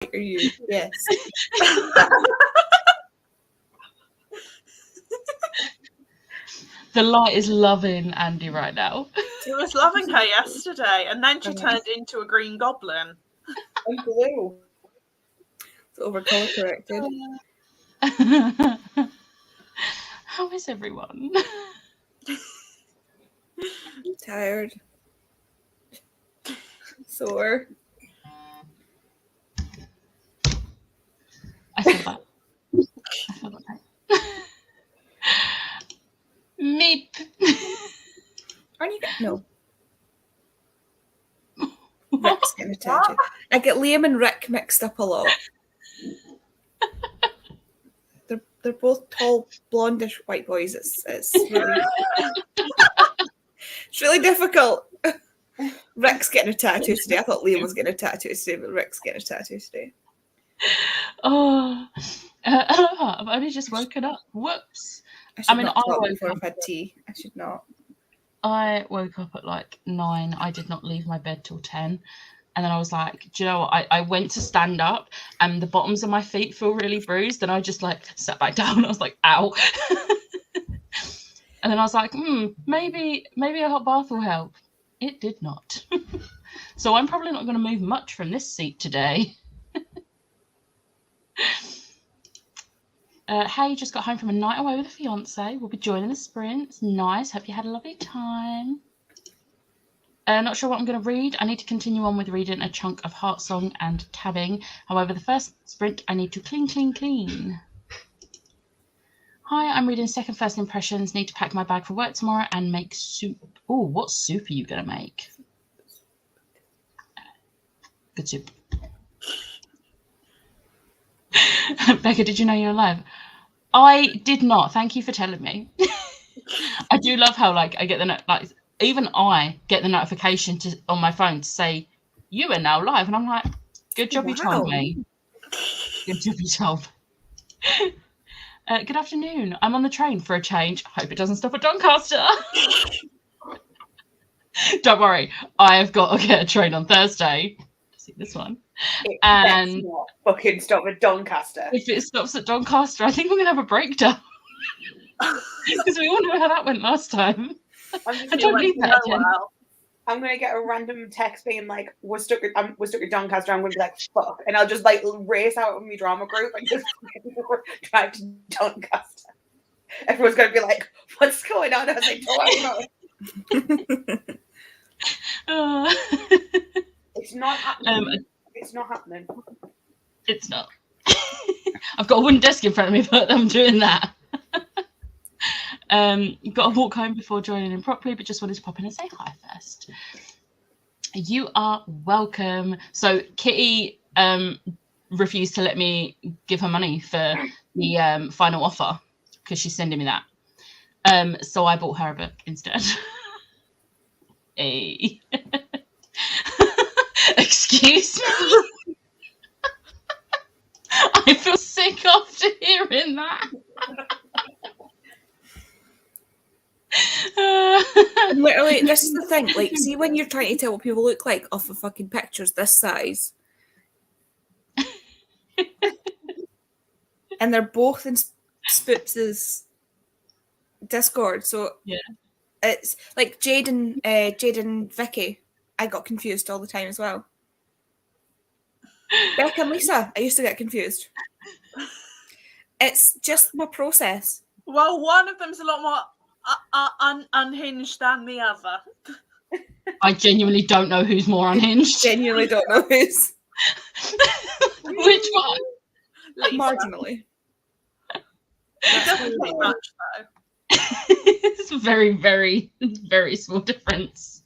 are you? Yes. The light is loving Andy right now. He was loving her yesterday, and then she turned into a green goblin. And blue. It's over colour corrected. How is everyone? Tired. Sore. I feel that. Meep. Aren't you? No. Rick's getting a tattoo. I get Liam and Rick mixed up a lot. They're both tall, blondish white boys. It's really difficult. Rick's getting a tattoo today. I thought Liam was getting a tattoo today, but Rick's getting a tattoo today. Oh, I've only just woken up. Whoops. I woke before I've had tea. I should not. I woke up at like 9. I did not leave my bed till 10. And then I was like, do you know what? I went to stand up and the bottoms of my feet feel really bruised. And I just like sat back down. I was like, ow. And then I was like, maybe a hot bath will help. It did not. So I'm probably not going to move much from this seat today. Hey, just got home from a night away with a fiance. We'll be joining the sprints. Nice. Hope you had a lovely time. Not sure what I'm going to read. I need to continue on with reading a chunk of Heartsong and Tabbing. However, the first sprint, I need to clean. Hi, I'm reading second first impressions. Need to pack my bag for work tomorrow and make soup. Oh, what soup are you going to make? Good soup. Becca, did you know you're alive? I did not. Thank you for telling me. I do love how like I get the even I get the notification on my phone to say you are now live, and I'm like, good job you told me. Good job you told me. Good afternoon. I'm on the train for a change. Hope it doesn't stop at Doncaster. Don't worry, I've got to get a train on Thursday. See this one. And not fucking stop at Doncaster. If it stops at Doncaster, I think we're gonna have a breakdown. Because we all know how that went last time. I don't need that again. I'm gonna get a random text being like, "We're stuck at Doncaster." I'm gonna be like, "Fuck," and I'll just like race out of my drama group and just drive to Doncaster. Everyone's gonna be like, "What's going on?" I was like, "Oh, it's not happening." It's not happening. It's not. I've got a wooden desk in front of me, but I'm doing that. You've got to walk home before joining in properly, but just wanted to pop in and say hi first. You are welcome. So Kitty refused to let me give her money for the final offer because she's sending me that. So I bought her a book instead. Hey. Excuse me. I feel sick after hearing that. Literally, this is the thing. Like, see when you're trying to tell what people look like off of fucking pictures this size, and they're both in Spoops' Discord. So yeah, it's like Jade and Vicky. I got confused all the time as well. Becca and Lisa, I used to get confused. It's just my process. Well, one of them's a lot more unhinged than the other. I genuinely don't know who's more unhinged. Genuinely don't know who's. Which one? Lisa. Marginally. It doesn't take much, though. It's a very, very, very small difference.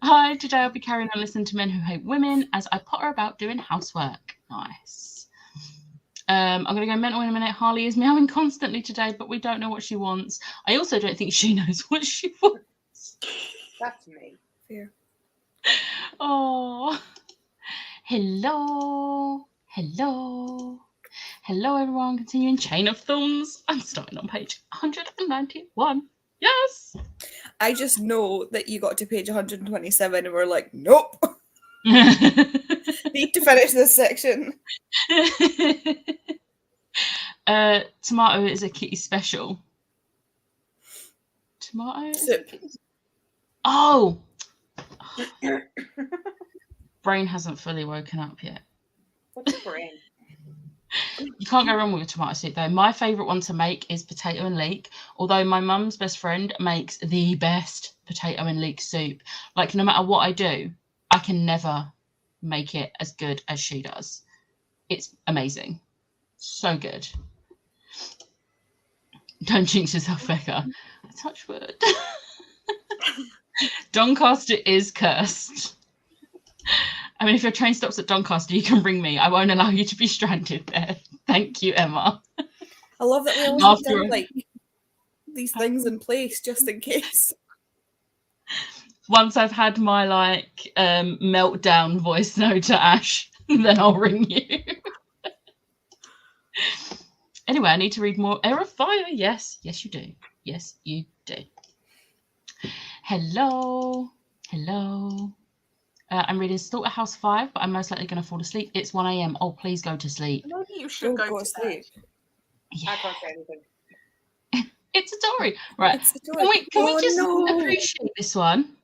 Hi, today I'll be carrying on listening to Men Who Hate Women as I potter about doing housework. Nice. I'm going to go mental in a minute. Harley is meowing constantly today, but we don't know what she wants. I also don't think she knows what she wants. That's me. Fair. Oh. Hello. Hello, everyone. Continuing Chain of Thumbs. I'm starting on page 191. Yes. I just know that you got to page 127 and we're like, nope. need to finish this section. Tomato is a kitty special. Tomato? Soup. Oh! Brain hasn't fully woken up yet. What's your brain? You can't go wrong with a tomato soup though. My favourite one to make is potato and leek, although my mum's best friend makes the best potato and leek soup. Like, no matter what I do, I can never make it as good as she does. It's amazing. So good. Don't jinx yourself, Becca. Touch wood. Doncaster is cursed. I mean, if your train stops at Doncaster, you can ring me. I won't allow you to be stranded there. Thank you, Emma. I love that we always After- have like these things in place just in case. Once I've had my like meltdown voice note to Ash, then I'll ring you. Anyway, I need to read more. Error Fire. Yes, yes, you do. Yes, you do. Hello. Hello. I'm reading Slaughterhouse 5, but I'm most likely going to fall asleep. It's 1 a.m. Oh, please go to sleep. Maybe you should go to sleep. Yeah. I can't say anything. It's a story. Right. It's the Can we Oh, just no. appreciate this one?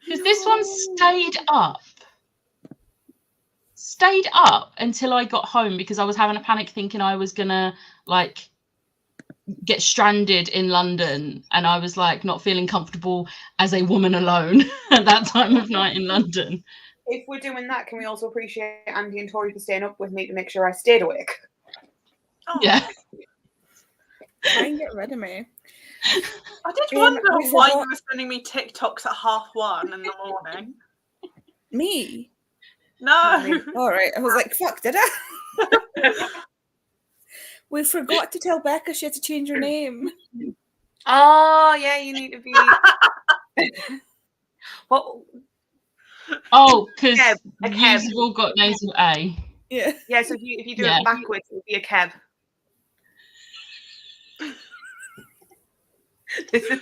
Because this one stayed up. Stayed up until I got home because I was having a panic thinking I was going to, like, get stranded in London, and I was like not feeling comfortable as a woman alone at that time of night in London. If we're doing that, can we also appreciate Andy and Tori for staying up with me to make sure I stayed awake? Oh, Yeah. Try and get rid of me. I did And wonder we why forgot- you were sending me TikToks at 1:30 in the morning. Me? No. All right. I was like, fuck, did I? We forgot to tell Becca she had to change her name. Oh, yeah, you need to be. Well, Oh, because Keb, a Keb. you've all got names with A. Yeah. Yeah, so if you do Yeah. it backwards, it would be a Keb. This is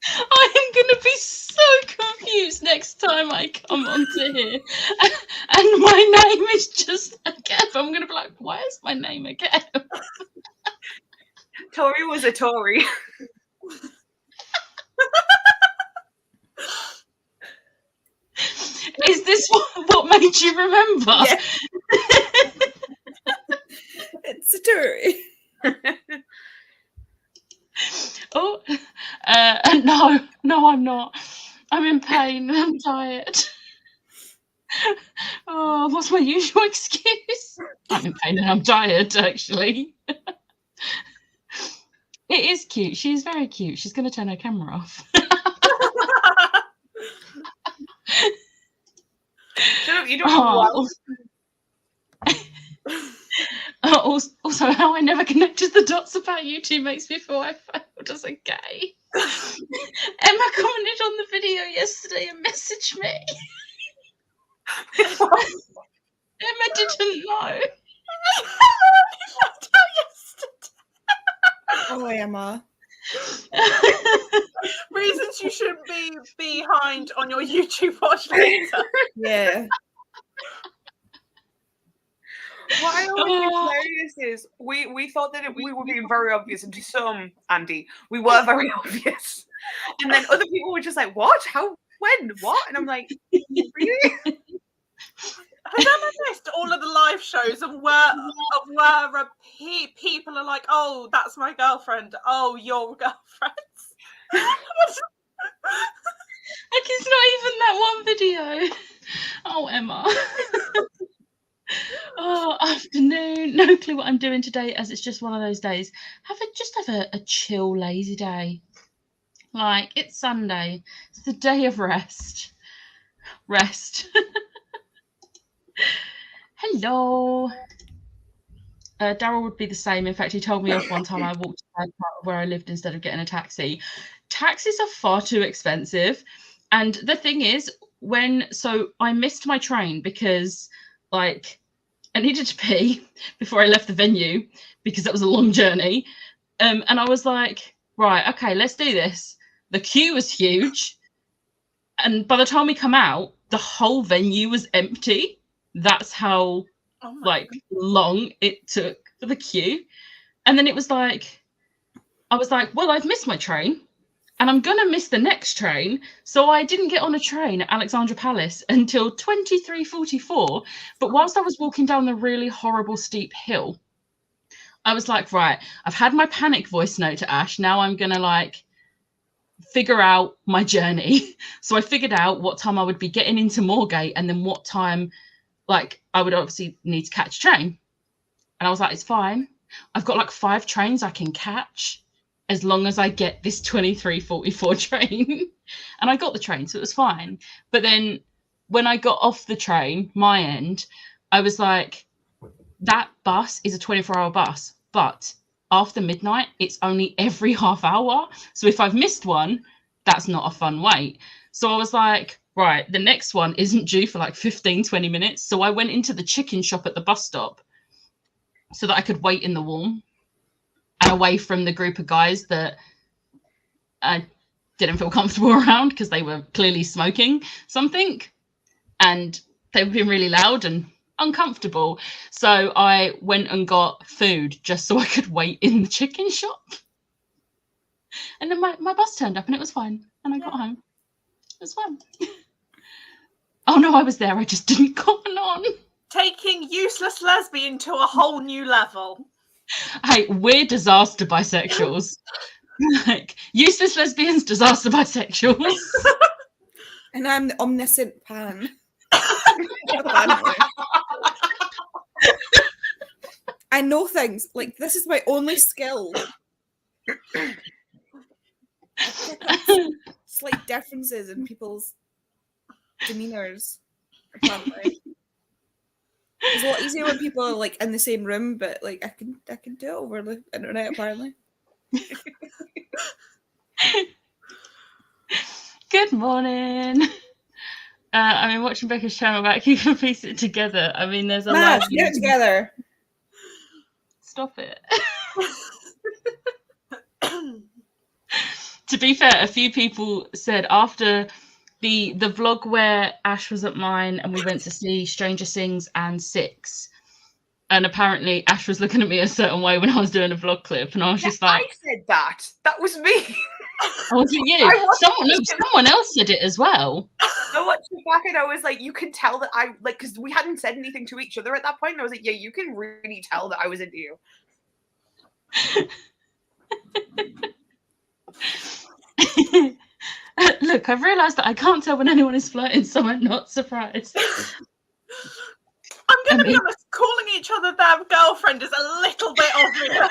I am going to be so confused next time I come onto here. And my name is just a Kev. I'm going to be like, why is my name a Kev? Tori was a Tory. Is this what made you remember? Yeah. It's a Tory. Oh, no, I'm not. I'm in pain. I'm tired. Oh, what's my usual excuse? I'm in pain and I'm tired, actually. It is cute. She's very cute. She's going to turn her camera off. Shut up, you don't know Oh, what. also, how I never connected the dots about you two makes me feel I failed as a gay. Emma commented on the video yesterday and messaged me. Emma didn't know. Oh, Emma. Reasons you shouldn't be behind on your YouTube watch later. Yeah. What I always think hilarious is we thought that we were being very obvious, and to some, Andy, we were very obvious. And then other people were just like, what? How? When? What? And I'm like, really? Has Emma missed all of the live shows of where people are like, oh, that's my girlfriend. Oh, your girlfriend. Like, it's not even that one video. Oh, Emma. Oh, afternoon. No clue what I'm doing today, as it's just one of those days. Have a chill, lazy day. Like, it's Sunday. It's the day of rest. Rest. Hello. Daryl would be the same. In fact, he told me off one time I walked to where I lived instead of getting a taxi. Taxis are far too expensive. And the thing is, so I missed my train because, like, I needed to pee before I left the venue because that was a long journey. And I was like, right, okay, let's do this. The queue was huge. And by the time we come out, the whole venue was empty. That's how Oh my like long it took for the queue. And then it was like, I was like, well, I've missed my train and I'm going to miss the next train. So I didn't get on a train at Alexandra Palace until 23:44. But whilst I was walking down the really horrible steep hill, I was like, right, I've had my panic voice note to Ash. Now I'm going to like figure out my journey. So I figured out what time I would be getting into Moorgate and then what time like I would obviously need to catch a train. And I was like, it's fine. I've got like 5 trains I can catch as long as I get this 23:44 train. And I got the train, so it was fine. But then when I got off the train, my end, I was like, that bus is a 24-hour bus, but after midnight, it's only every half hour. So if I've missed one, that's not a fun wait. So I was like, right, the next one isn't due for like 15, 20 minutes. So I went into the chicken shop at the bus stop so that I could wait in the warm and away from the group of guys that I didn't feel comfortable around because they were clearly smoking something and they were being really loud and uncomfortable. So I went and got food just so I could wait in the chicken shop. And then my bus turned up and it was fine. And I got home. It was fun. Oh no, I was there. I just didn't cotton on. Taking useless lesbian to a whole new level. Hey, we're disaster bisexuals. Like useless lesbians, disaster bisexuals. And I'm the omniscient pan. I know things. Like, this is my only skill. I pick up slight differences in people's demeanors, apparently. It's a lot easier when people are like in the same room, but like I can do it over the internet apparently. Good morning. I mean, watching Becca's channel back, you can piece it together. I mean, there's a Mash, live. get it together. Stop it. To be fair, a few people said after the vlog where Ash was at mine and we went to see Stranger Things and 6, and apparently Ash was looking at me a certain way when I was doing a vlog clip, and I was just like, I said that. That was me. "Oh, was it you?" Someone else said it as well. I watched it back and I was like, you can tell that I like, because we hadn't said anything to each other at that point. And I was like, yeah, you can really tell that I was into you. Look, I've realised that I can't tell when anyone is flirting, so I'm not surprised. I'm going to be honest, calling each other their girlfriend is a little bit obvious.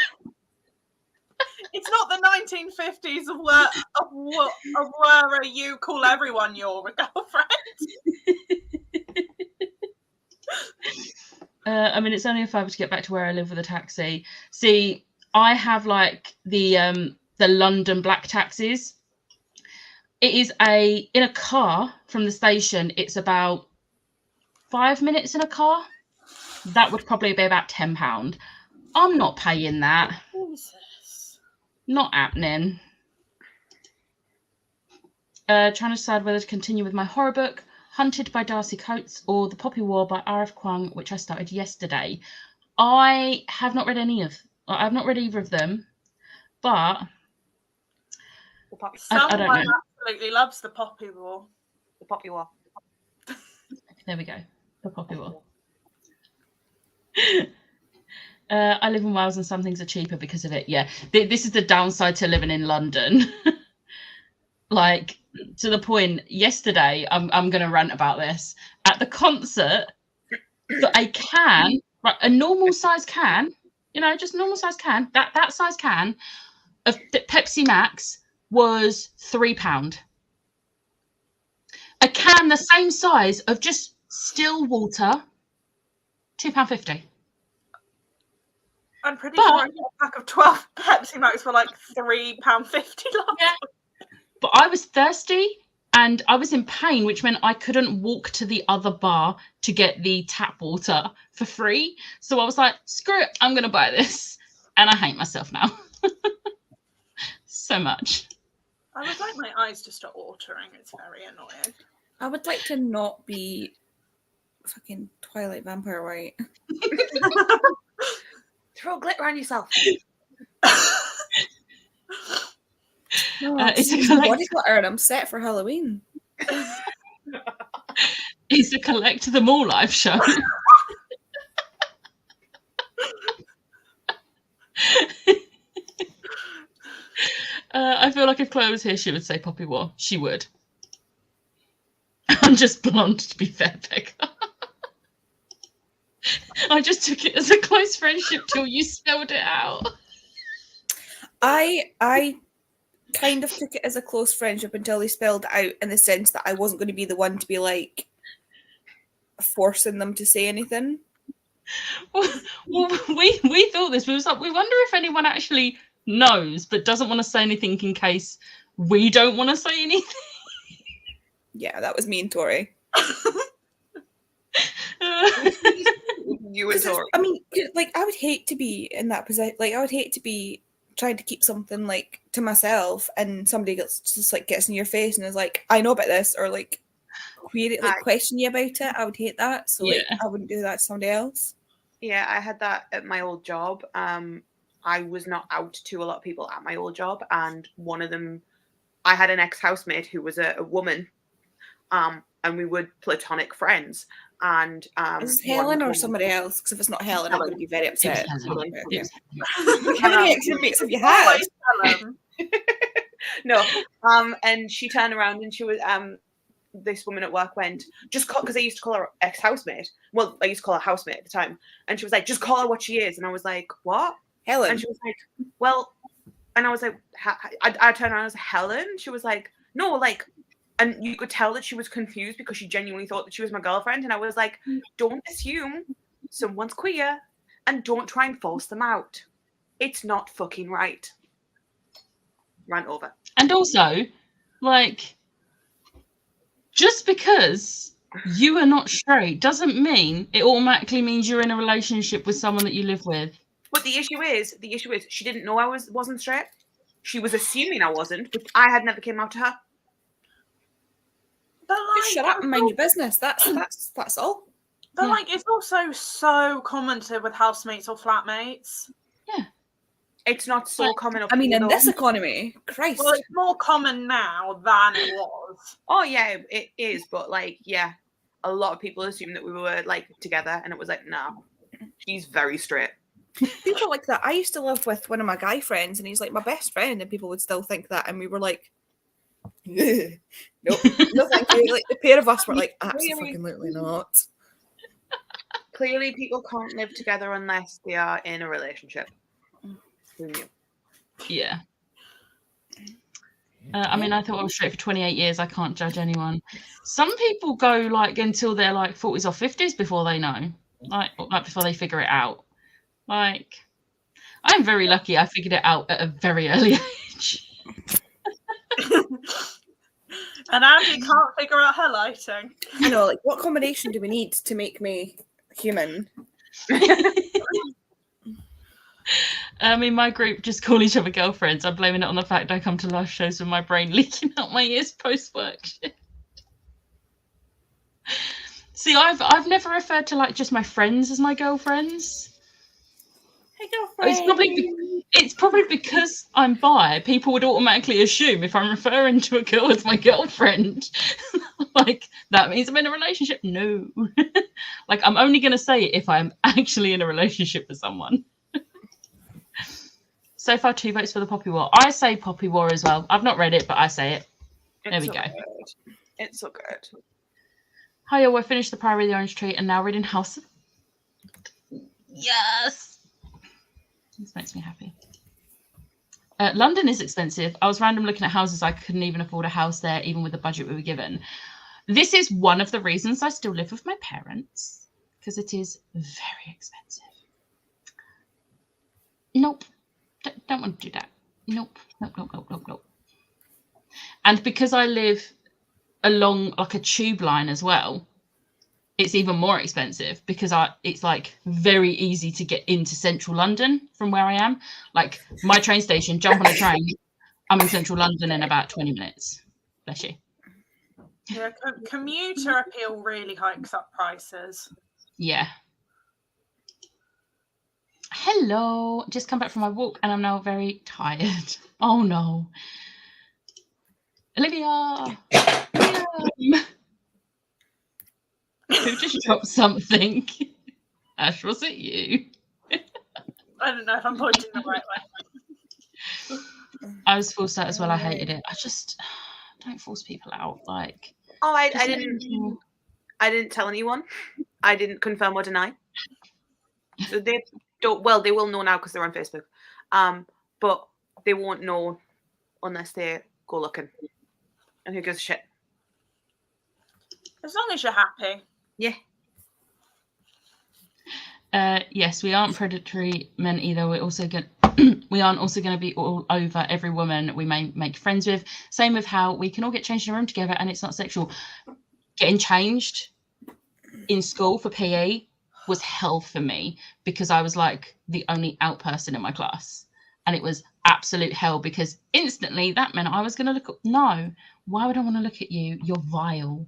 It's not the 1950s of where you call everyone your girlfriend. I mean, it's only a £5 to get back to where I live with a taxi. See, I have like the London black taxis. It is in a car from the station. It's about 5 minutes in a car. That would probably be about £10. I'm not paying that. Jesus. Not happening. Trying to decide whether to continue with my horror book, Hunted by Darcy Coates, or The Poppy War by R.F. Kuang, which I started yesterday. I have not read I've not read either of them, but I don't know. Absolutely loves The Poppy War. The Poppy War. There we go. The Poppy War. I live in Wales and some things are cheaper because of it. Yeah, this is the downside to living in London. Like, to the point, yesterday, I'm going to rant about this. At the concert, a can, right, a normal size can, just normal size can, that size can of Pepsi Max was £3. A can the same size of just still water, £2.50. I'm pretty sure I got a pack of 12 Pepsi Max for like £3.50. Yeah. But I was thirsty and I was in pain, which meant I couldn't walk to the other bar to get the tap water for free. So I was like, screw it, I'm going to buy this. And I hate myself now. So much. I would like my eyes to stop watering. It's very annoying. I would like to not be fucking Twilight Vampire White. Throw glitter on yourself. No, it's a it's body collect- glitter and I'm set for Halloween. It's a collect them all live show. I feel like if Chloe was here, she would say Poppy War. She would. I'm just blonde, to be fair, Becca. I just took it as a close friendship till you spelled it out. I kind of took it as a close friendship until they spelled it out, in the sense that I wasn't going to be the one to be like forcing them to say anything. Well, we thought this. We was like, we wonder if anyone actually knows but doesn't want to say anything in case we don't want to say anything. Yeah, that was me and Tori. You and Tori. I mean, like, I would hate to be in that position. Like, I would hate to be trying to keep something like to myself, and somebody gets in your face and is like, "I know about this," or like question you about it. I would hate that. So like, Yeah. I wouldn't do that to somebody else. Yeah, I had that at my old job. I was not out to a lot of people at my old job, and one of them, I had an ex-housemate who was a woman, and we were platonic friends. And Is it Helen or somebody else? Because if it's not Helen, I'm going to be very upset. Helen. Okay. It's How many ex-mates have you had? No, and she turned around and she was this woman at work went, just because I used to call her ex-housemate. Well, I used to call her housemate at the time, and she was like, just call her what she is. And I was like, what? Helen. And she was like, well, and I was like, I turned around and I was like, Helen? She was like, no, like, and you could tell that she was confused because she genuinely thought that she was my girlfriend. And I was like, don't assume someone's queer and don't try and force them out. It's not fucking right. Rant over. And also, like, just because you are not straight doesn't mean it automatically means you're in a relationship with someone that you live with. But the issue is she didn't know I wasn't straight. She was assuming I wasn't, but I had never came out to her. But Just shut up and mind your business. That's all. But Yeah. like, it's also so commented with housemates or flatmates. It's not so common. I mean, in though. this economy, Christ. Well, it's more common now than it was. Oh yeah, it is. But like, yeah, a lot of people assume that we were like together, and it was like, no, she's very straight. People like that. I used to live with one of my guy friends, and he's like my best friend, and people would still think that, and we were like, nope, no thank you. Like the pair of us were like, absolutely not. Clearly, people can't live together unless they are in a relationship. Who knew? Yeah. I mean, I thought I was straight for 28 years. I can't judge anyone. Some people go like until they're like 40s or 50s before they know, like before they figure it out. Like, I'm very lucky. I figured it out at a very early age. And Andy can't figure out her lighting. You know, like what combination do we need to make me human? I mean, my group just call each other girlfriends. I'm blaming it on the fact I come to live shows with my brain leaking out my ears post-work shit. See, I've never referred to like just my friends as my girlfriends. Hey, girlfriend. It's probably because I'm bi. People would automatically assume if I'm referring to a girl as my girlfriend, like that means I'm in a relationship. No, like I'm only going to say it if I'm actually in a relationship with someone. So far, 2 votes for the Poppy War. I say Poppy War as well. I've not read it, but I say it. There we so go. Good. It's so good. Hiya, we're finished the Priory of the Orange Tree and now reading House of... Yes! This makes me happy. London is expensive. I was random looking at houses. I couldn't even afford a house there, even with the budget we were given. This is one of the reasons I still live with my parents, because it is very expensive. Nope. Don't want to do that. Nope. And because I live along like a tube line as well, it's even more expensive because it's like very easy to get into central London from where I am. Like my train station, jump on a train, I'm in central London in about 20 minutes. Bless you. Yeah, commuter appeal really hikes up prices. Yeah. Hello. Just come back from my walk and I'm now very tired. Oh no. Olivia. Liam. Who just dropped something? Ash, was it you? I don't know if I'm pointing the right way. I was forced out as well. I hated it. I just don't force people out. Like, Oh, I just let didn't. people- I didn't tell anyone. I didn't confirm or deny. So they don't. Well, they will know now because they're on Facebook. But they won't know unless they go looking. And who gives a shit? As long as you're happy. Yeah. Yes, we aren't predatory men either. We're also going. We aren't also going to be all over every woman we may make friends with. Same with how we can all get changed in a room together and it's not sexual. Getting changed in school for PE was hell for me because I was like the only out person in my class. And it was absolute hell because instantly that meant I was going to look. No, why would I want to look at you? You're vile.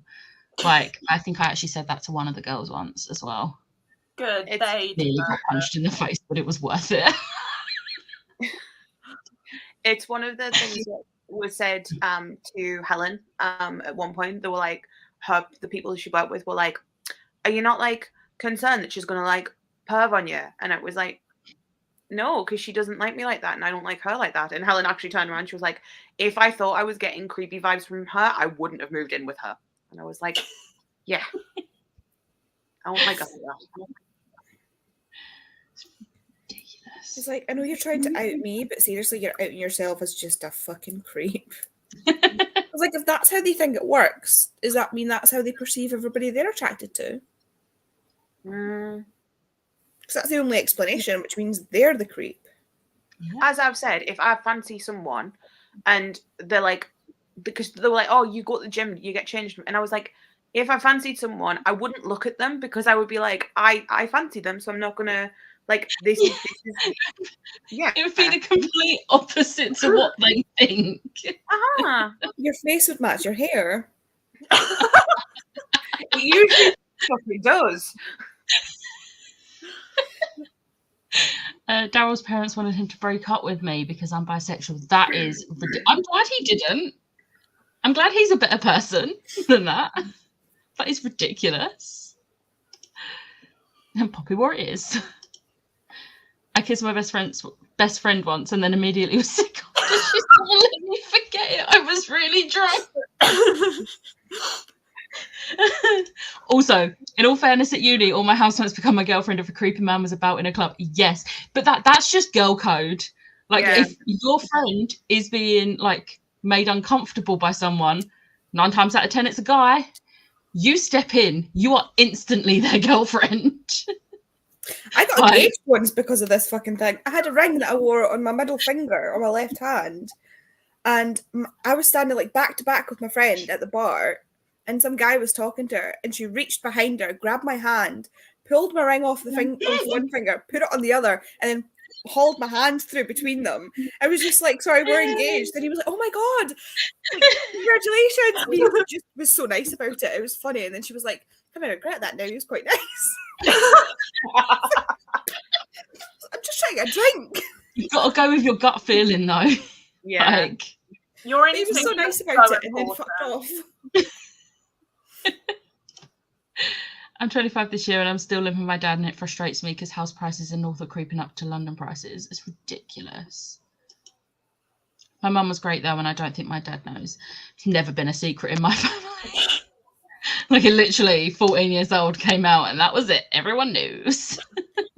Like, I think I actually said that to one of the girls once as well. Good. It's They Nearly deserve got punched in the face, but it was worth it. It's one of the things that was said to Helen at one point. They were like, the people she worked with were like, are you not like concerned that she's going to like perv on you? And it was like, no, because she doesn't like me like that and I don't like her like that. And Helen actually turned around. She was like, if I thought I was getting creepy vibes from her, I wouldn't have moved in with her. And I was like, yeah. I don't like her like that. She's like, I know you're trying to out me, but seriously, you're outing yourself as just a fucking creep. I was like, if that's how they think it works, does that mean that's how they perceive everybody they're attracted to? Because that's the only explanation, which means they're the creep. As I've said, if I fancy someone and they're like, because they were like, oh, you go to the gym, you get changed. And I was like, if I fancied someone, I wouldn't look at them because I would be like, I fancy them, so I'm not going to, like, this is yeah. It would be the complete opposite to what they think. Your face would match your hair. It usually fucking does. Daryl's parents wanted him to break up with me because I'm bisexual. That is I'm glad he didn't. I'm glad he's a better person than that. That is ridiculous. And Poppy wore it is. I kissed my best friend once and then immediately was sick. She's not letting me forget it. I was really drunk. Also, in all fairness, at uni, all my housemates become my girlfriend if a creepy man was about in a club. Yes, but that's just girl code. Like, Yeah. if your friend is being like made uncomfortable by someone, 9 times out of 10 it's a guy. You step in, you are instantly their girlfriend. I got engaged once because of this fucking thing. I had a ring that I wore on my middle finger on my left hand, and I was standing like back to back with my friend at the bar, and some guy was talking to her, and she reached behind her, grabbed my hand, pulled my ring off off one finger, put it on the other, and then hauled my hand through between them. I was just like, sorry, we're engaged. And he was like, oh my God, like, congratulations. And he just was so nice about it. It was funny. And then she was like, I kind of regret that now. He was quite nice. I'm just trying a drink. You've got to go with your gut feeling, though. Yeah. Like, Your He was so instinct nice is about so it and then important. fucked off. I'm 25 this year and I'm still living with my dad, and it frustrates me because house prices in North are creeping up to London prices. It's ridiculous. My mum was great though, and I don't think my dad knows. It's never been a secret in my family. Like, it literally 14 years old came out and that was it. Everyone knows.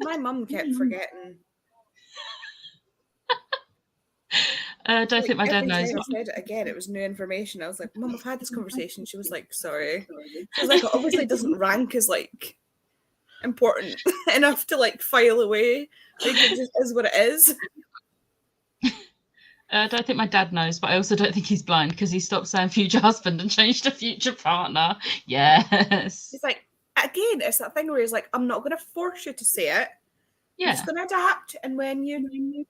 My mum kept forgetting. Don't think my dad every knows. time I said it again, it was new information. I was like, Mum, I've had this conversation. She was like, sorry. She was like, it obviously doesn't rank as like important enough to like file away. Like, it just is what it is. I don't think my dad knows, but I also don't think he's blind because he stopped saying future husband and changed to future partner. Yes. It's like, again, it's that thing where he's like, I'm not going to force you to say it. You're Yeah. just going to adapt. And when you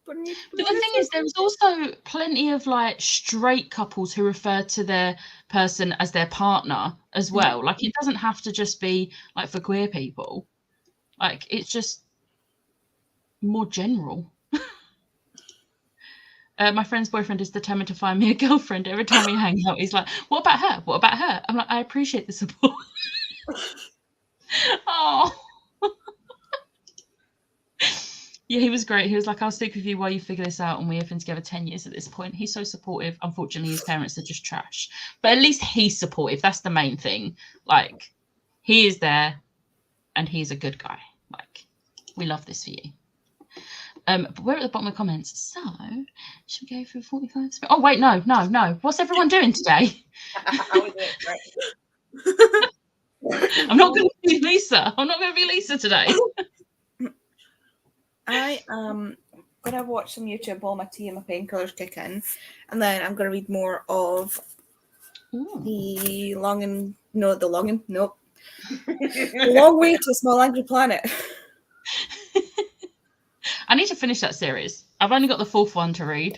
But the thing is, there's also plenty of like straight couples who refer to their person as their partner as well. Like it doesn't have to just be like for queer people. Like it's just more general. My friend's boyfriend is determined to find me a girlfriend. Every time we hang out, he's like, "What about her? What about her?" I'm like, "I appreciate the support." Oh. Yeah, he was great. He was like, "I'll stick with you while you figure this out." And we have been together 10 years at this point. He's so supportive. Unfortunately, his parents are just trash. But at least he's supportive. That's the main thing. Like, he is there and he's a good guy. Like, we love this for you. But we're at the bottom of the comments. So, should we go through 45? Oh, wait, no. What's everyone doing today? I'm not going to be Lisa. I'm not going to be Lisa today. I am gonna watch some YouTube while my tea and my painkillers kick in, and then I'm gonna read more of the Long Way to a Small Angry Planet. I need to finish that series. I've only got the fourth one to read,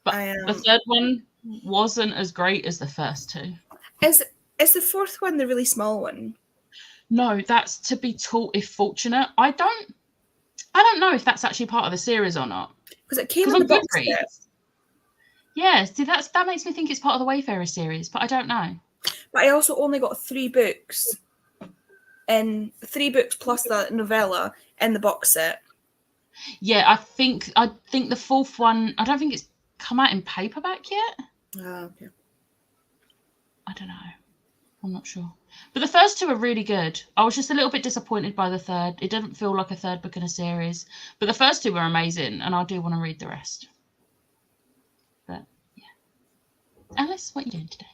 but the third one wasn't as great as the first two. Is the fourth one the really small one? No, that's To Be Taught If Fortunate. I don't know if that's actually part of the series or not. Because it came in the box set. Yeah, see, that makes me think it's part of the Wayfarer series, but I don't know. But I also only got 3 books, and 3 books plus the novella in the box set. Yeah, I think the fourth one, I don't think it's come out in paperback yet. Oh, okay. I don't know. I'm not sure. But the first 2 are really good. I was just a little bit disappointed by the third. It didn't feel like a third book in a series. But the first 2 were amazing, and I do want to read the rest. But, yeah. Alice, what are you doing today?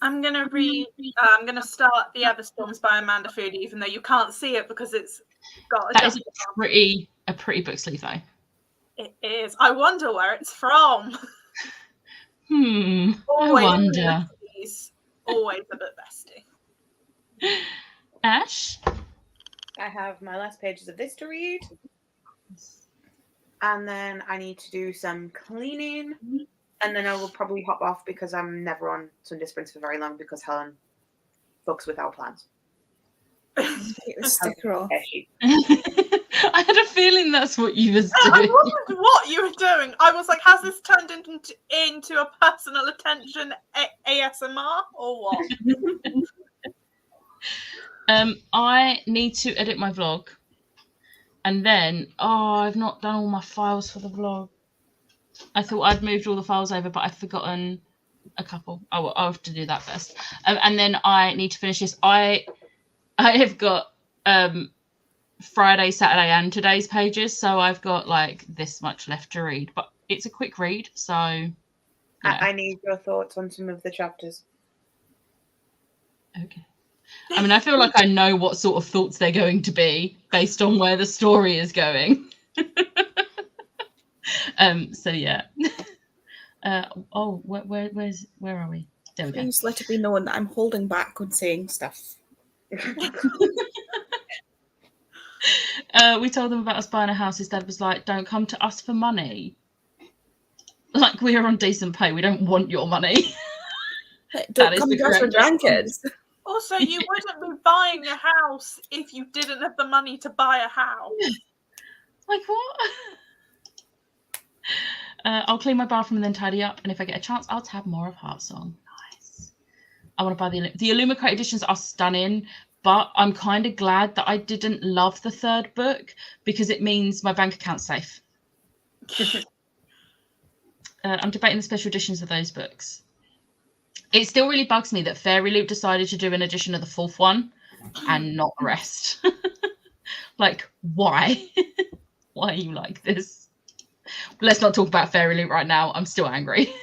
I'm going to read, I'm going to start The Everstorms by Amanda Foody, even though you can't see it because it's got a That is a pretty book sleeve, though. It is. I wonder where it's from. I wonder. Always a bit bestie. Ash? I have my last pages of this to read. And then I need to do some cleaning. And then I will probably hop off because I'm never on Sunday Sprints for very long because Helen fucks with our plans. Take the sticker off. I had a feeling that's what you was doing. I wondered what you were doing. I was like, has this turned into a personal attention ASMR or what? I need to edit my vlog. And then, I've not done all my files for the vlog. I thought I'd moved all the files over, but I've forgotten a couple. I'll have to do that first. And then I need to finish this. I have got Friday, Saturday, and today's pages, so I've got like this much left to read. But it's a quick read, so yeah. I need your thoughts on some of the chapters. Okay. I mean, I feel like I know what sort of thoughts they're going to be based on where the story is going. So yeah. Where are we? There we go. Please let it be known that I'm holding back on saying stuff. We told them about us buying a house. His dad was like, "Don't come to us for money. Like, we are on decent pay. We don't want your money." Don't come to us for grandkids. Also, you wouldn't be buying a house if you didn't have the money to buy a house. Like what? I'll clean my bathroom and then tidy up, and if I get a chance, I'll tab more of Heartsong. Nice. I want to buy the Illumicrate editions are stunning, but I'm kind of glad that I didn't love the third book because it means my bank account's safe. I'm debating the special editions of those books. It still really bugs me that Fairy Loot decided to do an edition of the fourth one and not the rest. Like, why? Why are you like this? Let's not talk about Fairy Loot right now. I'm still angry.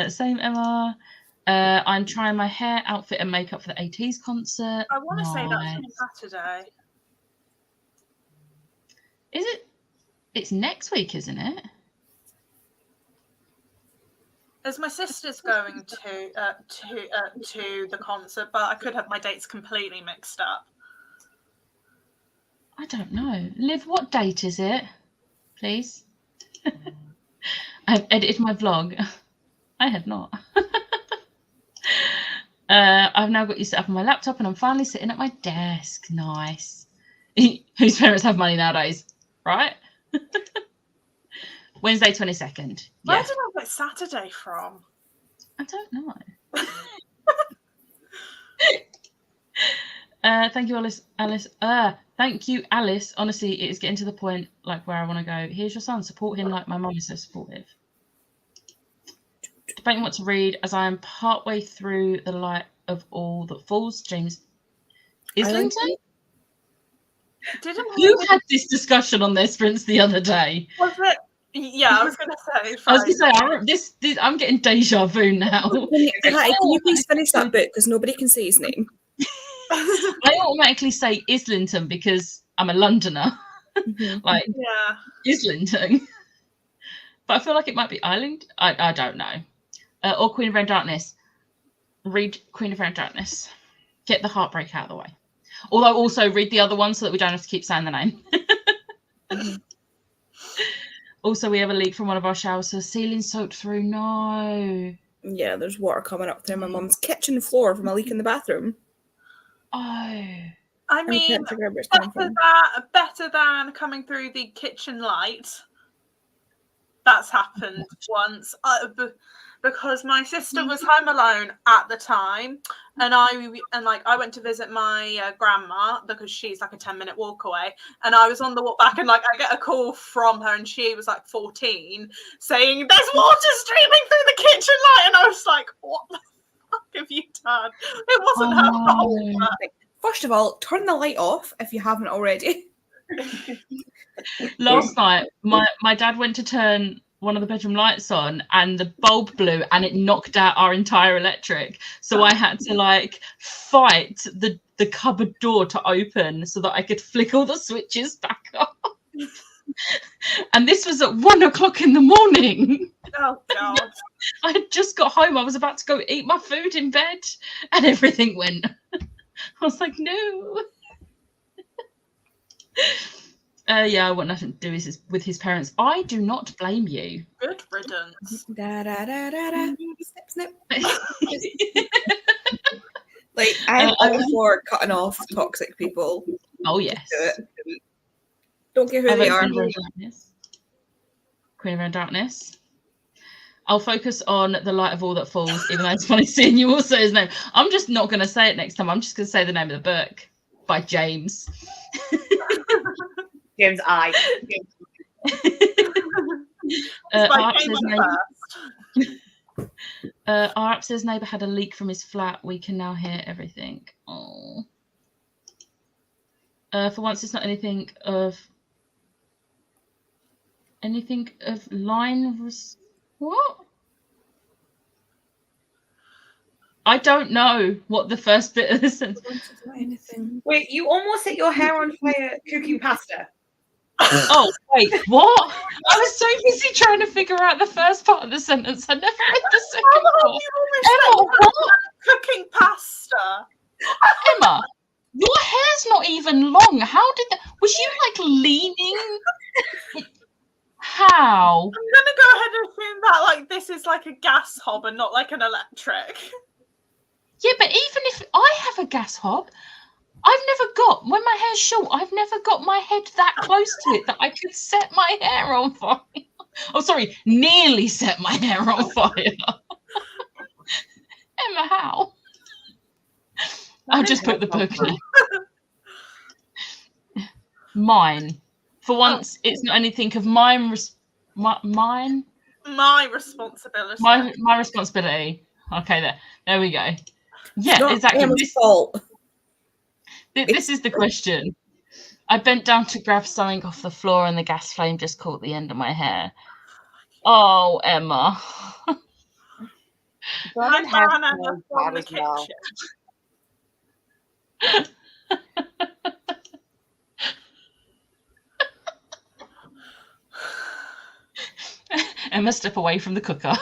Same Emma. I'm trying my hair, outfit, and makeup for the 80s concert. I want to say that's on Saturday. Is it? It's next week, isn't it? As my sister's going to the concert, but I could have my dates completely mixed up. I don't know. Liv, what date is it? please. I've edited my vlog. I have not. I've now got you set up on my laptop and I'm finally sitting at my desk. Nice. Whose parents have money nowadays, right? Wednesday 22nd. Where Yeah. did I get Saturday from? I don't know. Thank you, Alice. Thank you, Alice. Honestly, it is getting to the point like where I want to go. Here's your son. Support him like my mum is so supportive. Debating what to read as I am partway through The Light of All That Falls. James Islington? Didn't You had this discussion on their sprints the other day. Was it? Yeah, I was going to say. I was going to say, this, I'm getting deja vu now. Can you please finish that book because nobody can say his name. I automatically say Islington because I'm a Londoner. Like, Yeah. Islington. But I feel like it might be Ireland. I don't know. Or Queen of Red Darkness. Read Queen of Red Darkness. Get the heartbreak out of the way. Although also read the other one so that we don't have to keep saying the name. Also, we have a leak from one of our showers, so the ceiling's soaked through. No. Yeah, there's water coming up through my mum's kitchen floor from a leak in the bathroom. Oh. I And we mean, can't figure out where it's coming from. better than coming through the kitchen light. That's happened once. Because my sister was home alone at the time, and I went to visit my grandma because she's like a 10-minute walk away, and I was on the walk back, and like I get a call from her, and she was like 14, saying there's water streaming through the kitchen light, and I was like, what the fuck have you done? It wasn't her fault. But... First of all, turn the light off if you haven't already. Last night, my dad went to turn one of the bedroom lights on and the bulb blew and it knocked out our entire electric. So I had to like fight the cupboard door to open so that I could flick all the switches back on. And this was at 1 o'clock in the morning. Oh God. I had just got home. I was about to go eat my food in bed and everything went. I was like, no. Yeah, I want nothing to do with his parents. I do not blame you. Good riddance. Da, da, da, da, da. Snip, snip. Like, I'm all for cutting off toxic people. Oh, yes. Do it. Don't care who they are. Queen of Red Darkness. I'll focus on The Light of All That Falls, even though it's funny seeing you all say his name. I'm just not going to say it next time. I'm just going to say the name of the book by James. James I. Our upstairs neighbour had a leak from his flat. We can now hear everything. Oh. For once, it's not anything of line. What? I don't know what the first bit of the sentence. Wait, you almost set your hair on fire cooking pasta. Oh, wait, what? I was so busy trying to figure out the first part of the sentence. I never read the second part. Emma, what? Cooking pasta. Emma, your hair's not even long. How did that? Was you like leaning? How? I'm gonna go ahead and assume that like this is like a gas hob and not like an electric. Yeah, but even if I have a gas hob, I've never got, when my hair's short, I've never got my head that close to it that I could set my hair on fire. Oh, sorry, nearly set my hair on fire. Emma, how? I'll just put the book now. Mine. For once, it's not anything of mine. Mine? My responsibility. My responsibility. Okay, there we go. Yeah, not exactly. Emma's fault. This is the question. I bent down to grab something off the floor and the gas flame just caught the end of my hair. Oh, Emma. My banana from the kitchen. Emma, step away from the cooker.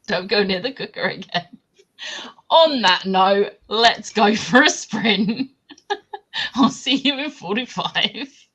Don't go near the cooker again. On that note, let's go for a sprint. I'll see you in 45.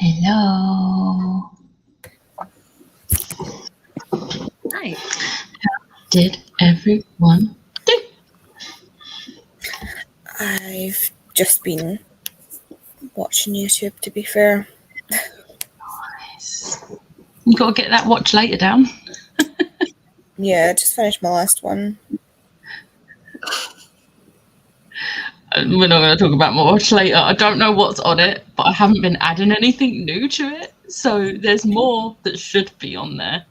Hello. Hi. Did everyone do? I've just been watching YouTube, to be fair. Nice. You got to get that watch later down. Yeah, just finished my last one. We're not going to talk about my watch later. I don't know what's on it, but I haven't been adding anything new to it. So there's more that should be on there.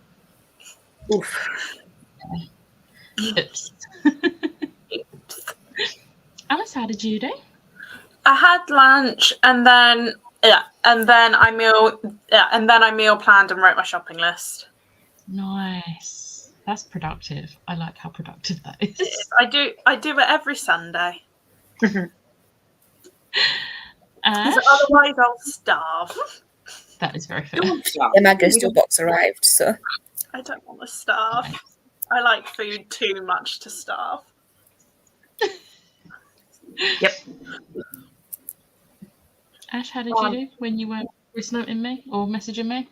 Oof. Oops. Alice, how did you do? I had lunch and then I meal planned and wrote my shopping list. Nice. That's productive. I like how productive that is. I do it every Sunday. Ash? Because otherwise I'll starve. That is very fair. Yeah, my Gusto box arrived, so I don't want to starve. I like food too much to starve. Yep. Ash, how did you do when you were voice noting me or messaging me?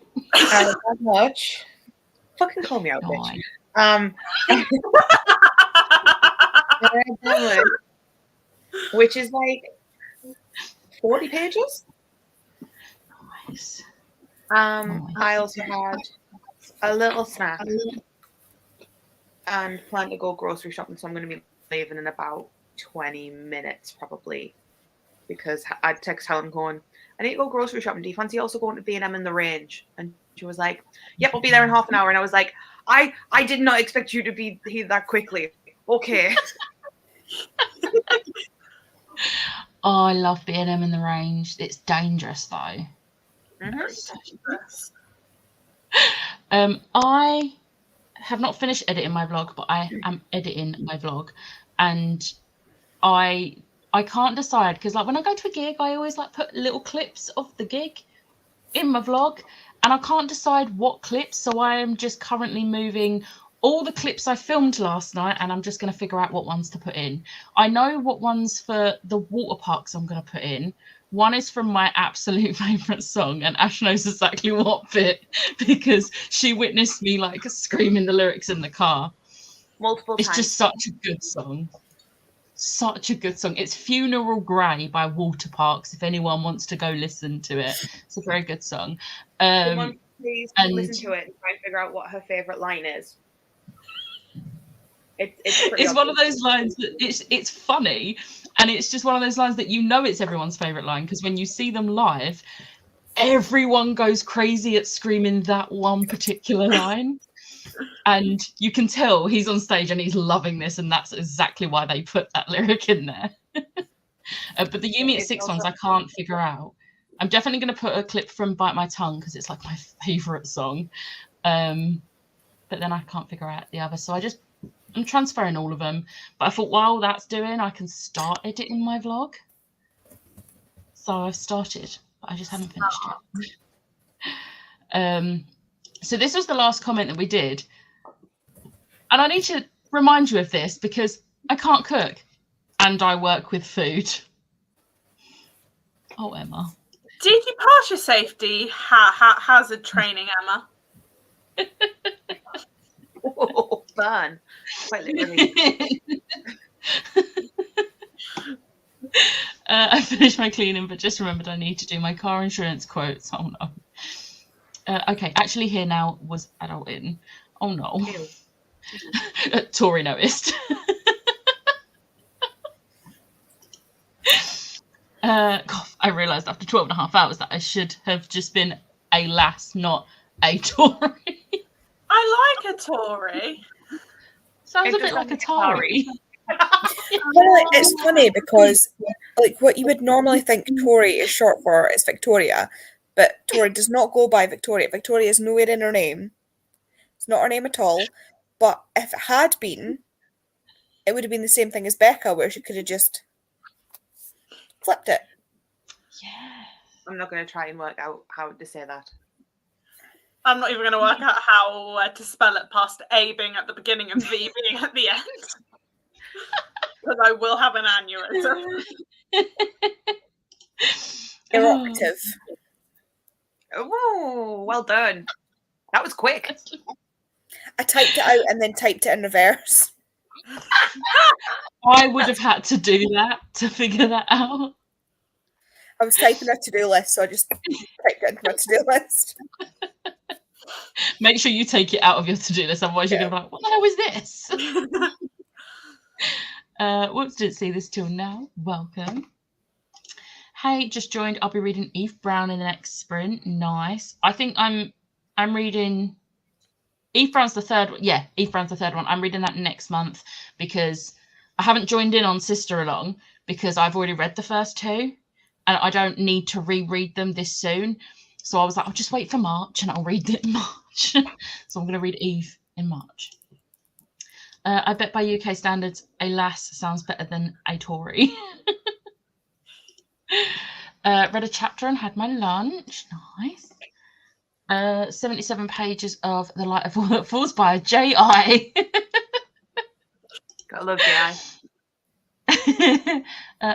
Not much. Fucking call me out, bitch. I read Hamlet, which is like 40 pages. Nice. I also had a little snack and plan to go grocery shopping, so I'm going to be leaving in about 20 minutes probably, because I'd text Helen going, I need to go grocery shopping. Do you fancy also going to B&M in the range? And she was like, yep, I'll be there in half an hour. And I was like, I did not expect you to be here that quickly. Okay. Oh, I love B&M in the range. It's dangerous though. I have not finished editing my vlog, but I am editing my vlog, and I can't decide, because like when I go to a gig, I always like put little clips of the gig in my vlog, and I can't decide what clips, so I am just currently moving all the clips I filmed last night, and I'm just going to figure out what ones to put in. I know what ones for the water parks I'm going to put in. One is from my absolute favourite song, and Ash knows exactly what bit, because she witnessed me like screaming the lyrics in the car. Multiple times. It's just such a good song. Such a good song. It's Funeral Grey by Water Parks, if anyone wants to go listen to it. It's a very good song. Someone please listen to it and try and figure out what her favourite line is. It's one of those lines that it's funny, and it's just one of those lines that you know it's everyone's favourite line, because when you see them live, everyone goes crazy at screaming that one particular line. And you can tell he's on stage and he's loving this, and that's exactly why they put that lyric in there. But the You Meet Six ones I can't figure out. I'm definitely going to put a clip from Bite My Tongue, because it's like my favourite song. But then I can't figure out the other, so I'm transferring all of them. But I thought while that's doing, I can start editing my vlog. So I've started, but I just haven't finished it. So this was the last comment that we did. And I need to remind you of this, because I can't cook and I work with food. Oh, Emma. Did you pass your safety hazard training, Emma? Oh, fun. Quite literally. I finished my cleaning, but just remembered I need to do my car insurance quotes. Oh no. Okay, actually here now was adult in. Oh no. Tori noticed. God, I realised after 12 and a half hours that I should have just been a lass, not a Tory. I like a Tory. Sounds a bit like a Tory. Well, it's funny because like what you would normally think Tory is short for is Victoria, but Tory does not go by Victoria. Victoria is nowhere in her name. It's not her name at all. But if it had been, it would have been the same thing as Becca, where she could have just flipped it. Yeah. I'm not going to try and work out how to say that. I'm not even going to work out how to spell it past A being at the beginning and V being at the end. Because I will have an aneurysm. Erocative. Oh, well done. That was quick. I typed it out and then typed it in reverse. I would have had to do that to figure that out. I was typing a to-do list, so I just typed it into my to-do list. Make sure you take it out of your to-do list, otherwise you're going to be like, what the hell is this? Whoops, didn't see this till now. Welcome. Hey, just joined. I'll be reading Eve Brown in the next sprint. Nice. I think I'm reading Eve Brown's the third one. Yeah, Eve Brown's the third one. I'm reading that next month because I haven't joined in on Sister Along because I've already read the first two and I don't need to reread them this soon. So I was like, I'll just wait for March and I'll read it in March. So I'm going to read Eve in March. I bet by UK standards, a lass sounds better than a Tory. Read a chapter and had my lunch. Nice. 77 pages of The Light of All That Falls by J.I. Gotta love J.I.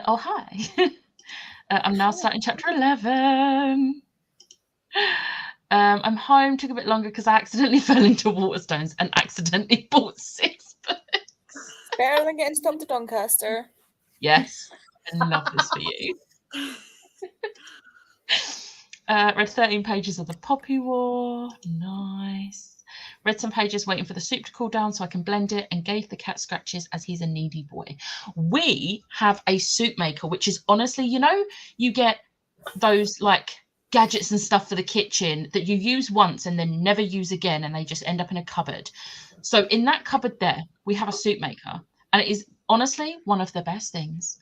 Oh, hi. I'm now starting chapter 11. I'm home. Took a bit longer because I accidentally fell into Waterstones and accidentally bought 6 books. Better than getting stumped to Doncaster. Yes, I love this for you. Read 13 pages of The Poppy War. Nice. Read some pages waiting for the soup to cool down so I can blend it and gave the cat scratches as he's a needy boy. We have a soup maker, which is honestly, you know, you get those like gadgets and stuff for the kitchen that you use once and then never use again and they just end up in a cupboard. So in that cupboard there, we have a soup maker and it is honestly one of the best things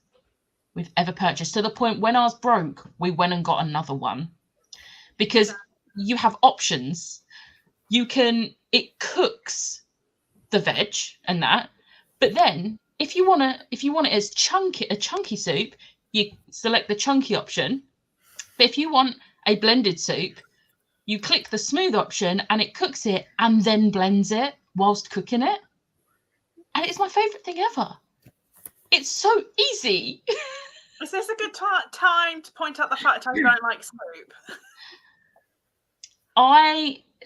we've ever purchased, to the point when ours broke, we went and got another one because you have options. It cooks the veg and that, but then if you want it as a chunky soup, you select the chunky option. But if you want a blended soup, you click the smooth option and it cooks it and then blends it whilst cooking it. And it's my favourite thing ever. It's so easy. Is this a good time to point out the fact I don't like soup?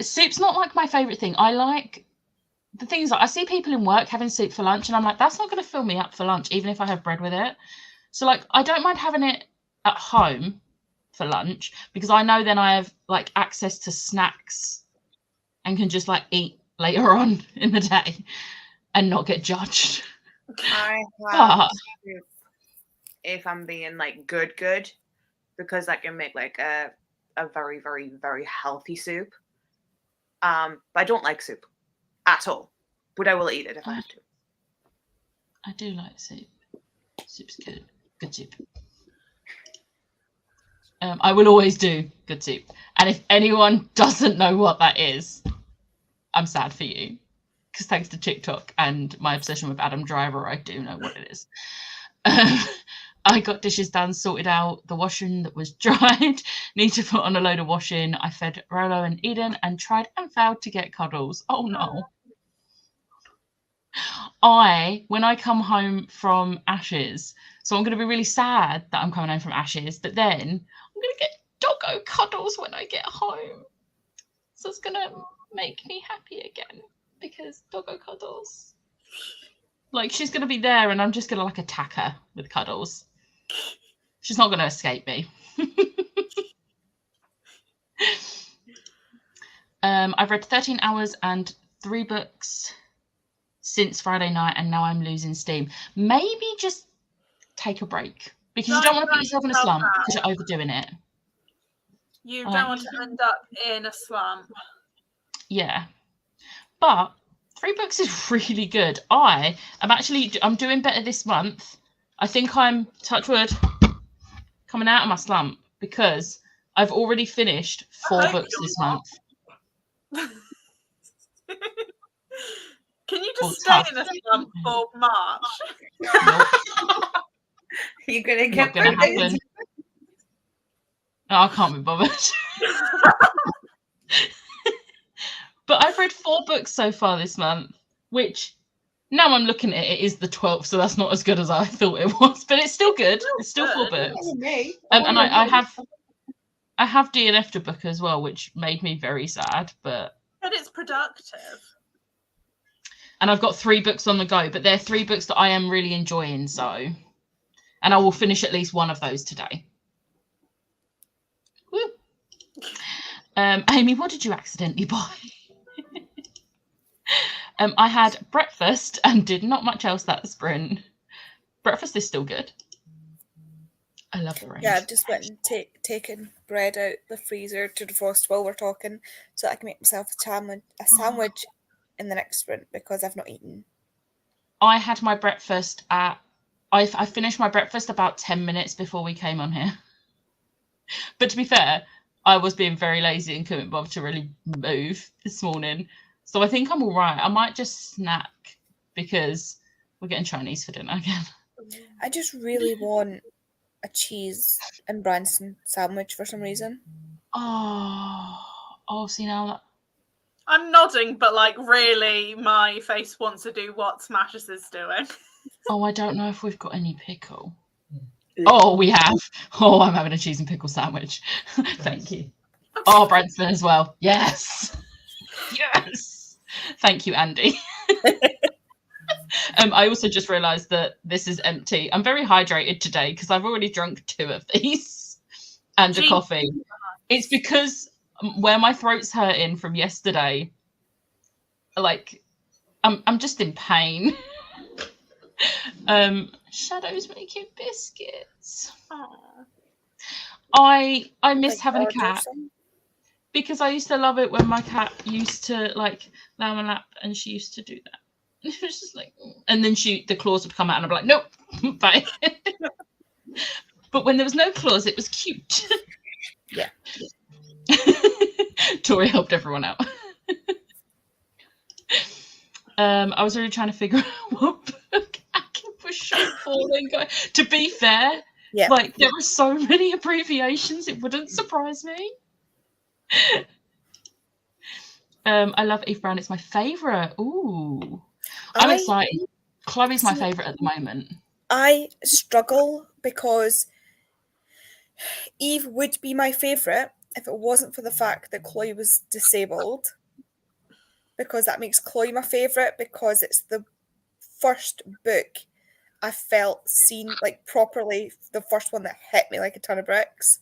Soup's not like my favourite thing. I like the things like I see people in work having soup for lunch and I'm like, that's not going to fill me up for lunch, even if I have bread with it. So like, I don't mind having it at home for lunch because I know then I have like access to snacks and can just like eat later on in the day and not get judged. I have soup if I'm being like good, because I can make like a very, very, very healthy soup. But I don't like soup at all. But I will eat it if I have to. I do like soup. Soup's good. Good soup. I will always do good soup. And if anyone doesn't know what that is, I'm sad for you. Because thanks to TikTok and my obsession with Adam Driver, I do know what it is. I got dishes done, sorted out the washing that was dried, need to put on a load of washing. I fed Rolo and Eden and tried and failed to get cuddles. Oh no. When I come home from Ashes, so I'm going to be really sad that I'm coming home from Ashes, but then I'm going to get doggo cuddles when I get home. So it's going to make me happy again because doggo cuddles. Like, she's going to be there and I'm just going to like attack her with cuddles. She's not going to escape me. I've read 13 hours and 3 books since Friday night and now I'm losing steam. Maybe just take a break because you don't want to put yourself in a slump because you're overdoing it. You don't want to end up in a slump. Yeah. But 3 books is really good. I'm doing better this month. I think I'm, touch wood, coming out of my slump because I've already finished 4 books this month. Can you just stay in a slump for March? Nope. You're gonna get Not gonna happen. No, I can't be bothered. But I've read 4 books so far this month, which now I'm looking at it is the 12th, so that's not as good as I thought it was, but it's still good. It's still 4 books. And I have I have DNF to book as well, which made me very sad. But it's productive. and I've got 3 books on the go, but they're 3 books that I am really enjoying. So, and I will finish at least one of those today. Woo. Amy, what did you accidentally buy? I had breakfast and did not much else that sprint. Breakfast is still good. I love the range. Yeah, I've just went and taken bread out the freezer to defrost while we're talking, so I can make myself a sandwich in the next sprint because I've not eaten. I had my breakfast at. I finished my breakfast about 10 minutes before we came on here. But to be fair, I was being very lazy and couldn't bother to really move this morning. So I think I'm all right. I might just snack because we're getting Chinese for dinner again. I just really want a cheese and Branson sandwich for some reason. Oh, see now that. I'm nodding, but like really, my face wants to do what Smashes is doing. Oh, I don't know if we've got any pickle. Oh, we have. Oh, I'm having a cheese and pickle sandwich. Thank you. Oh, Branson as well. Yes. Yes. Thank you, Andy. I also just realised that this is empty. I'm very hydrated today because I've already drunk 2 of these and a coffee. It's because where my throat's hurting from yesterday, like I'm just in pain. Shadow's making biscuits. Aww. I miss having a cat because I used to love it when my cat used to like lay on my lap and she used to do that. It was just like, and then the claws would come out and I'd be like, nope, bye. But when there was no claws, it was cute. Yeah. Tori helped everyone out. I was really trying to figure out what book I can push falling. To be fair, yeah, like there are so many abbreviations, it wouldn't surprise me. I love Eve Brown. It's my favourite. Ooh. I'm excited. Chloe's my favourite at the moment. I struggle because Eve would be my favourite if it wasn't for the fact that Chloe was disabled. Because that makes Chloe my favourite because it's the first book I felt seen like properly, the first one that hit me like a ton of bricks.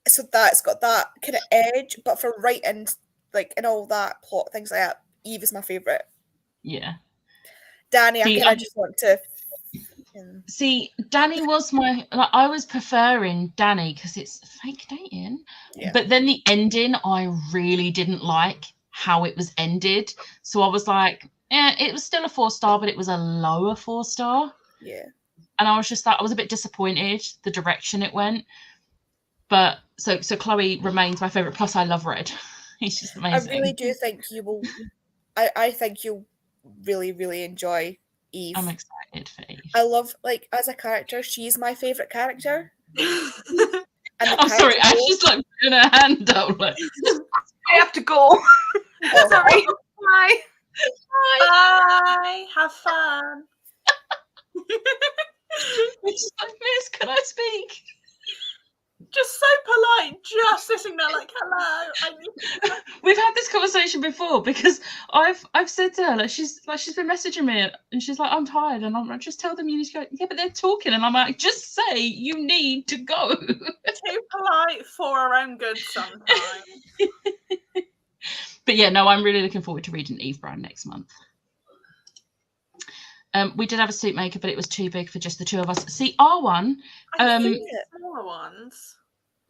So that's got that kind of edge, but for writing, like and all that plot things like that, Eve is my favourite. Yeah. Danny, I kind of just want to. See, Danny was I was preferring Danny because it's fake dating. Yeah. But then the ending, I really didn't like how it was ended. So I was like, it was still a 4-star, but it was a lower 4-star. Yeah. And I was just like, I was a bit disappointed the direction it went. But so Chloe remains my favourite. Plus, I love Red. He's just amazing. I really do think you will. I think you'll really, really enjoy Eve. I'm excited for Eve. I love, like, as a character, she's my favourite character. I'm sorry, Ash is like putting her hand out. Like, I have to go. Oh. Sorry. Bye. Bye. Have fun. It's just like, Miss, can I speak? Just so polite, just sitting there like, hello. We've had this conversation before because I've said to her, like she's been messaging me and she's like, I'm tired, and I'm like, just tell them you need to go. Yeah, but they're talking, and I'm like, just say you need to go. Too polite for our own good sometimes. But yeah, no, I'm really looking forward to reading Eve Brown next month. We did have a suit maker, but it was too big for just the 2 of us. See, our one, smaller ones.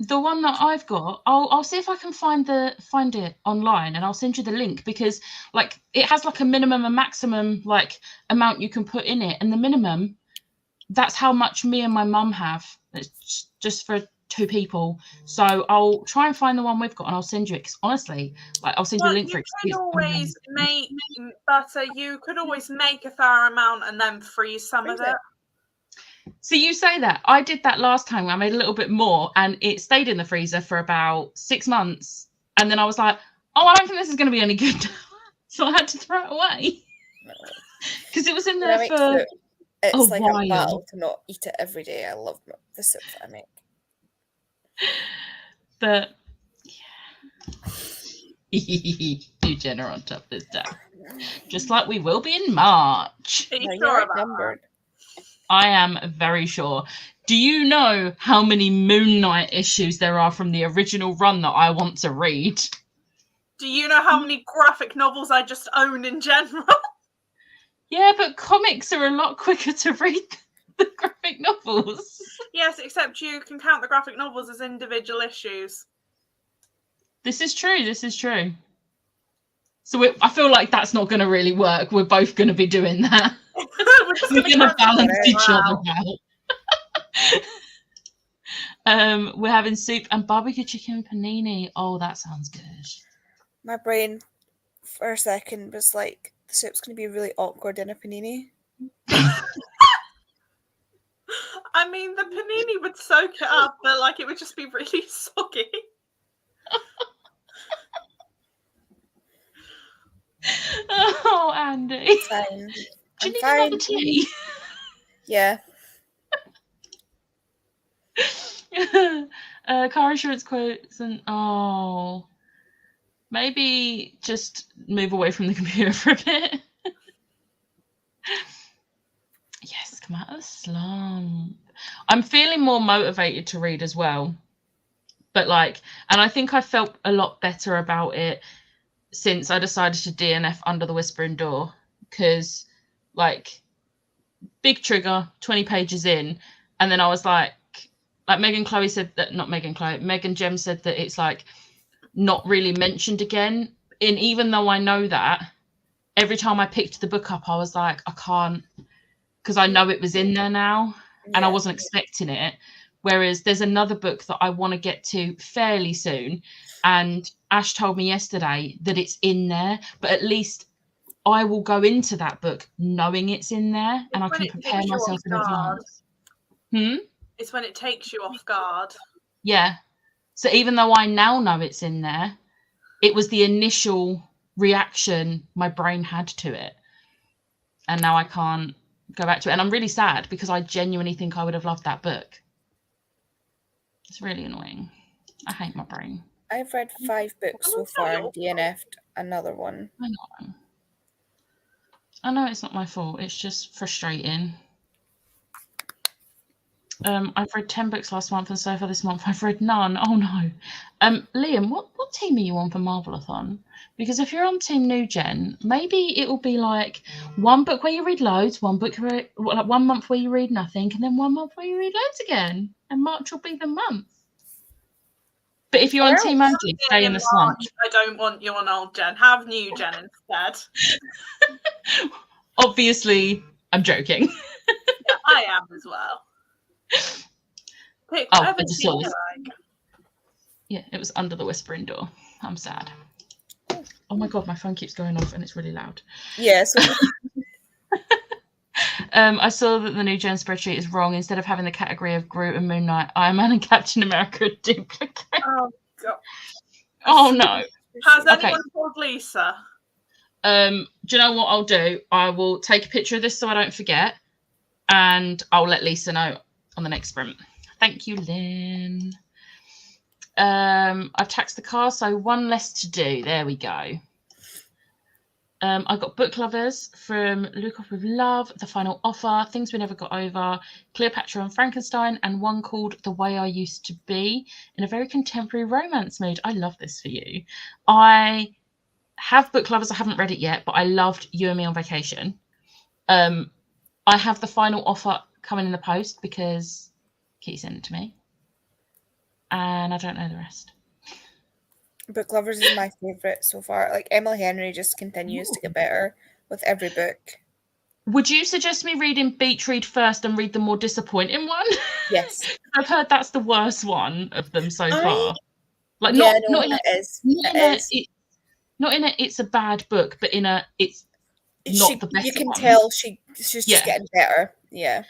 The one that I've got, I'll see if I can find it online, and I'll send you the link because like it has like a minimum and maximum like amount you can put in it, and the minimum, that's how much me and my mum have. It's just for 2 people. So I'll try and find the one we've got, and I'll send you it. Because honestly, like I'll send you a link for it. You could always make butter. You could always make a fair amount and then freeze some of it. So you say that. I did that last time. I made a little bit more, and it stayed in the freezer for about 6 months. And then I was like, oh, I don't think this is going to be any good. So I had to throw it away because it was in there for it's like a battle to not eat it every day. I love the soup that I make. But yeah. New Jen are on top this time. Just like we will be in March. Are you No, sure you're about that? outnumbered. I am very sure. Do you know how many Moon Knight issues there are from the original run that I want to read? Do you know how many graphic novels I just own in general? Yeah, but comics are a lot quicker to read than the graphic novels. Yes, except you can count the graphic novels as individual issues. This is true. This is true. So I feel like that's not going to really work. We're both going to be doing that. We're just We're going going to to balance it each other out. out. We're having soup and barbecue chicken panini. Oh, that sounds good. My brain, for a second, was like, the soup's going to be really awkward in a panini. I mean, the panini would soak it up, but like it would just be really soggy. Oh, Andy. Fine. Do you I'm need fine. another tea? Yeah. Car insurance quotes and maybe just move away from the computer for a bit. Yes, come out of the slump. I'm feeling more motivated to read as well. But and I think I felt a lot better about it since I decided to DNF Under the Whispering Door, because big trigger, 20 pages in, and then I was like Megan Chloe said that, not Megan Chloe, Megan Jem said that it's not really mentioned again. And even though I know that, every time I picked the book up, I was like, I can't, because I know it was in there now and I wasn't expecting it. Whereas there's another book that I want to get to fairly soon. And Ash told me yesterday that it's in there, but at least I will go into that book knowing it's in there and I can prepare myself in advance. It's when it takes you off guard. Yeah. So even though I now know it's in there, it was the initial reaction my brain had to it. And now I can't go back to it. And I'm really sad because I genuinely think I would have loved that book. It's really annoying. I hate my brain. I've read 5 books so far and DNF'd another one. I know it's not my fault. It's just frustrating. I've read 10 books last month, and so far this month I've read none. Oh no. Liam, what team are you on for Marvelathon? Because if you're on Team New Gen, maybe it will be one book where you read loads, one book where, 1 month where you read nothing, and then 1 month where you read loads again. And March will be the month. But if you're on Team Andy, stay in the slump. I don't want you on old Gen. Have New Gen instead. Obviously, I'm joking. Yeah, I am as well. Pick I just saw this. like. Yeah, it was Under the Whispering Door. I'm sad. Oh my god, my phone keeps going off and it's really loud. Yeah, so I saw that the New Gen spreadsheet is wrong. Instead of having the category of Groot and Moon Knight, Iron Man and Captain America are duplicate. Oh god. Oh no. Has anyone called Lisa? Do you know what I'll do? I will take a picture of this so I don't forget, and I'll let Lisa know on the next sprint. Thank you, Lynn. I've taxed the car, so 1 less to do. There we go. I got Book Lovers from Look Off With Love, The Final Offer, Things We Never Got Over, Cleopatra and Frankenstein, and one called The Way I Used to Be, in a very contemporary romance mood. I love this for you. I have Book Lovers. I haven't read it yet, but I loved You and Me on Vacation. I have The Final Offer coming in the post because Kitty sent it to me. And I don't know the rest. Book Lovers is my favourite so far. Emily Henry just continues to get better with every book. Would you suggest me reading Beach Read first and read the more disappointing one? Yes. I've heard that's the worst one of them so far. Not in it's a bad book, but in a it's not the best. You can one. tell she's just getting better. Yeah.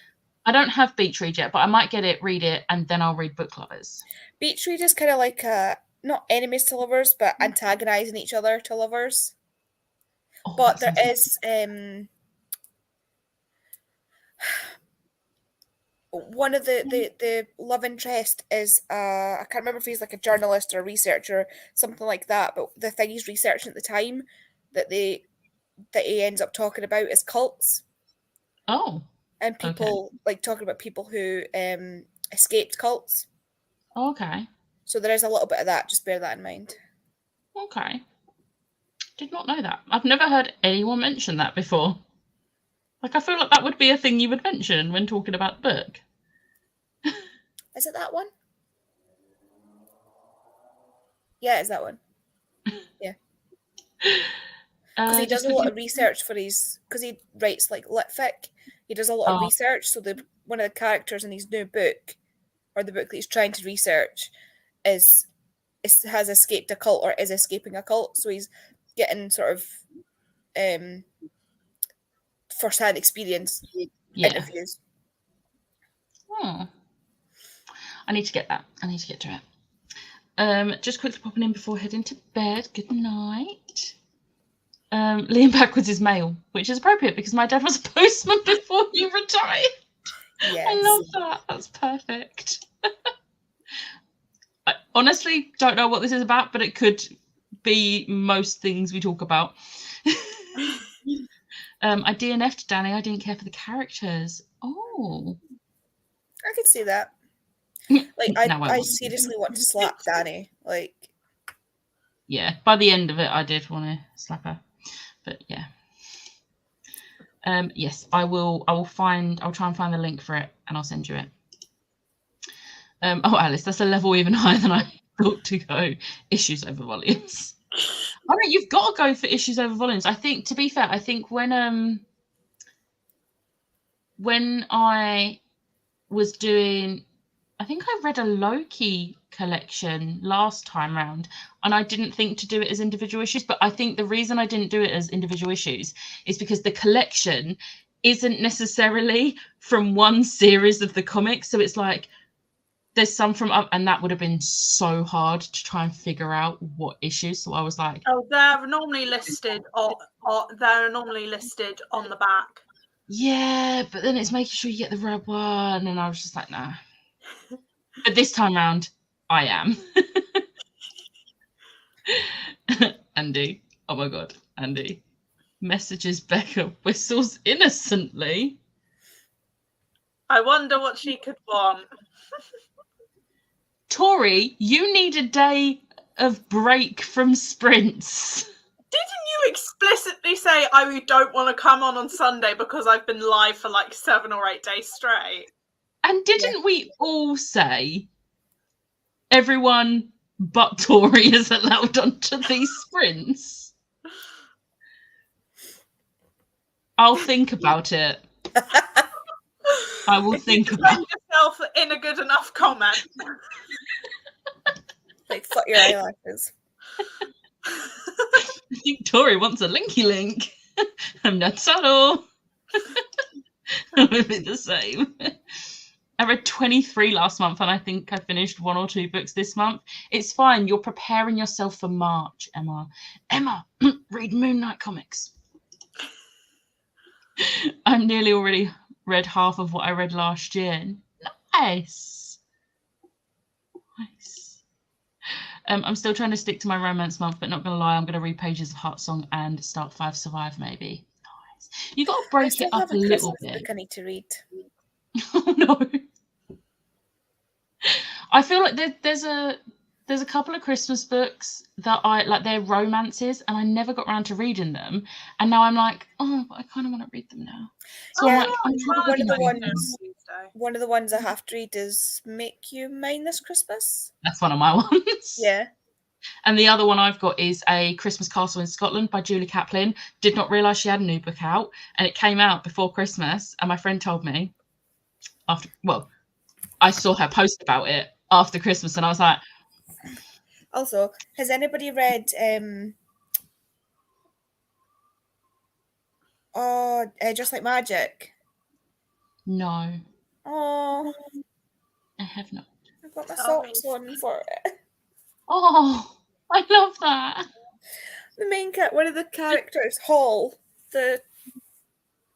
I don't have Beach Read yet, but I might get it, read it, and then I'll read Book Lovers. Beach Read is kind of like not enemies to lovers, but antagonizing each other to lovers. Oh, but there is one of the love interest is I can't remember if he's like a journalist or a researcher, something like that. But the thing he's researching at the time that he ends up talking about is cults Oh, and people like talking about people who escaped cults. okay. So there is a little bit of that. Just bear that in mind. Okay. Did not know that. I've never heard anyone mention that before. Like, I feel like that would be a thing you would mention when talking about the book. Is it that one? Yeah, it's that one. Yeah. Because he does a lot of research for his, because he writes like litfic. He does a lot of research. So one of the characters in his new book, or the book that he's trying to research, has escaped a cult or is escaping a cult. So he's getting sort of first-hand experience interviews. Oh. I need to get that. I need to get to it. Just quickly popping in before heading to bed. Good night. Lean backwards is male, which is appropriate because my dad was a postman before he retired. Yes. I love that. That's perfect. I honestly don't know what this is about, but it could be most things we talk about. I DNF'd Danny. I didn't care for the characters. Oh. I could see that. Like, I seriously want to slap Danny. Like, yeah, by the end of it, I did want to slap her. But yeah. Yes, I will. I'll try and find the link for it, and I'll send you it. Oh, Alice, that's a level even higher than I thought to go. Issues over volumes. I mean, you've got to go for issues over volumes. I think, to be fair, I think when I was doing, I think I read a Loki collection last time round, and I didn't think to do it as individual issues. But I think the reason I didn't do it as individual issues is because the collection isn't necessarily from one series of the comics. So it's like there's some from up, and that would have been so hard to try and figure out what issues. So I was like, oh, they're normally listed on the back. yeah, but then it's making sure you get the right one, and I was just like, nah. But this time round, I am. Andy, oh my god, Andy, messages Becca, whistles innocently. I wonder what she could want. Tori, you need a day of break from sprints. Didn't you explicitly say I don't want to come on Sunday because I've been live for like 7 or 8 days straight? And didn't we all say everyone but Tori is allowed onto these sprints? I'll think about it. I will think about it. Yourself in a good enough comment. like, fuck your eyelashes. I think Tori wants a linky link. I'm not subtle. I would be the same. I read 23 last month, and I think I finished 1 or 2 books this month. It's fine. You're preparing yourself for March, Emma. Emma, read Moon Knight comics. I'm nearly already read half of what I read last year. Nice. Nice. I'm still trying to stick to my romance month, but not going to lie, I'm going to read Pages of Heart Song and start 5 Survive, maybe. Nice. You got to break it up a little bit. Book I need to read. Oh no. I feel like there's a couple of Christmas books that I like, they're romances, and I never got around to reading them, and now I'm like, oh, but I kind of want to read them now. So yeah, one of the ones I have to read is Make You Mine This Christmas. That's one of my ones. Yeah. And the other one I've got is A Christmas Castle in Scotland by Julie Kaplan. Did not realise she had a new book out, and it came out before Christmas, and my friend told me I saw her post about it after Christmas, and I was like, also, has anybody read Just Like Magic? no. Oh, I have not. I've got my socks on for it. Oh, I love that. The main one of the characters, Hall,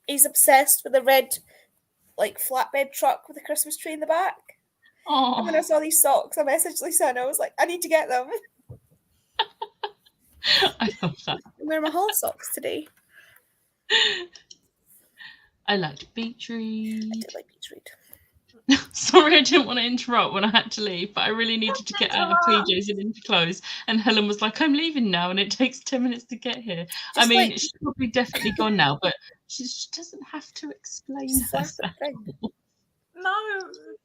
he's obsessed with a red like flatbed truck with a Christmas tree in the back. Oh, And when I saw these socks, I messaged Lisa and I was like, I need to get them. I love that. I'm wearing my Hall socks today. I liked beach I read. did like beach read. Sorry, I didn't want to interrupt when I had to leave, but I really needed to get out of PJs and into clothes. And Helen was like, I'm leaving now, and it takes 10 minutes to get here. I Just, mean, like- she's probably definitely gone now, but she doesn't have to explain Slap herself. the thing. No,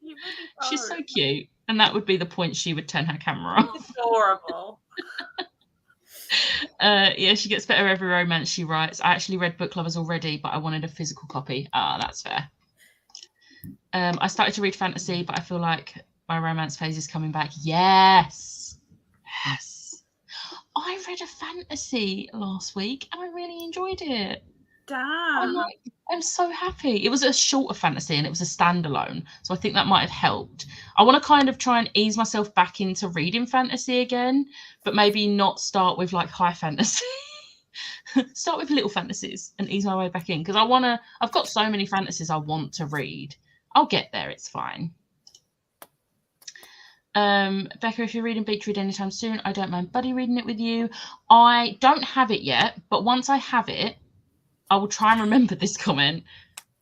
you really don't. She's so cute. And that would be the point she would turn her camera off. adorable. Yeah, she gets better every romance she writes. I actually read Book Lovers already, but I wanted a physical copy. Ah, that's fair. I started to read fantasy, but I feel like my romance phase is coming back. Yes. I read a fantasy last week and I really enjoyed it. Damn. I'm so happy. It was a shorter fantasy and it was a standalone, so I think that might have helped. I want to kind of try and ease myself back into reading fantasy again, but maybe not start with like high fantasy. Start with little fantasies and ease my way back in, because I've got so many fantasies I want to read. I'll get there, it's fine. Becca, if you're reading Beach Read anytime soon, I don't mind buddy reading it with you. I don't have it yet, but once I have it, I will try and remember this comment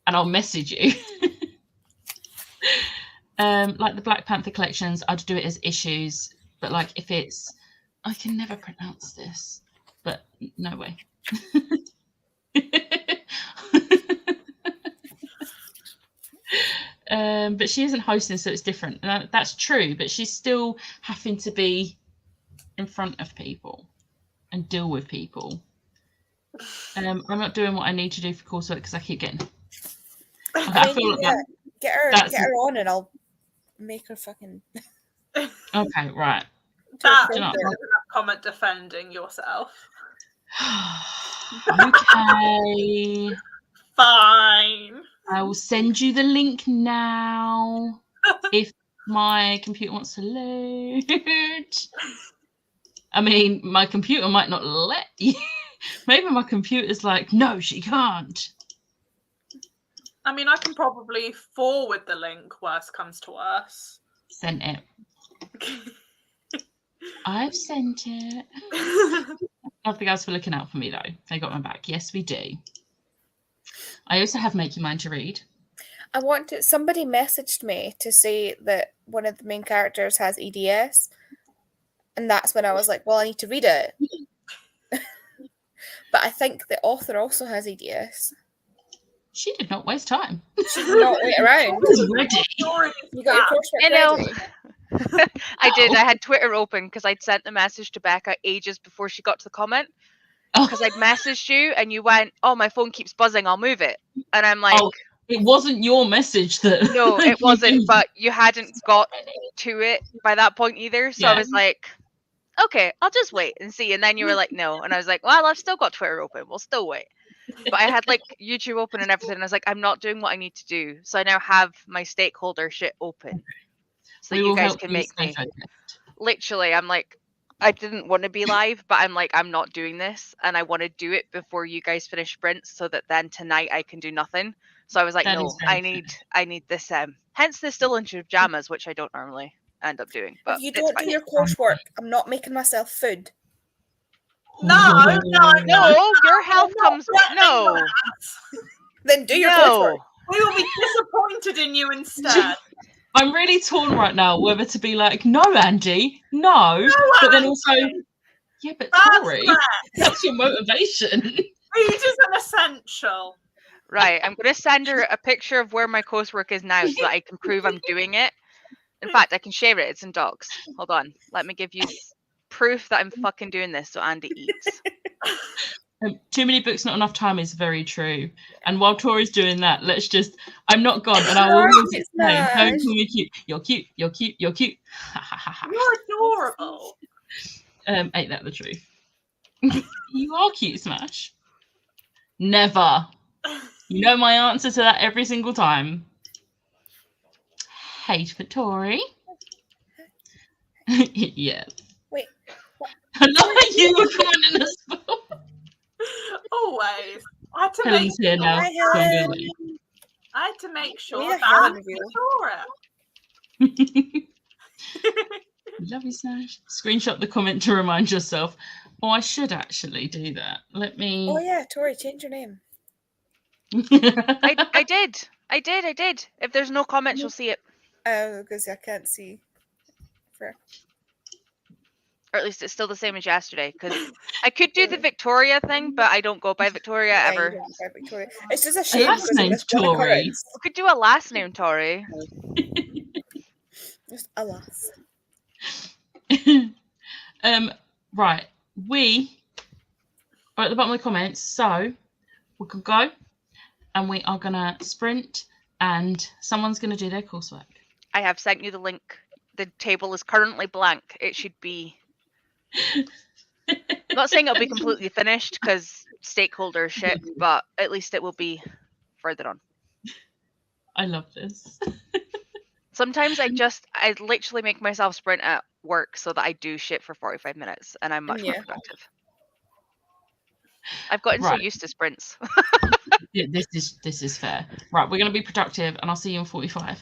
and I'll message you. Like the Black Panther collections, I'd do it as issues, but like if it's, I can never pronounce this, but no way. But she isn't hosting, so it's different. And that's true, but she's still having to be in front of people and deal with people. I'm not doing what I need to do for coursework because I keep getting. I feel like that. Get her on, and I'll make her fucking. Okay, right. That Do you know- is a comment defending yourself. Okay. Fine. I will send you the link now if my computer wants to load. I mean, my computer might not let you. Maybe my computer's like, no, she can't. I mean, I can probably forward the link, worst comes to worst. Sent it. I've sent it. Love the guys for looking out for me, though. They got my back. Yes, we do. I also have Make Your Mind to Read. Somebody messaged me to say that one of the main characters has EDS, and that's when I was like, well, I need to read it. But I think the author also has EDS. She did not waste time. She did not wait around. Ready. You got your coursework You know. ready. I did. Oh. I had Twitter open because I'd sent the message to Becca ages before she got to the comment. Oh. Because I'd messaged you and you went, "Oh, my phone keeps buzzing. I'll move it." And I'm like, Oh, it wasn't your message that. "No, it wasn't." But you hadn't got to it by that point either. So I Yeah. was like, "Okay, I'll just wait and see." And then you were like, "No," and I was like, "Well, I've still got Twitter open. We'll still wait." But I had like YouTube open and everything. And I was like, I'm not doing what I need to do. So I now have my stakeholder shit open, so We you will guys help can you make stay me. focused. Literally, I'm like, I didn't want to be live, but I'm like, I'm not doing this, and I want to do it before you guys finish sprints, so that then tonight I can do nothing. So I was like, That no, is very I need this. Hence the still in pajamas, which I don't normally end up doing. But If you it's don't fine. do your coursework, I'm not making myself food. No, No, your health comes. No, Then do your no. coursework. we will be disappointed in you instead. I'm really torn right now whether to be like, no, Andy, no, but then also, yeah, but That's Tori, correct. that's your motivation. Food is an essential. Right, I'm gonna send her a picture of where my coursework is now, so that I can prove I'm doing it. In fact, I can share it. It's in docs. Hold on, let me give you proof that I'm fucking doing this, so Andy eats. Too many books, not enough time is very true. And while Tori's doing that, let's just, I'm not gone, and I will always It's explain, don't nice. call me cute. You're cute, you're cute, you're cute. You're adorable. Ain't that the truth? You are cute, Smash. Never. You know my answer to that every single time. Hate for Tori. Yes. Wait, what? I love how you were commenting as well. Always. I had to make Helen's here now. Hi, so I'm Helen. gonna leave. I had to make sure need a that Helen I reveal. saw it. Love you, Sash. Screenshot the comment to remind yourself. Oh, I should actually do that. Let me. Oh yeah, Tori, change your name. I did. If there's no comments, you'll see it. Oh, because I can't see. For Or at least it's still the same as yesterday. Because I could do the Victoria thing, but I don't go by Victoria yeah, ever. you don't go by Victoria. It's just a Her shame last because I name's missed one Tori. occurrence. We could do a last name, Tori. Just alas. Right. We are at the bottom of the comments, so we could go and we are gonna sprint and someone's gonna do their coursework. I have sent you the link. The table is currently blank. It should be. I'm not saying it'll be completely finished because stakeholder shit, but at least it will be further on. I love this. Sometimes I literally make myself sprint at work so that I do shit for 45 minutes and I'm much more Yeah. productive. I've gotten so Right. used to sprints. Yeah, this is fair. Right, we're gonna be productive and I'll see you in 45.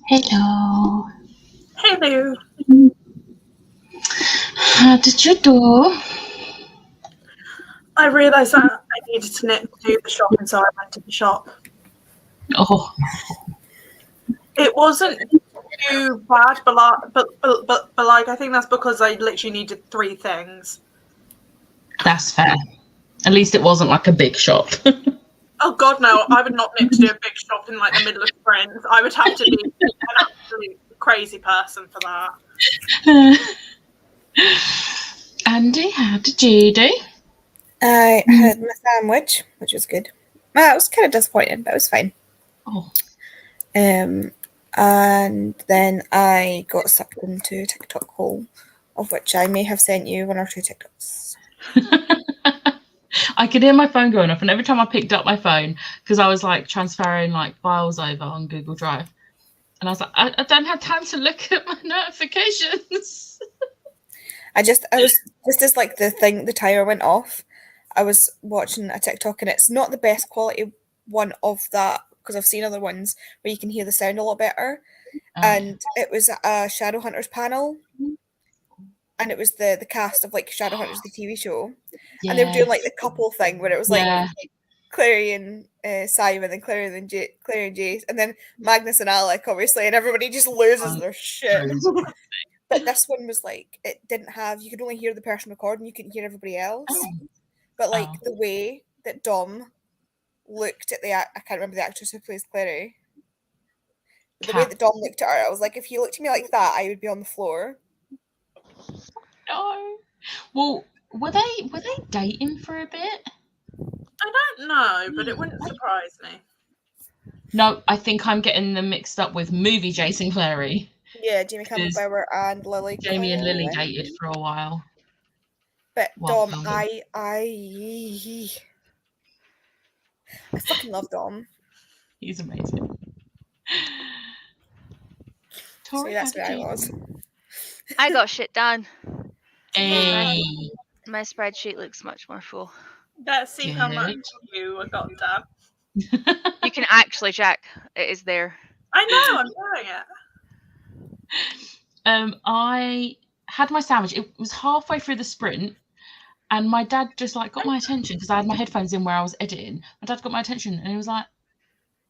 Hello. Hello. How did you do? I realised that I needed to do the shopping, so I went to the shop. Oh, It wasn't too bad, but like I think that's because I literally needed 3 things. that's fair. At least it wasn't like a big shop. Oh God, no! I would not nip to do a big shop in like the middle of spring. I would have to be an absolute crazy person for that. Andy, how did you do? I had my sandwich, which was good. Well, it was kind of disappointing, but it was fine. Oh, And then I got sucked into a TikTok hole, of which I may have sent you 1 or 2 TikToks. I could hear my phone going off, and every time I picked up my phone, because I was like transferring like files over on Google Drive, and I was like, I don't have time to look at my notifications. I was just as like the timer went off, I was watching a TikTok, and it's not the best quality one of that, because I've seen other ones where you can hear the sound a lot better. And it was a Shadowhunters panel, and it was the cast of like Shadowhunters, the TV show, and they were doing like the couple thing where it was like Clary and Simon, and Clary and Jace, and then Magnus and Alec, obviously, and everybody just loses their shit. But this one was like, it didn't have, you could only hear the person recording, you couldn't hear everybody else. But like the way that Dom looked at I can't remember the actress who plays Clary. The way that Dom looked at her, I was like, if he looked at me like that, I would be on the floor. No. Well, were they dating for a bit? I don't know, but it wouldn't surprise me. No, I think I'm getting them mixed up with movie Jason Clary. Yeah, Jamie Campbell Bower and Lily. Jamie and Lily dated for a while. But Dom, I fucking love Dom. He's amazing. So that's where I was. I got shit done. Hey. My spreadsheet looks much more full. Let's see how much you got done. You can actually check. It is there. I know, I'm doing it. I had my sandwich. It was halfway through the sprint, and my dad just like got my attention because I had my headphones in where I was editing. My dad got my attention, and he was like,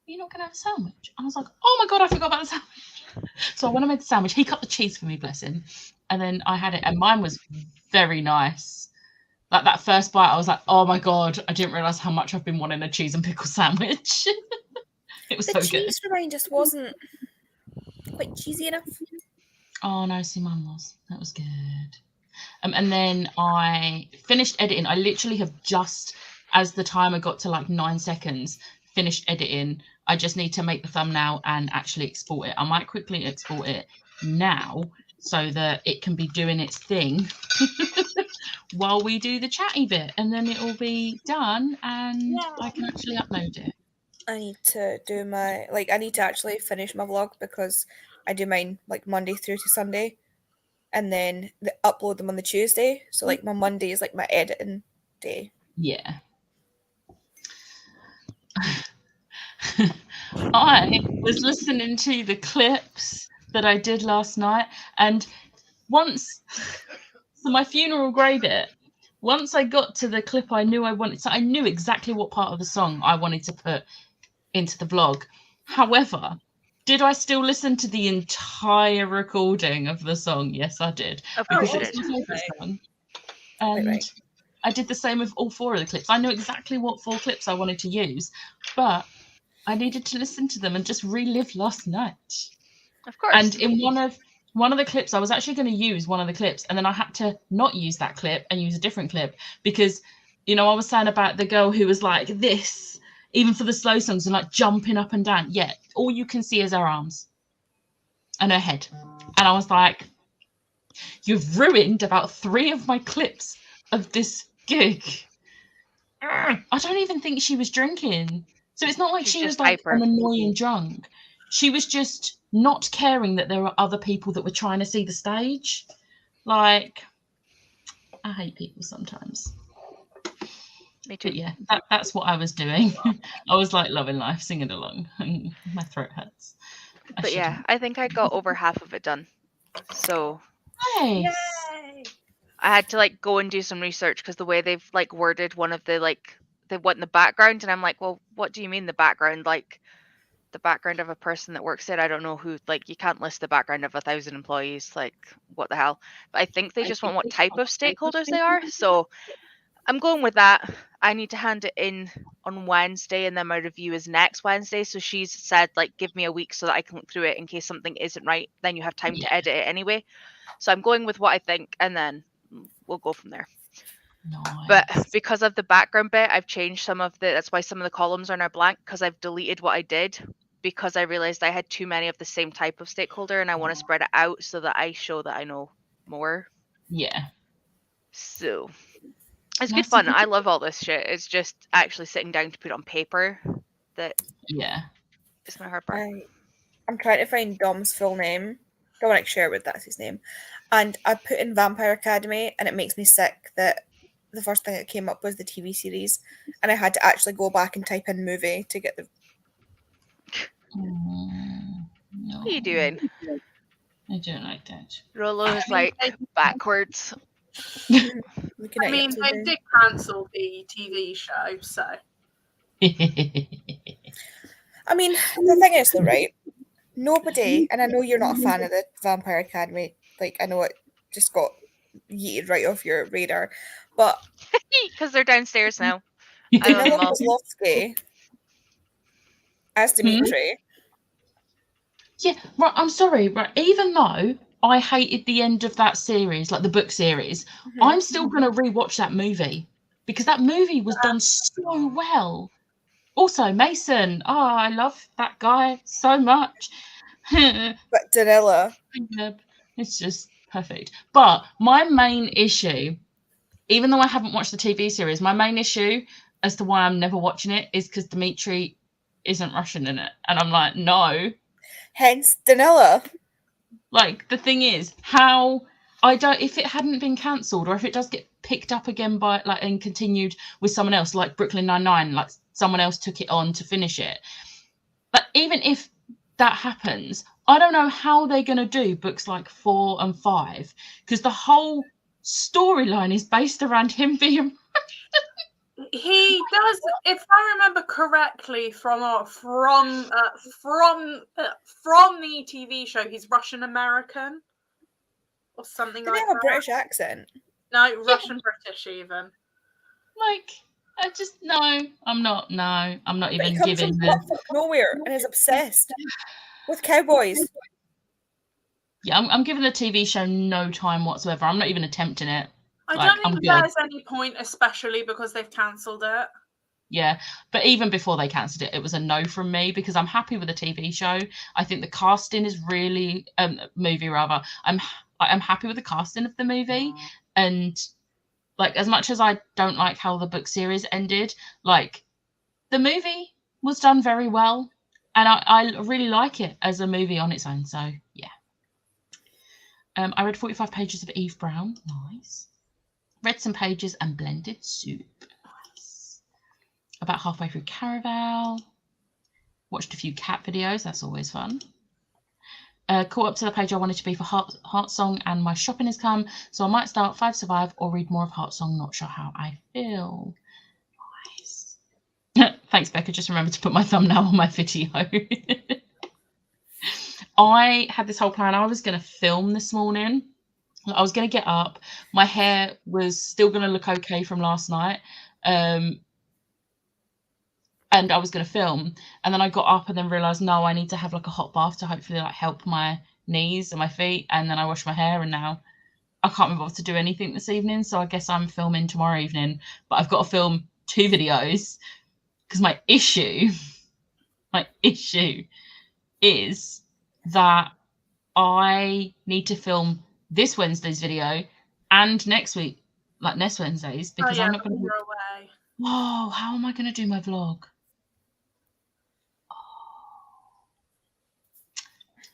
"You're not gonna have a sandwich?" I was like, "Oh my God, I forgot about the sandwich." So I went and made the sandwich. He cut the cheese for me, bless him, and then I had it, and mine was very nice. Like that first bite, I was like, "Oh my God, I didn't realize how much I've been wanting a cheese and pickle sandwich." It was so good. The cheese for mine just wasn't quite cheesy enough. Oh no, see, mine was. That was good. And then I finished editing. I literally have just, as the timer got to like 9 seconds, finished editing. I just need to make the thumbnail and actually export it. I might quickly export it now so that it can be doing its thing while we do the chatty bit, and then it will be done and I can actually upload it. I need to do I need to actually finish my vlog, because I do mine like Monday through to Sunday, and then upload them on the Tuesday. So like my Monday is like my editing day. Yeah. I was listening to the clips that I did last night, and so my funeral grey bit, once I got to the clip I knew I wanted, so I knew exactly what part of the song I wanted to put into the vlog. However, did I still listen to the entire recording of the song? Yes, I did. Because it's my favourite song. And I did the same with all 4 of the clips. I knew exactly what 4 clips I wanted to use, but I needed to listen to them and just relive last night. Of course. And in one of the clips, I was actually going to use one of the clips, and then I had to not use that clip and use a different clip because, you know, I was saying about the girl who was like this, even for the slow songs, and like jumping up and down. Yeah, all you can see is her arms and her head. And I was like, you've ruined about 3 of my clips of this gig. I don't even think she was drinking. So it's not like she was like an annoying drunk. She was just not caring that there were other people that were trying to see the stage. Like, I hate people sometimes. Me too. But yeah, that's what I was doing. I was like loving life, singing along. My throat hurts. But yeah, I think I got over half of it done. So Nice. Yay! I had to like go and do some research because the way they've like worded one of the like they want in the background, and I'm like, well, what do you mean the background? Like the background of a person that works there? I don't know who. Like you can't list the background of 1,000 employees. Like what the hell? But I think they just want what type of stakeholders they are. So I'm going with that. I need to hand it in on Wednesday, and then my review is next Wednesday. So she's said, like, give me a week so that I can look through it in case something isn't right. Then you have time to edit it anyway. So I'm going with what I think, and then we'll go from there. But because of the background bit, I've changed some of the. That's why some of the columns are now blank, because I've deleted what I did because I realized I had too many of the same type of stakeholder, and I want to spread it out so that I show that I know more. Yeah. So it's good fun. I love all this shit. It's just actually sitting down to put it on paper that it's my hard part. I'm trying to find Dom's full name. Dominic Sherwood, that's his name. And I put in Vampire Academy, and it makes me sick that the first thing that came up was the TV series, and I had to actually go back and type in movie to get the. No. What are you doing? I don't like that. Rolo is like backwards. I mean, they did cancel the TV show, so. I mean, the thing is, though, right? Nobody, and I know you're not a fan of the Vampire Academy. Like, I know it just got yeeted right off your radar, but because they're downstairs now. Danila Kozlovsky as Dimitri. Yeah, right. I'm sorry, right. Even though I hated the end of that series, like the book series, I'm still going to rewatch that movie because that movie was done so well. Also, Mason. Oh, I love that guy so much. But Danila. It's just perfect. But my main issue, even though I haven't watched the TV series, my main issue as to why I'm never watching it is because Dimitri isn't Russian in it. And I'm like, no. Hence Danila. Like, the thing is, if it hadn't been cancelled or if it does get picked up again by, like, and continued with someone else, like Brooklyn Nine-Nine, like someone else took it on to finish it. But even if that happens, I don't know how they're going to do books like 4 and 5 because the whole storyline is based around him being He does, if I remember correctly, from the TV show, he's Russian American or something like that. They have a British accent. No, Russian British even. Like, I just I'm not even but giving from nowhere and is obsessed with cowboys. Yeah, I'm giving the TV show no time whatsoever. I'm not even attempting it. I don't think there's any point, especially because they've cancelled it. Yeah, but even before they cancelled it, it was a no from me because I'm happy with the TV show. I think the casting is really movie rather. I'm happy with the casting of the movie, and like as much as I don't like how the book series ended, like the movie was done very well, and I really like it as a movie on its own. So yeah, I read 45 pages of Eve Brown. Nice. Read some pages and Blended Soup. Nice. About halfway through Caraval. Watched a few cat videos. That's always fun. Caught up to the page I wanted to be for Heart Song, and my shopping has come, so I might start 5 Survive or read more of Heart Song. Not sure how I feel. Nice. Thanks, Becca. Just remember to put my thumbnail on my video. I had this whole plan. I was going to film this morning. I was going to get up. My hair was still going to look okay from last night. And I was going to film. And then I got up and then realised, no, I need to have like a hot bath to hopefully like help my knees and my feet. And then I washed my hair and now I can't be bothered to do anything this evening. So I guess I'm filming tomorrow evening. But I've got to film 2 videos because my issue is that I need to film this Wednesday's video and next week, like next Wednesday's, because I'm not going to. Away. Whoa! How am I going to do my vlog?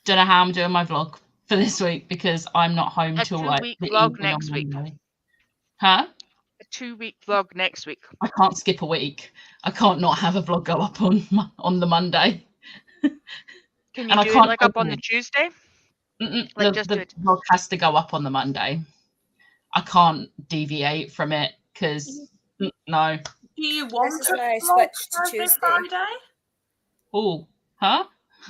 Don't know how I'm doing my vlog for this week because I'm not home till like the vlog next week. Huh? A 2-week vlog next week. I can't skip a week. I can't not have a vlog go up on the Monday. Can you And I do it can't like up on open the it. Tuesday? Mm-mm, Like, just do the it. vlog has to go up on the Monday. I can't deviate from it because no. Do you want This is to why I vlog switched to Thursday, Tuesday. Friday? Oh, huh?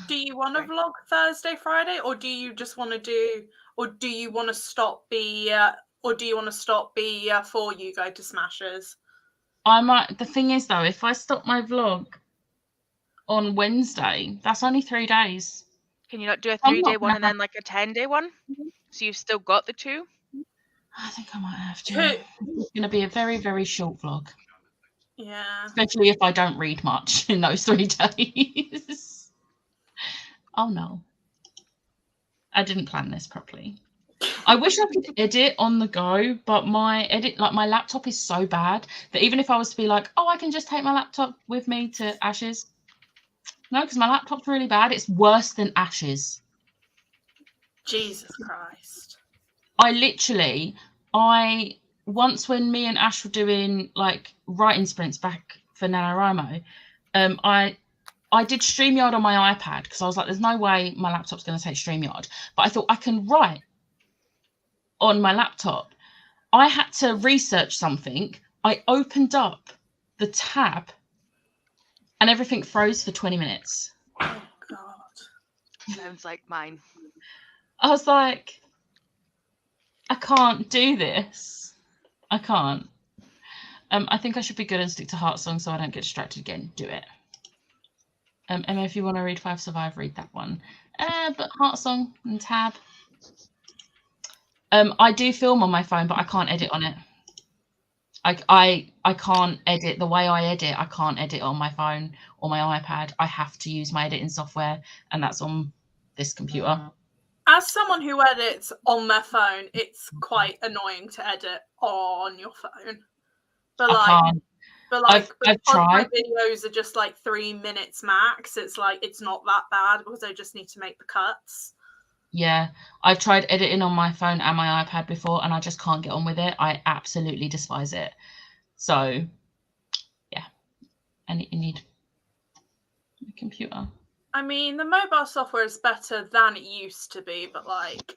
Do you want to vlog Thursday, Friday, or do you just want to do, or do you want to stop before you go to Smashers? I might. The thing is, though, if I stop my vlog on Wednesday, that's only 3 days. Can you not do a I'm 3-day not one gonna and then like a 10-day one? So you've still got the 2? I think I might have to. Two. It's going to be a very, very short vlog, Yeah. especially if I don't read much in those 3 days. Oh no, I didn't plan this properly. I wish I could edit on the go, but my laptop is so bad that even if I was to be like, oh, I can just take my laptop with me to Ashes. No, because my laptop's really bad. It's worse than Ashes. Jesus Christ. Once when me and Ash were doing like writing sprints back for NaNoWriMo, I did StreamYard on my iPad because I was like, there's no way my laptop's going to take StreamYard. But I thought I can write on my laptop. I had to research something. I opened up the tab and everything froze for 20 minutes. Oh God. Sounds like mine. I was like, I can't do this. I can't. I think I should be good and stick to Heartsong so I don't get distracted again. Do it. Emma, if you want to read 5 Survive, read that one. But Heartsong and tab. I do film on my phone, but I can't edit on it. I can't edit the way I edit. I can't edit on my phone or my iPad. I have to use my editing software, and that's on this computer. As someone who edits on their phone, it's quite annoying to edit on your phone. But I like, can't. I've because my tried. videos are just like 3 minutes max, it's like it's not that bad because I just need to make the cuts. Yeah, I've tried editing on my phone and my iPad before, and I just can't get on with it. I absolutely despise it. So, yeah, and you need a computer. I mean, the mobile software is better than it used to be, but like,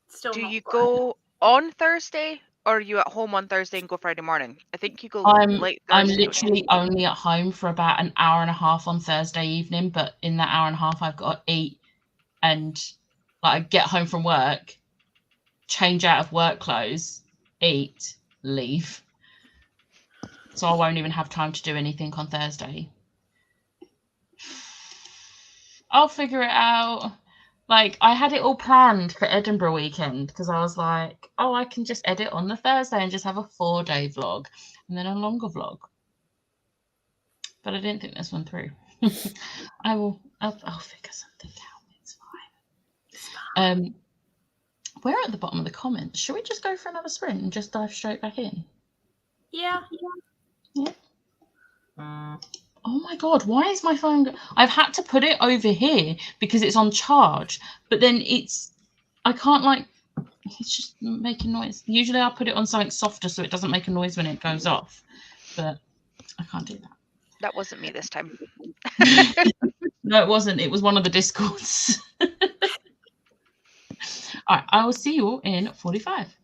still Do not you great. go on Thursday or are you at home on Thursday and go Friday morning? I think you go I'm late I'm Thursday. don't you? literally only at home for about an hour and a half on Thursday evening, but in that hour and a half, I've got to eat and like I get home from work, change out of work clothes, eat, leave. So I won't even have time to do anything on Thursday. I'll figure it out. Like, I had it all planned for Edinburgh weekend because I was like, oh, I can just edit on the Thursday and just have a 4-day vlog and then a longer vlog. But I didn't think this one through. I'll figure something out. It's fine. We're at the bottom of the comments. Should we just go for another sprint and just dive straight back in? Yeah. Yeah. Oh my god, why is my phone I've had to put it over here because it's on charge, but then I can't like it's just making noise. Usually I put it on something softer so it doesn't make a noise when it goes off, but I can't do that. That wasn't me this time. No, it wasn't. It was one of the Discords. All right, I will see you all in 45.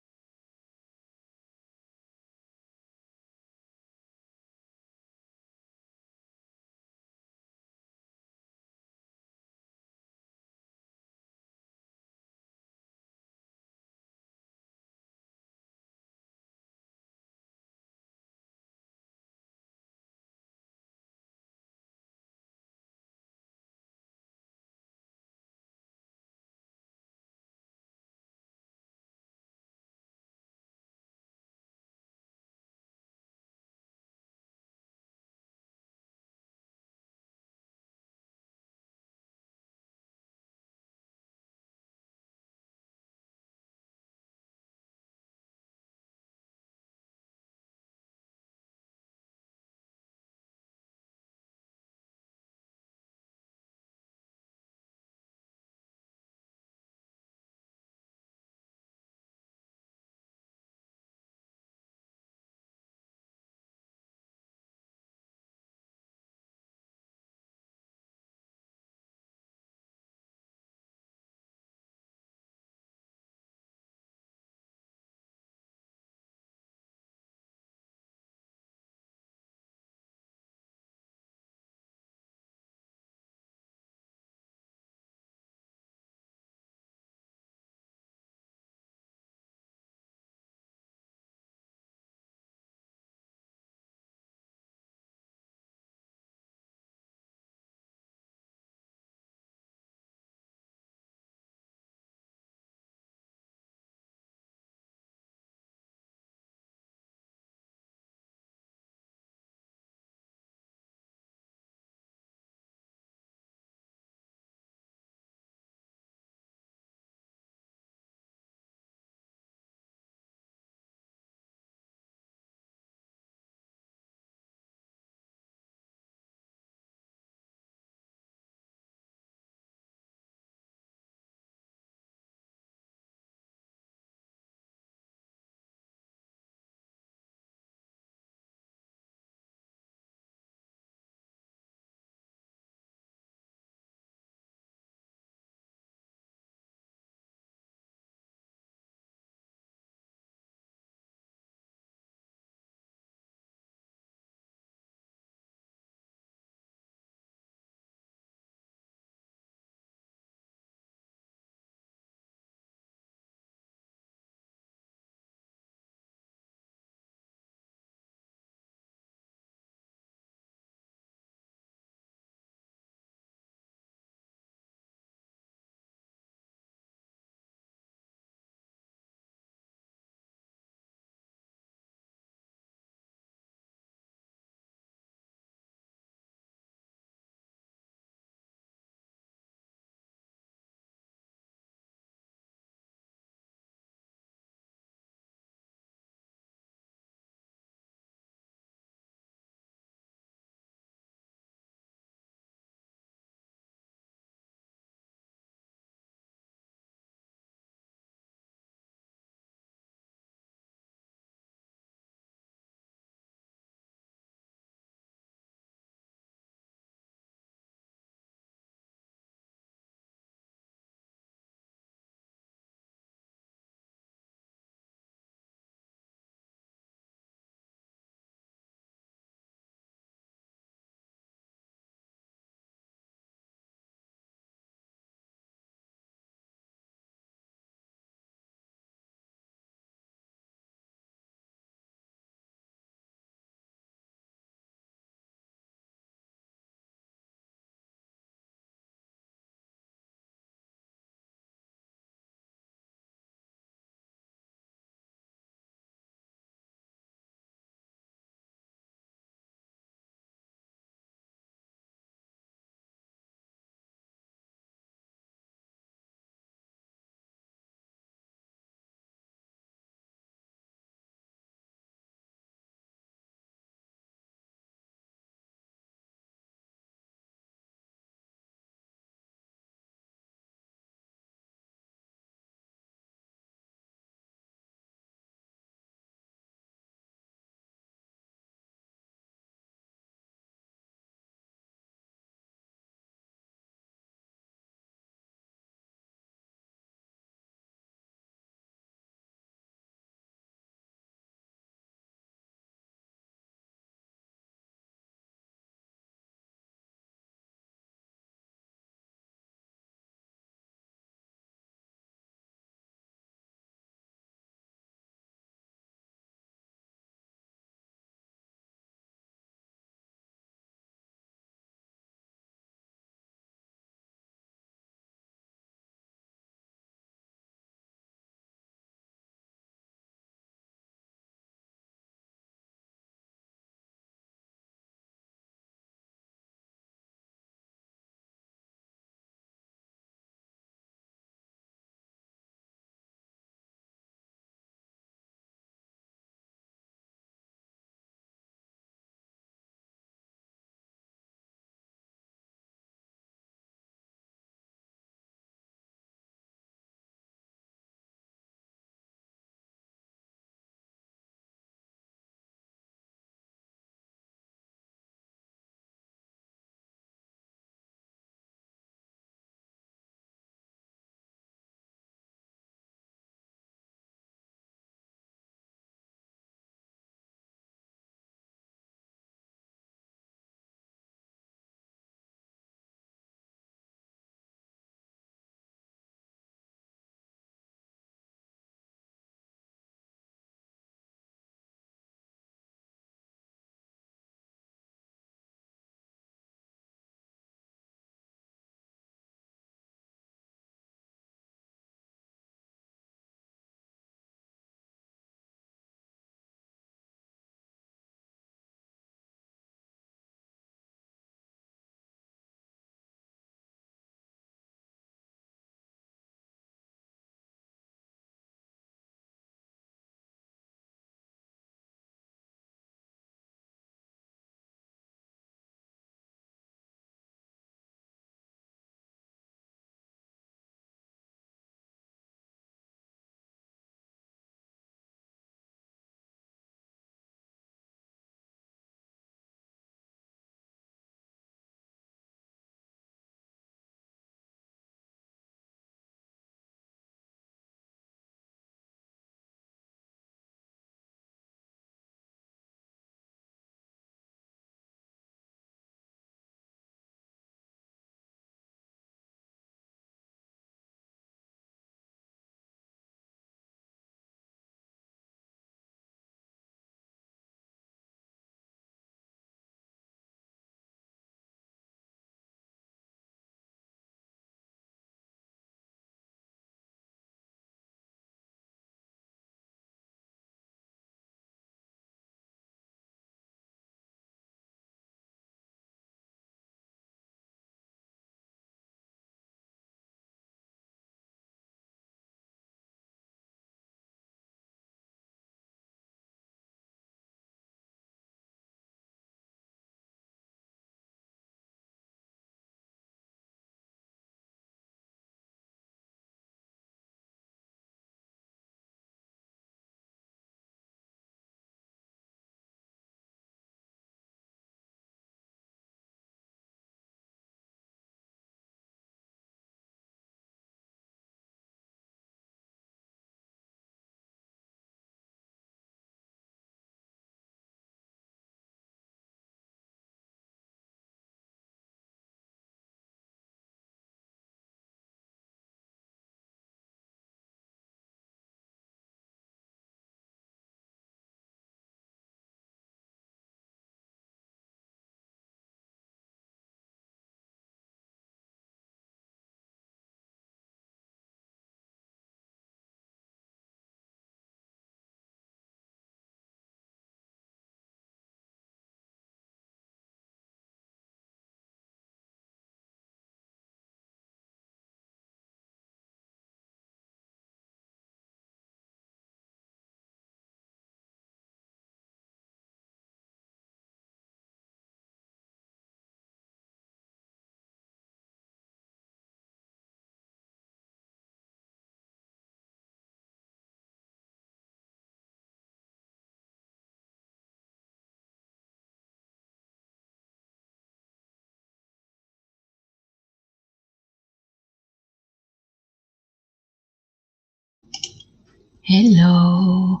Hello.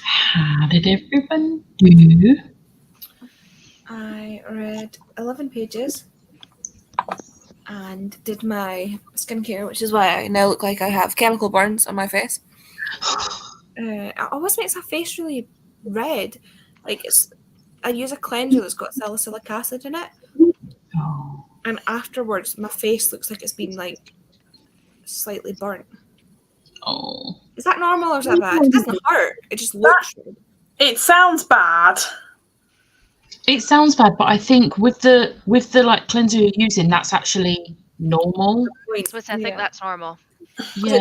How did everyone do? I read 11 pages and did my skincare, which is why I now look like I have chemical burns on my face. It always makes my face really red. Like I use a cleanser that's got salicylic acid in it, Oh, and afterwards my face looks like it's been like slightly burnt. oh. Is that normal or is that bad? It doesn't hurt. It just looks red. It sounds bad. It sounds bad, but I think with the like cleanser you're using, that's actually normal. Swiss, I think that's normal. 'Cause Yeah.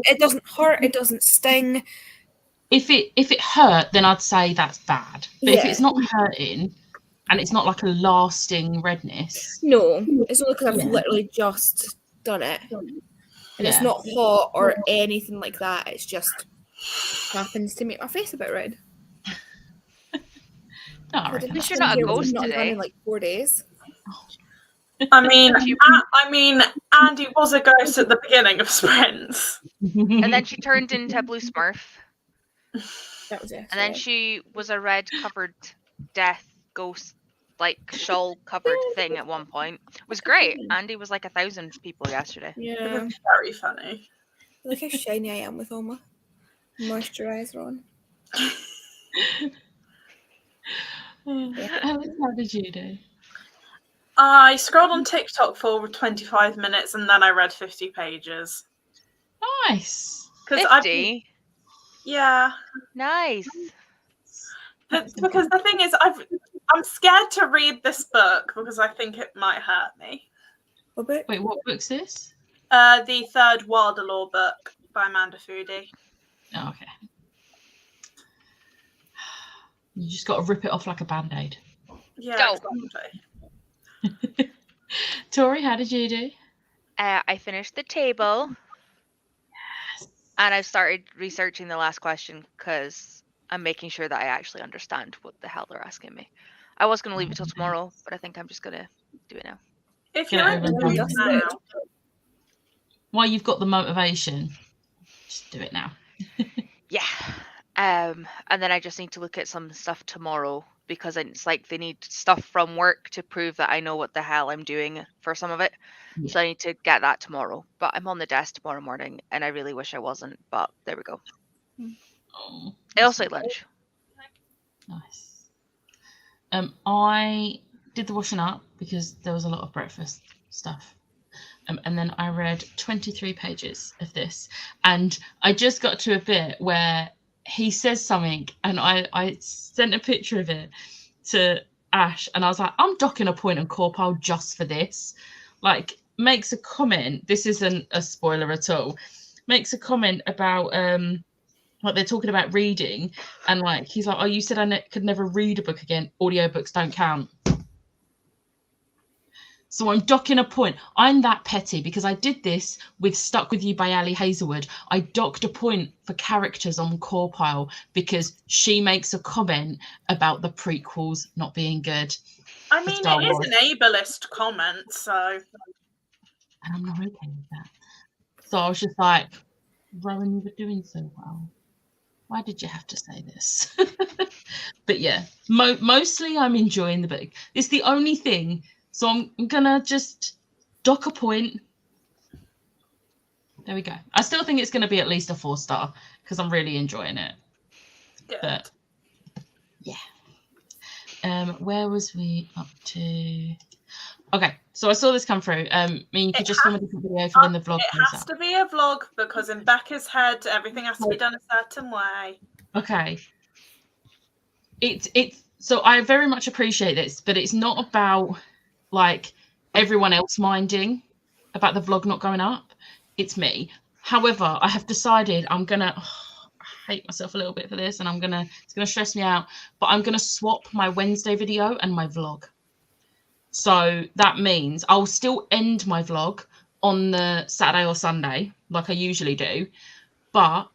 It doesn't hurt. It doesn't sting. If it hurt, then I'd say that's bad. But if Yeah. it's not hurting and it's not like a lasting redness, No, it's only because I've Yeah. literally just done it, and it's yeah. not hot or anything like that. It's just happens to make my face a bit red. No, I I reckon did that's You're not a skincare, which ghost I've not done today. in like 4 days. I mean, Andy was a ghost at the beginning of Sprints. And then she turned into a blue Smurf. That was it. And then she was a red covered death ghost, like shawl covered thing at one point. It was great. Andy was like 1,000 people yesterday. It Yeah, was very funny. look how shiny I am with all my moisturizer on. Alex, how did you do? I scrolled on TikTok for over 25 minutes and then I read 50 pages. Nice. Because 50? yeah. Nice. Because the thing is, I'm scared to read this book because I think it might hurt me. What about? Wait, what book's this? The third Wilderlaw book by Amanda Foody. Oh, okay. You just got to rip it off like a band-aid. Yeah, Go. exactly. Tori, how did you do? I finished the table. And I've started researching the last question because I'm making sure that I actually understand what the hell they're asking me. I was going to leave it till tomorrow, but I think I'm just going to do it now. If Get you're it in over and the done mood with. now, While you've got the motivation, just do it now. Yeah. And then I just need to look at some stuff tomorrow because it's like they need stuff from work to prove that I know what the hell I'm doing for some of it. Yeah. So I need to get that tomorrow. But I'm on the desk tomorrow morning and I really wish I wasn't, but there we go. Oh, I also ate lunch. nice. I did the washing up because there was a lot of breakfast stuff. And then I read 23 pages of this. And I just got to a bit where he says something and I sent a picture of it to Ash and I was like, I'm docking a point on Corpile just for this. Like, makes a comment. This isn't a spoiler at all. Makes a comment about like they're talking about reading and like he's like, oh, you said I could never read a book again. Audiobooks don't count. So I'm docking a point. I'm that petty because I did this with Stuck With You by Ali Hazelwood. I docked a point for characters on Corpile because she makes a comment about the prequels not being good. I mean, Star it is Wars. an ableist comment, so And I'm not okay with that. So I was just like, Rowan, you were doing so well. Why did you have to say this? But yeah, mostly I'm enjoying the book. It's the only thing. So I'm gonna just dock a point. There we go. I still think it's gonna be at least a 4-star because I'm really enjoying it. yeah. But yeah. Where was we up to? Okay, so I saw this come through. Me, you could just film a different video for when the vlog It comes has out. to be a vlog because in Becca's head, everything has to be done a certain way. Okay. It's so I very much appreciate this, but it's not about like everyone else minding about the vlog not going up. It's me. However, I have decided I'm gonna I hate myself a little bit for this and it's gonna stress me out, but I'm gonna swap my Wednesday video and my vlog. So that means I'll still end my vlog on the Saturday or Sunday like I usually do, but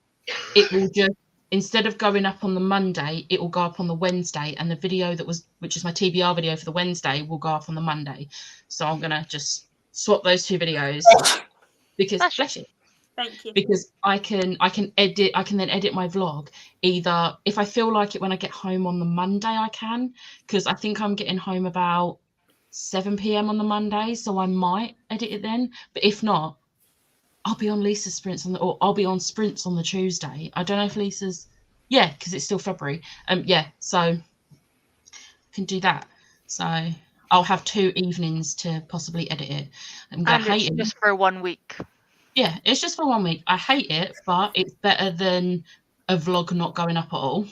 it will just, instead of going up on the Monday, it will go up on the Wednesday, and the video which is my TBR video for the Wednesday, will go up on the Monday. So I'm gonna just swap those 2 videos because Bless you. bless you. Thank you. Because I can then edit my vlog either if I feel like it when I get home on the Monday I can, because I think I'm getting home about 7 p.m. on the Monday, so I might edit it then. But if not, I'll be on Lisa's sprints or I'll be on sprints on the Tuesday. I don't know if Lisa's because it's still February. So I can do that. So I'll have 2 evenings to possibly edit it. I'm gonna And hate it's it. just for 1 week. Yeah, it's just for 1 week. I hate it, but it's better than a vlog not going up at all.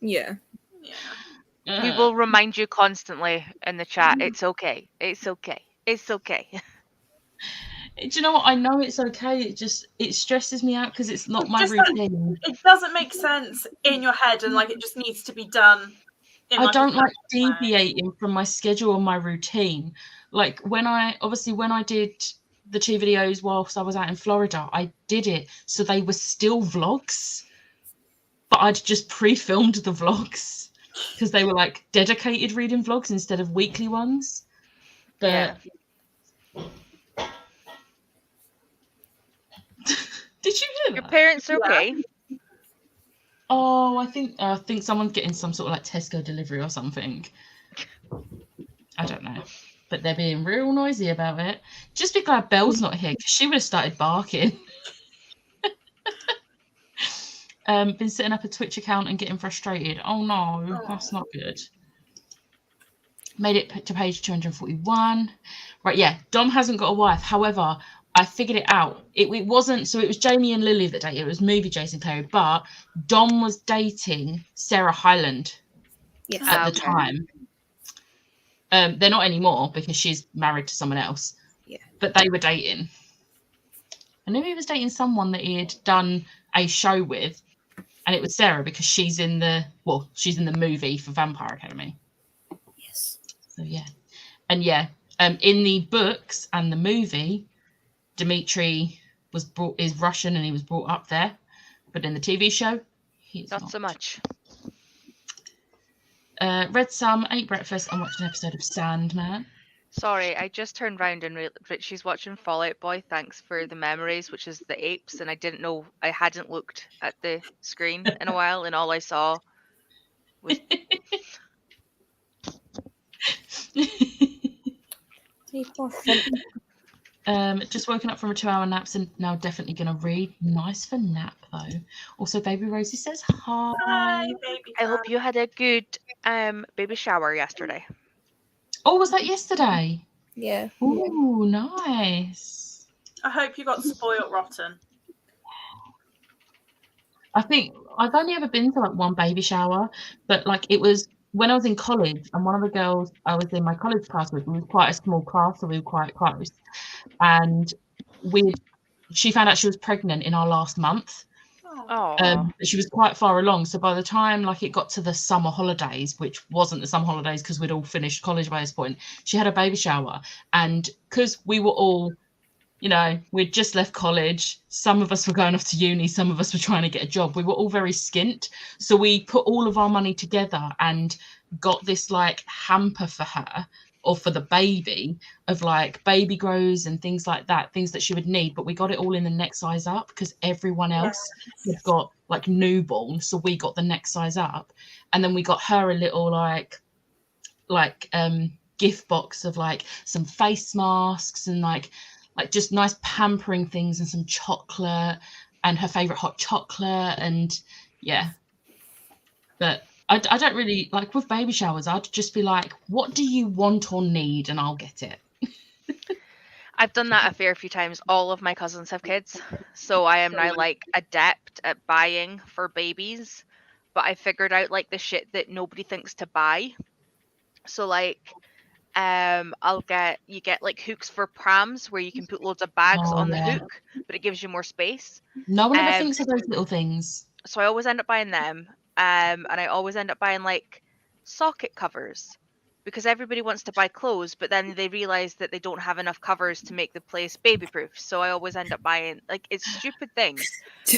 Yeah. Yeah. We will remind you constantly in the chat. It's okay. It's okay. It's okay. Do you know what? I know it's okay. It stresses me out because it's not It's my just that routine. It doesn't make sense in your head, and like it just needs to be done. In, I don't a like certain way. deviating from my schedule and my routine. Like when I did the 2 videos whilst I was out in Florida, I did it so they were still vlogs, but I'd just pre-filmed the vlogs because they were like dedicated reading vlogs instead of weekly ones. But Yeah. did you hear Your that? parents are okay. Oh, I think someone's getting some sort of like Tesco delivery or something. I don't know, but they're being real noisy about it. Just be glad Belle's not here because she would have started barking. Been setting up a Twitch account and getting frustrated. Oh no, that's not good. Made it to page 241. Right, yeah, Dom hasn't got a wife. However, I figured it out. It wasn't, so it was Jamie and Lily that dated. It was movie Jason Clary, but Dom was dating Sarah Hyland Yes. at the Okay. time. They're not anymore because she's married to someone else. Yeah. But they were dating. I knew he was dating someone that he had done a show with, and it was Sarah because she's in the movie for Vampire Academy. Yes. So yeah, and in the books and the movie, Dmitri is Russian and he was brought up there, but in the TV show, he's Not so much. Read some, ate breakfast, and watched an episode of Sandman. Sorry, I just turned round and she's watching Fall Out Boy. Thanks for the memories, which is the apes, and I hadn't looked at the screen in a while, and all I saw was Just woken up from a 2-hour nap, so now definitely gonna read. Nice for nap though. Also, baby Rosie says hi. Hi, baby. I hope you had a good baby shower yesterday. Oh, was that yesterday? Yeah. Ooh, nice. I hope you got spoiled rotten. I think I've only ever been to like one baby shower, but like it was when I was in college, and one of the girls I was in my college class with, we was quite a small class, so we were quite close. And she found out she was pregnant in our last month. Oh, She was quite far along, so by the time like it got to the summer holidays, which wasn't the summer holidays because we'd all finished college by this point, she had a baby shower. And because we were all, we'd just left college, some of us were going off to uni, some of us were trying to get a job, we were all very skint, so we put all of our money together and got this like hamper for her or for the baby of like baby grows and things like that, things that she would need, but we got it all in the next size up because everyone else had got like newborn, so we got the next size up. And then we got her a little like gift box of like some face masks and like just nice pampering things and some chocolate and her favorite hot chocolate. And yeah, but I don't really like with baby showers. I'd just be like, what do you want or need, and I'll get it. I've done that a fair few times. All of my cousins have kids, so I am now like adept at buying for babies. But I figured out like the shit that nobody thinks to buy. So like, you get like hooks for prams where you can put loads of bags on the hook, but it gives you more space. No one ever thinks of those little things. So I always end up buying them. And I always end up buying like socket covers because everybody wants to buy clothes, but then they realize that they don't have enough covers to make the place baby proof. So I always end up buying, like, it's stupid things,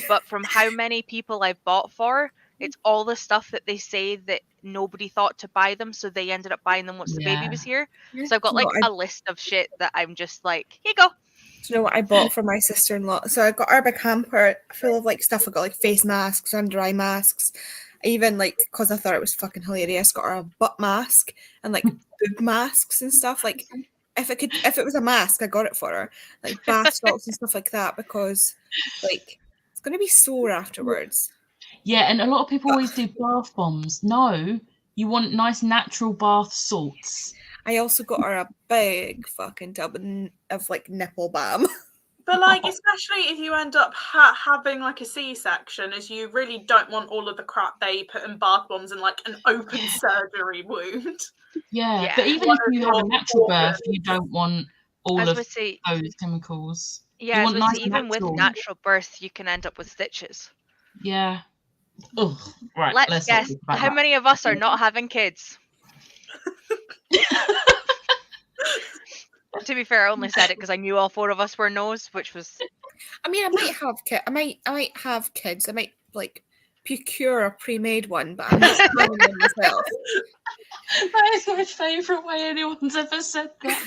but from how many people I've bought for, It's all the stuff that they say that nobody thought to buy them, so they ended up buying them once the baby Yeah. was here. Yeah. So I've got Do you like know what a list of shit that I'm just like, here you go. Do you know what I bought for my sister-in-law? So I got her a big hamper full of like stuff. I got like face masks, under eye masks. I even like, because I thought it was fucking hilarious, got her a butt mask and like boob masks and stuff. Like if it was a mask, I got it for her. Like bath salts and stuff like that, because like it's gonna be sore afterwards. Yeah, and a lot of people always do bath bombs. No, you want nice natural bath salts. I also got her a big fucking tub of like nipple balm. But like, especially if you end up having like a C-section, as you really don't want all of the crap they put in bath bombs and like an open surgery wound. Yeah, but Yeah. even if you have a natural birth, you don't want all I was of going to say, those chemicals. yeah, I was want gonna say, nice even with natural. natural birth, you can end up with stitches. Yeah. Ugh. Right. Let's not guess, talk about how that. many of us are not having kids? To be fair, I only said it because I knew all 4 of us were no's, which was I mean, I might have I might have kids. I might like procure a pre-made one, but I'm not having them myself. That is my favourite way anyone's ever said that.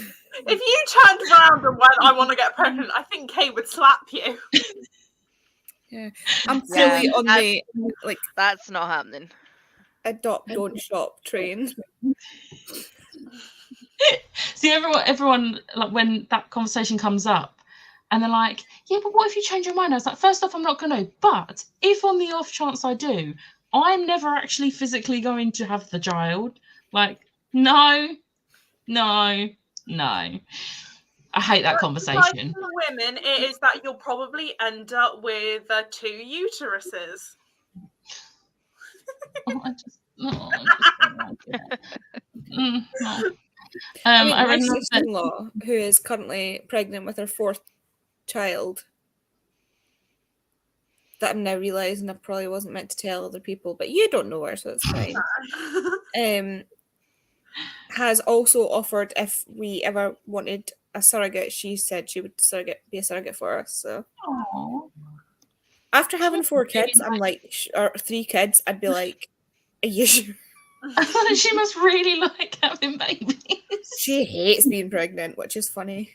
If you turned around and went, "I want to get pregnant," I think Kay would slap you. I'm Yeah, fully on the like that's not happening. adopt, don't shop train. See, everyone, like when that conversation comes up, and they're like, "Yeah, but what if you change your mind?" I was like, "First off, I'm not going to. But if on the off chance I do, I'm never actually physically going to have the child. Like, no. I hate that conversation. Like for women, it is that you'll probably end up with 2 uteruses. I just don't like it. No. I mean, I my read another- sister-in-law, who is currently pregnant with her 4th child, that I'm now realising I probably wasn't meant to tell other people, but you don't know her, so it's fine. Has also offered if we ever wanted a surrogate, she said she would be a surrogate for us. So Aw. after having 4 kids, I'm like, or 3 kids, I'd be like, are you sure? She must really like having babies. She hates being pregnant, which is funny.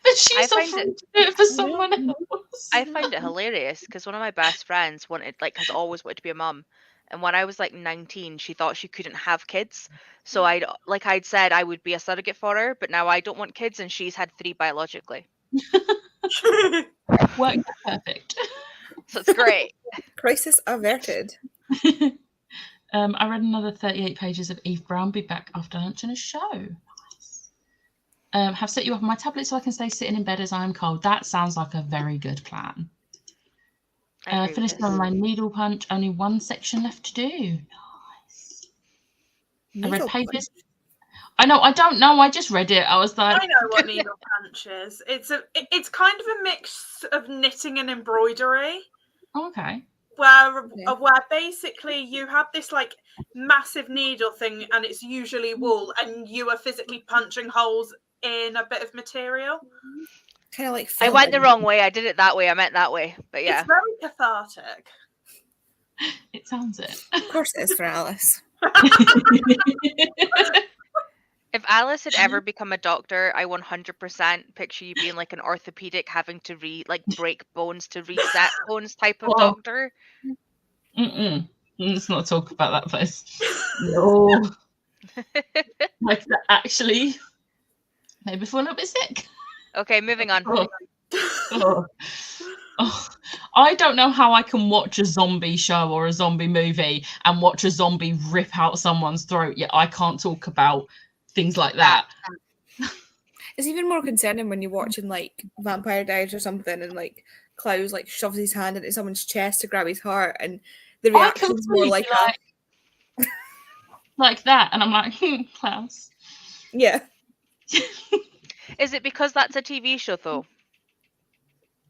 But she's I find offering to do it for someone else. I find it hilarious because one of my best friends has always wanted to be a mum, and when I was like 19, she thought she couldn't have kids. So I'd said I would be a surrogate for her, but now I don't want kids, and she's had 3 biologically, Worked out perfect. so it's great. Crisis averted. I read another 38 pages of Eve Brown be back after lunch in a show. Nice. Have set you up on my tablet so I can stay sitting in bed as I am cold. That sounds like a very good plan. I agree with Finished this. on my needle punch. Only 1 section left to do. Nice. I read Needle pages. I know. I don't know. I just read it. I was like, I know what needle punch is. It's kind of a mix of knitting and embroidery. oh, okay. Where Yeah. basically you have this like massive needle thing, and it's usually wool, and you are physically punching holes in a bit of material. Kind of like I went the filming. wrong way. I did it that way. I meant that way. But yeah. It's very cathartic. It sounds it. Of course it is for Alice. If Alice had ever become a doctor, I 100% picture you being like an orthopedic, having to break bones to reset bones type of Oh. doctor. Let's not talk about that place. No. Like that actually made me feel a little bit sick. Okay, moving on. Oh. Oh. I don't know how I can watch a zombie show or a zombie movie and watch a zombie rip out someone's throat, yet I can't talk about things like that. It's even more concerning when you're watching like Vampire Diaries or something, and like Klaus like shoves his hand into someone's chest to grab his heart, and the I reaction can is more really like, like that, and I'm like, Klaus. yeah. Is it because that's a TV show though?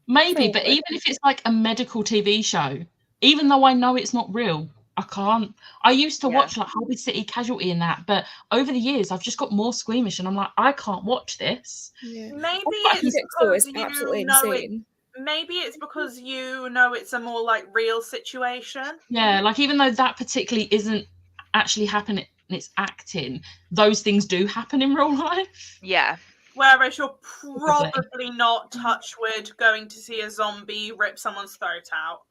Maybe, but Probably. even if it's like a medical TV show, even though I know it's not real, I can't. I used to Yeah. watch like Holby City Casualty and that, but over the years I've just got more squeamish, and I'm like, I can't watch this. Yeah. Maybe Oh, it's Though is because absolutely you know insane. maybe it's because you know it's a more like real situation. Yeah, like even though that particularly isn't actually happening, it's acting, those things do happen in real life. Yeah. Whereas you're probably not, touch wood, going to see a zombie rip someone's throat out.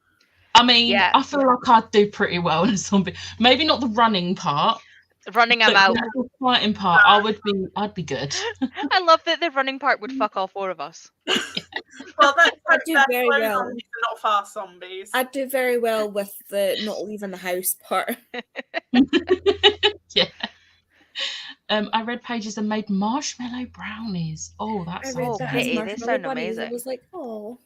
I mean, Yeah. I feel like I'd do pretty well in a zombie. Maybe not the running part, Running, I'm but out. the actual fighting part, I'd be good. I love that the running part would fuck all four of us. Well, that's I do very slow well. zombies and not fast zombies. I'd do very well with the not leaving the house part. Yeah. I read pages and made marshmallow brownies. Oh, that I sounds read Oh, that nice. as Kitty, they marshmallow sound bunnies. I amazing. was like, oh.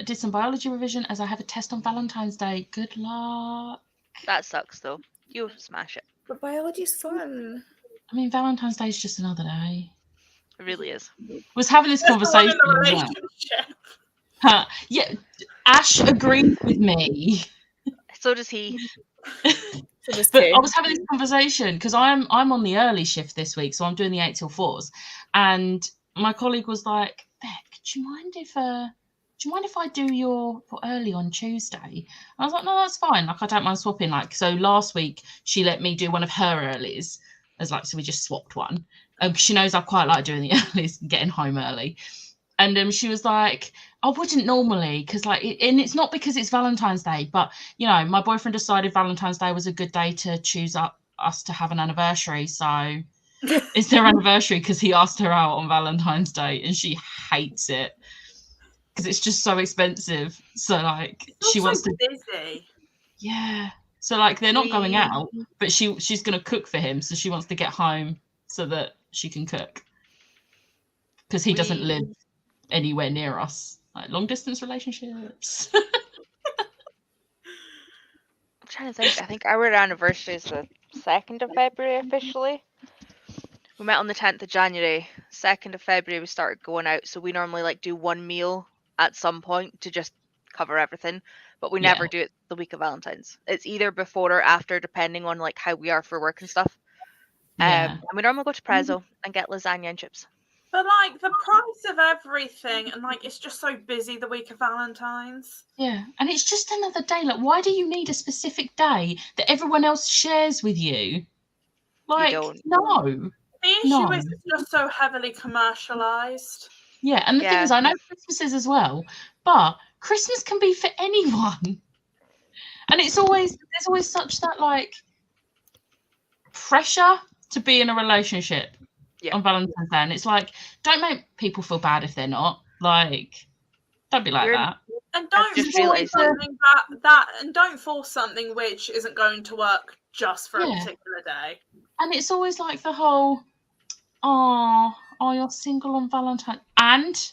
Did some biology revision as I have a test on Valentine's Day. Good luck. That sucks though. You smash it. But biology's fun. I mean, Valentine's Day is just another day. It really is. Was having this That's the one in conversation. the as well. relationship. Yeah, Ash agreed with me. So does he. So just But two. I was having this conversation because I'm on the early shift this week, so I'm doing the 8 till 4s. And my colleague was like, "Beck, do you mind if I do your early on Tuesday?" And I was like, "No, that's fine. Like, I don't mind swapping." Like, so last week she let me do one of her earlies, as like, so we just swapped one. She knows I quite like doing the earlies and getting home early. And she was like, "I wouldn't normally, because like, and it's not because it's Valentine's Day, but you know, my boyfriend decided Valentine's Day was a good day to choose us to have an anniversary. So it's their anniversary because he asked her out on Valentine's Day, and she hates it because it's just so expensive. So like, It's she also wants to, busy. yeah. So like, they're not going We- out, but she's gonna cook for him, so she wants to get home so that she can cook because he doesn't We- live anywhere near us, like long distance relationships. I'm trying to think. I think our anniversary is the 2nd of February officially. We met on the 10th of January. 2nd of February we started going out, so we normally like do one meal at some point to just cover everything, but we Yeah. never do it the week of Valentine's. It's either before or after, depending on like how we are for work and stuff. Yeah. And we normally go to Prezzo and get lasagna and chips. But like the price of everything, and like it's just so busy the week of Valentine's. Yeah, and it's just another day. Like, why do you need a specific day that everyone else shares with you? Like, don't. no. The issue No. is it's just so heavily commercialized. Yeah, and the thing Yeah. is, I know Christmas is as well, but Christmas can be for anyone. And there's always such that like pressure to be in a relationship Yeah. on Valentine's Day. And it's like, don't make people feel bad if they're not. Like, don't be like You're- that. And don't just force realised that- something and don't force something which isn't going to work just for a Yeah. particular day. And it's always like the whole, oh, you're single on Valentine's. And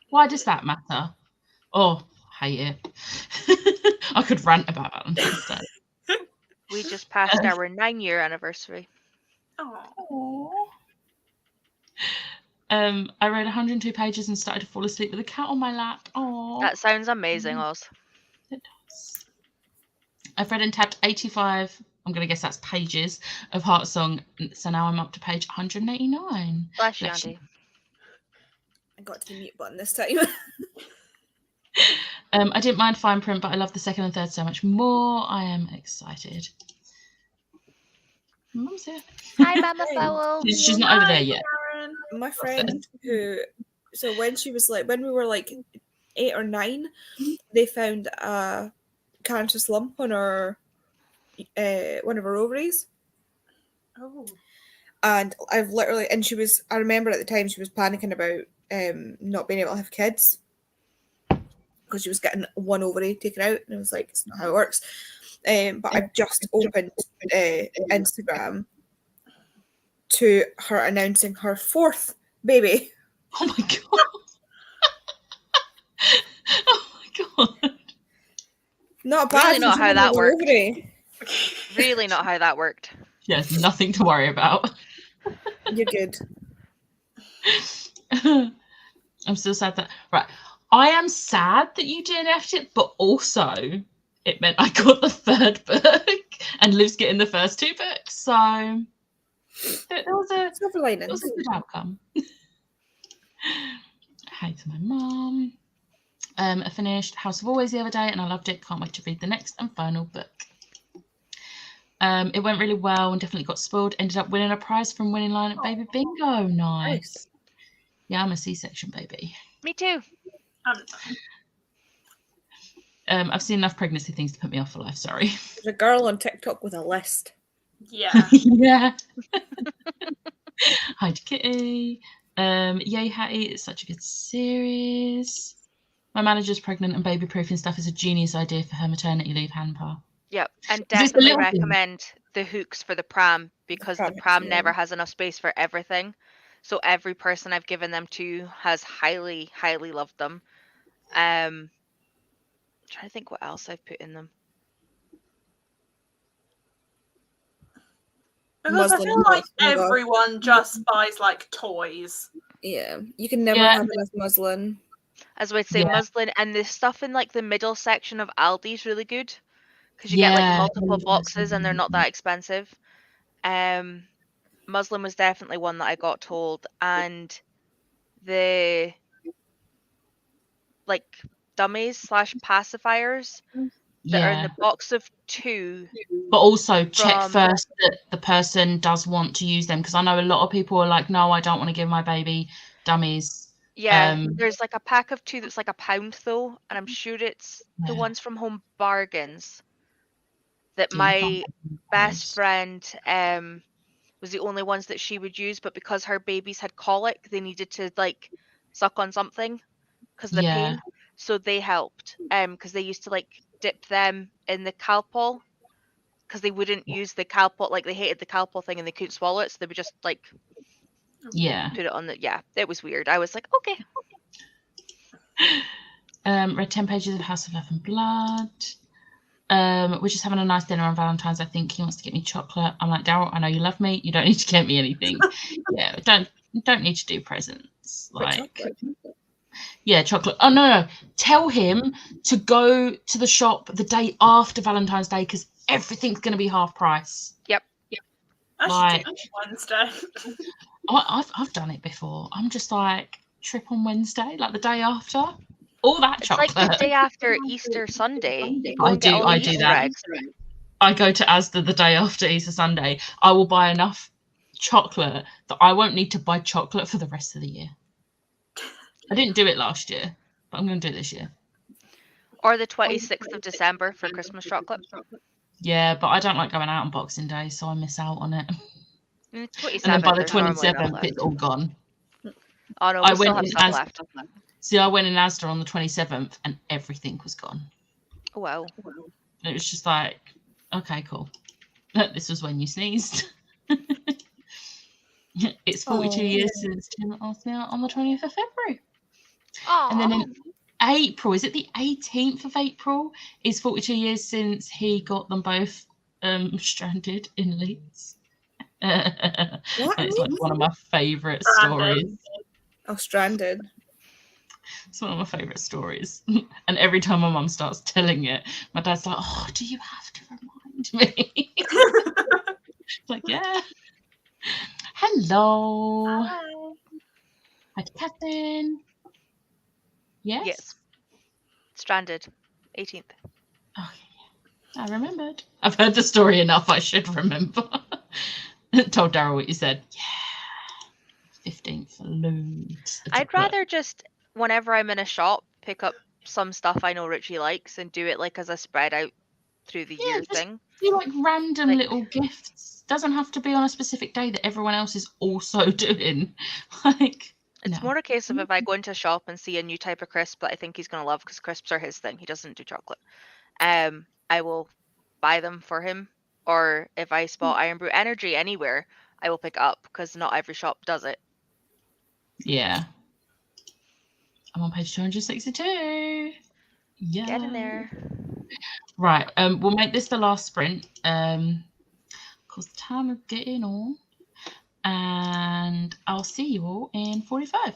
why does that matter? Oh, hate it. I could rant about Valentine's Day. We just passed our 9-year anniversary. Oh, I read 102 pages and started to fall asleep with a cat on my lap. Oh, That sounds amazing, Oz. it does. I've read and tapped 85. I'm gonna guess that's pages of Heart Song. So now I'm up to page 189. Bless you, Bless you. Andy. I got to the mute button this time. I didn't mind fine print, but I love the second and third so much more. I am excited. Mum's here. Hi, Mama Fowl. She's not over there yet. Karen. My friend so when we were like 8 or 9, they found a cancerous lump on her one of her ovaries. Oh, And I remember at the time she was panicking about not being able to have kids because she was getting one ovary taken out, and I was like, it's not how it works. But I've just opened Instagram to her announcing her 4th baby. Oh my god. Oh my god. Not bad. Really not for how someone that with an worked. ovary. Really not how that worked. Yes, nothing to worry about. You're good. I'm still sad that right. I am sad that you DNF'd it, but also it meant I got the 3rd book and Liv's getting the first 2 books. So there was a Silver linings. good outcome. Hey to my mum. I finished House of Always the other day and I loved it. Can't wait to read the next and final book. It went really well and definitely got spoiled. Ended up winning a prize from winning line at Baby Bingo. Nice. Yeah, I'm a C-section baby. Me too. I've seen enough pregnancy things to put me off for life. Sorry. There's a girl on TikTok with a list. Yeah. Yeah. Hi to Kitty. Yay Hattie, it's such a good series. My manager's pregnant and baby proofing stuff is a genius idea for her maternity leave handbar. Yep, and Is this the definitely little thing? recommend the hooks for the pram because the pram, pram yeah. never has enough space for everything. So every person I've given them to has highly, highly loved them. I'm trying to think what else I've put in them. Because I Muslin feel like cloth, oh my God. everyone just buys like toys. Yeah, you can never Yeah. have enough muslin. As I would say, Yeah. muslin, and the stuff in like the middle section of Aldi is really good because you get like Yeah. multiple boxes and they're not that expensive. Muslin was definitely one that I got told, and the like dummies / pacifiers that are in Yeah. the box of 2. But also check From- first that the person does want to use them, because I know a lot of people are like, no, I don't want to give my baby dummies. Yeah, there's like a pack of 2 that's like £1 though, and I'm sure it's the Yeah. ones from Home Bargains that Yeah, you my can't get them best those. friend was the only ones that she would use, but because her babies had colic, they needed to like suck on something because of the Yeah. pain. So they helped because they used to like dip them in the Calpol because they wouldn't use the Calpol, like they hated the Calpol thing and they couldn't swallow it, so they would just like Yeah. put it on the, yeah, it was weird. I was like, okay. Read 10 pages of House of Love and Blood. We're just having a nice dinner on Valentine's. I think he wants to get me chocolate. I'm like, Daryl, I know you love me. You don't need to get me anything. Yeah, don't need to do presents. Like, chocolate. yeah, chocolate. Oh no. Tell him to go to the shop the day after Valentine's Day because everything's going to be half price. I should Like- do it Wednesday. I've done it before. I'm just like, trip on Wednesday, like the day after. All that It's chocolate. like the day after Easter Sunday. You go I and get do- all the I do Easter that. eggs. I go to Asda the day after Easter Sunday. I will buy enough chocolate that I won't need to buy chocolate for the rest of the year. I didn't do it last year, but I'm going to do it this year. Or the 26th of December for Christmas chocolate. Yeah, but I don't like going out on Boxing Day, so I miss out on it. And the 27th, And then by the there's normally enough 27th, left. it's all gone. Oh no, I we still went have in stuff as- left. See, I went in Asda on the 27th and everything was gone. Oh, wow. It was just like, okay, cool. This was when you sneezed. It's 42 Oh. years since Tim asked me out on the 20th of February. Oh, And then in April, is it the 18th of April? Is 42 years since he got them both stranded in Leeds. What? It's like one of my favourite Stranded. stories. Oh, stranded. It's one of my favourite stories. And every time my mum starts telling it, my dad's like, oh, do you have to remind me? It's like, yeah. Hello. Hi to Catherine. Yes? Yes. Stranded. 18th. Okay, I remembered. I've heard the story enough. I should remember. Told Daryl what you said. Yeah. 15th. Loads. of I'd chocolate. rather just, whenever I'm in a shop, pick up some stuff I know Richie likes and do it like as a spread out through the Yeah, year just thing. do like random Like- little gifts. Doesn't have to be on a specific day that everyone else is also doing. Like, It's no. more a case of if I go into a shop and see a new type of crisp that I think he's going to love because crisps are his thing. He doesn't do chocolate. I will buy them for him. Or if I spot Iron Brew Energy anywhere, I will pick it up because not every shop does it. Yeah. I'm on page 262. Yeah. Get in there. Right. We'll make this the last sprint. Because the time is getting on. And I'll see you all in 45.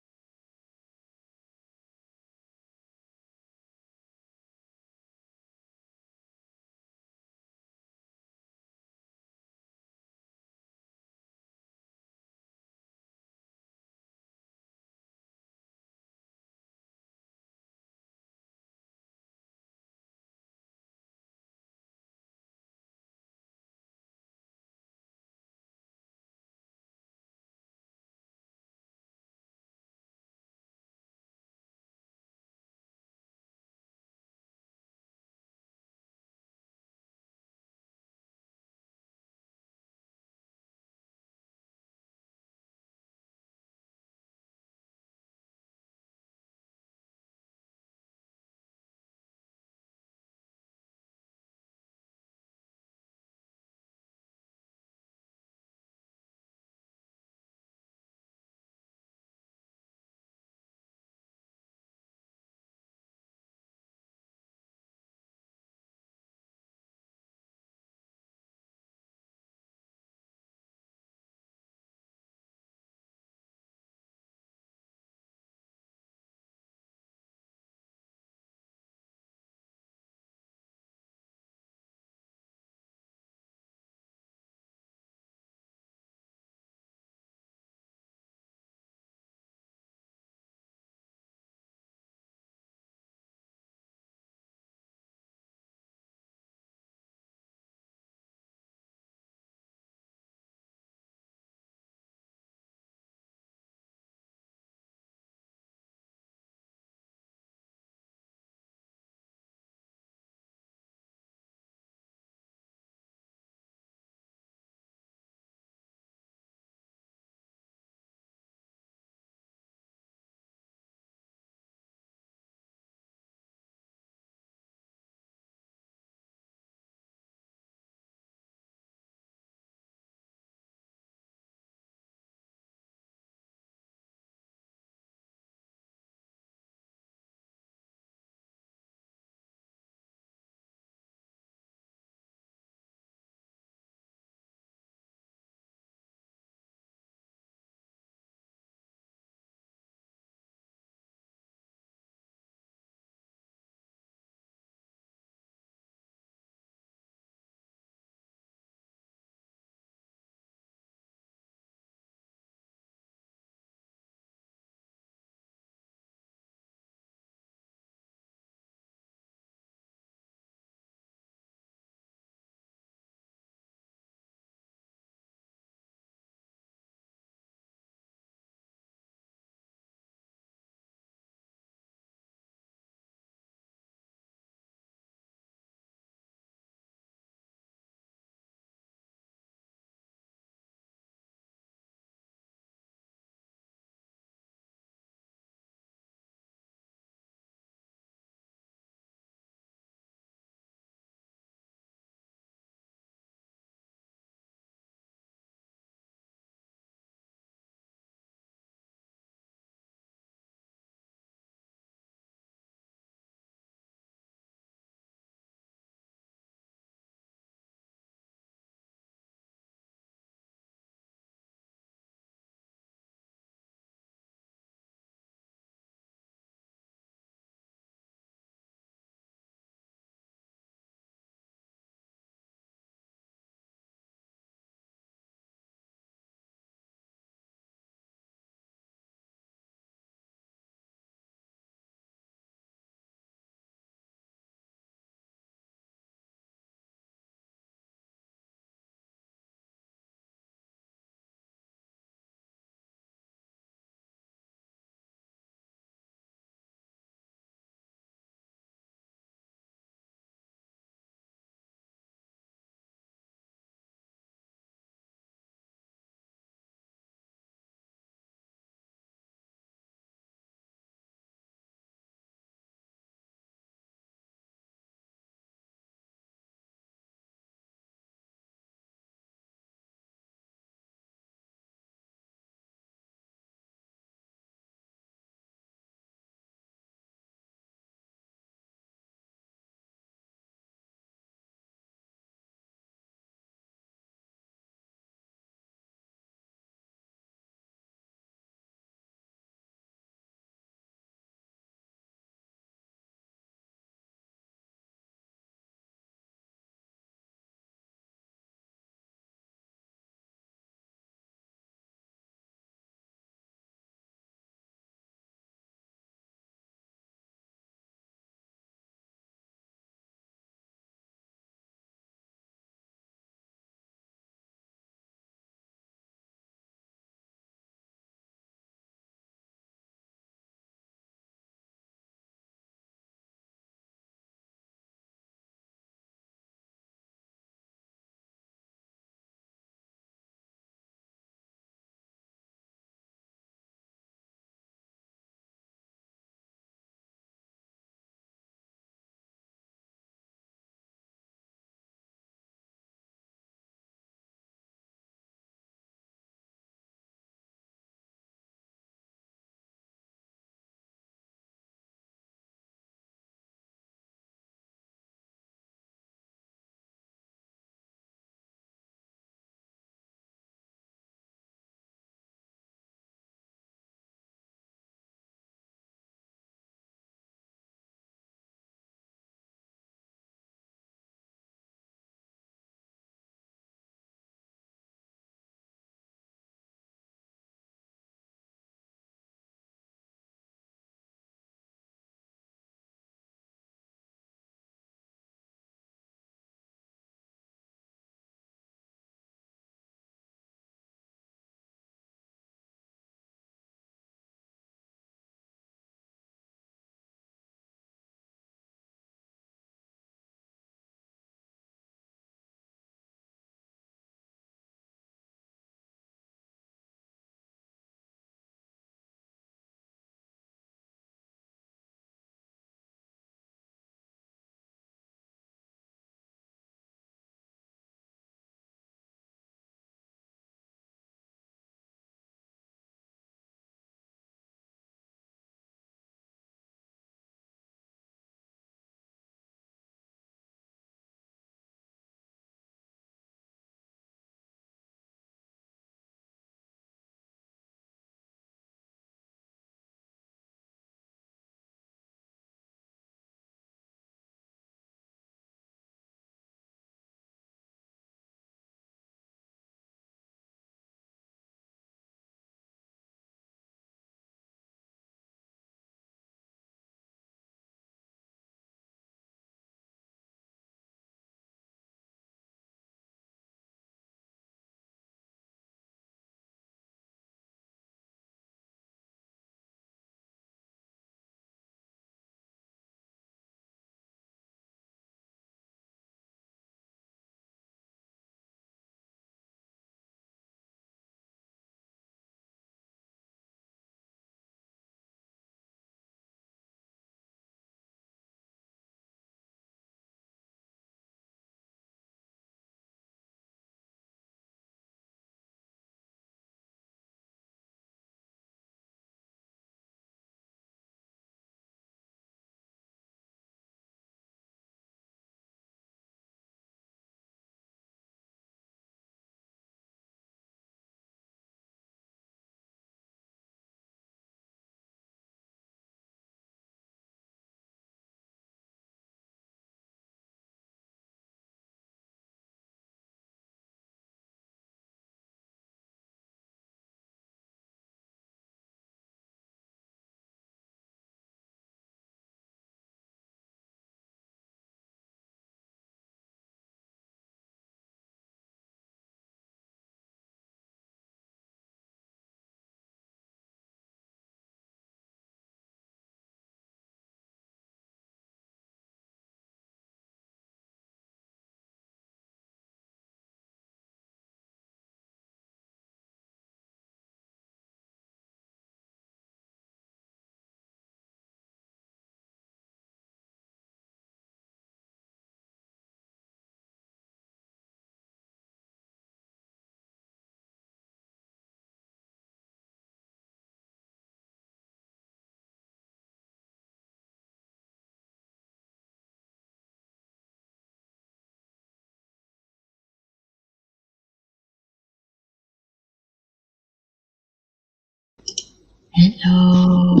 Hello.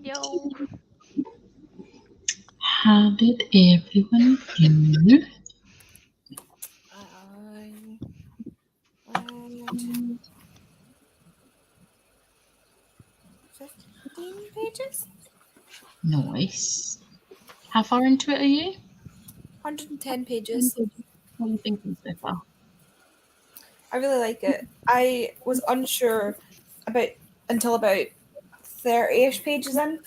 Yo. How did everyone do? I read 15 pages? Nice. How far into it are you? 110 pages. What are you thinking so far? I really like it. I was unsure until about 30-ish pages in.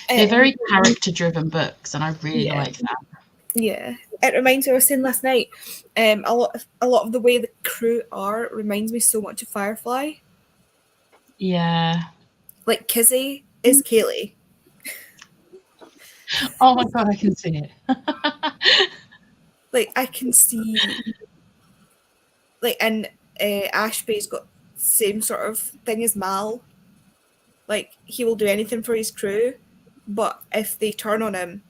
They're very character-driven books, and I really Yeah. like that. Yeah, it reminds me. I was saying last night. A lot of the way the crew are reminds me so much of Firefly. Yeah. Like Kizzy is Kaylee. Oh my god, I can see it. Like I can see. Like and Ashby's got the same sort of thing as Mal. Like he will do anything for his crew, but if they turn on him,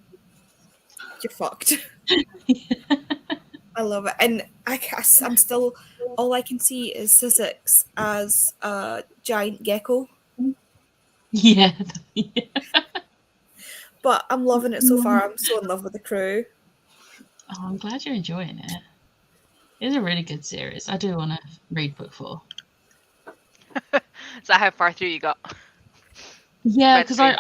you're fucked. I love it, and I'm still. All I can see is Sussex as a giant gecko. Yeah. But I'm loving it so far. I'm so in love with the crew. Oh, I'm glad you're enjoying it. It's a really good series. I do want to read book 4. Is that how far through you got? Yeah, Read because through.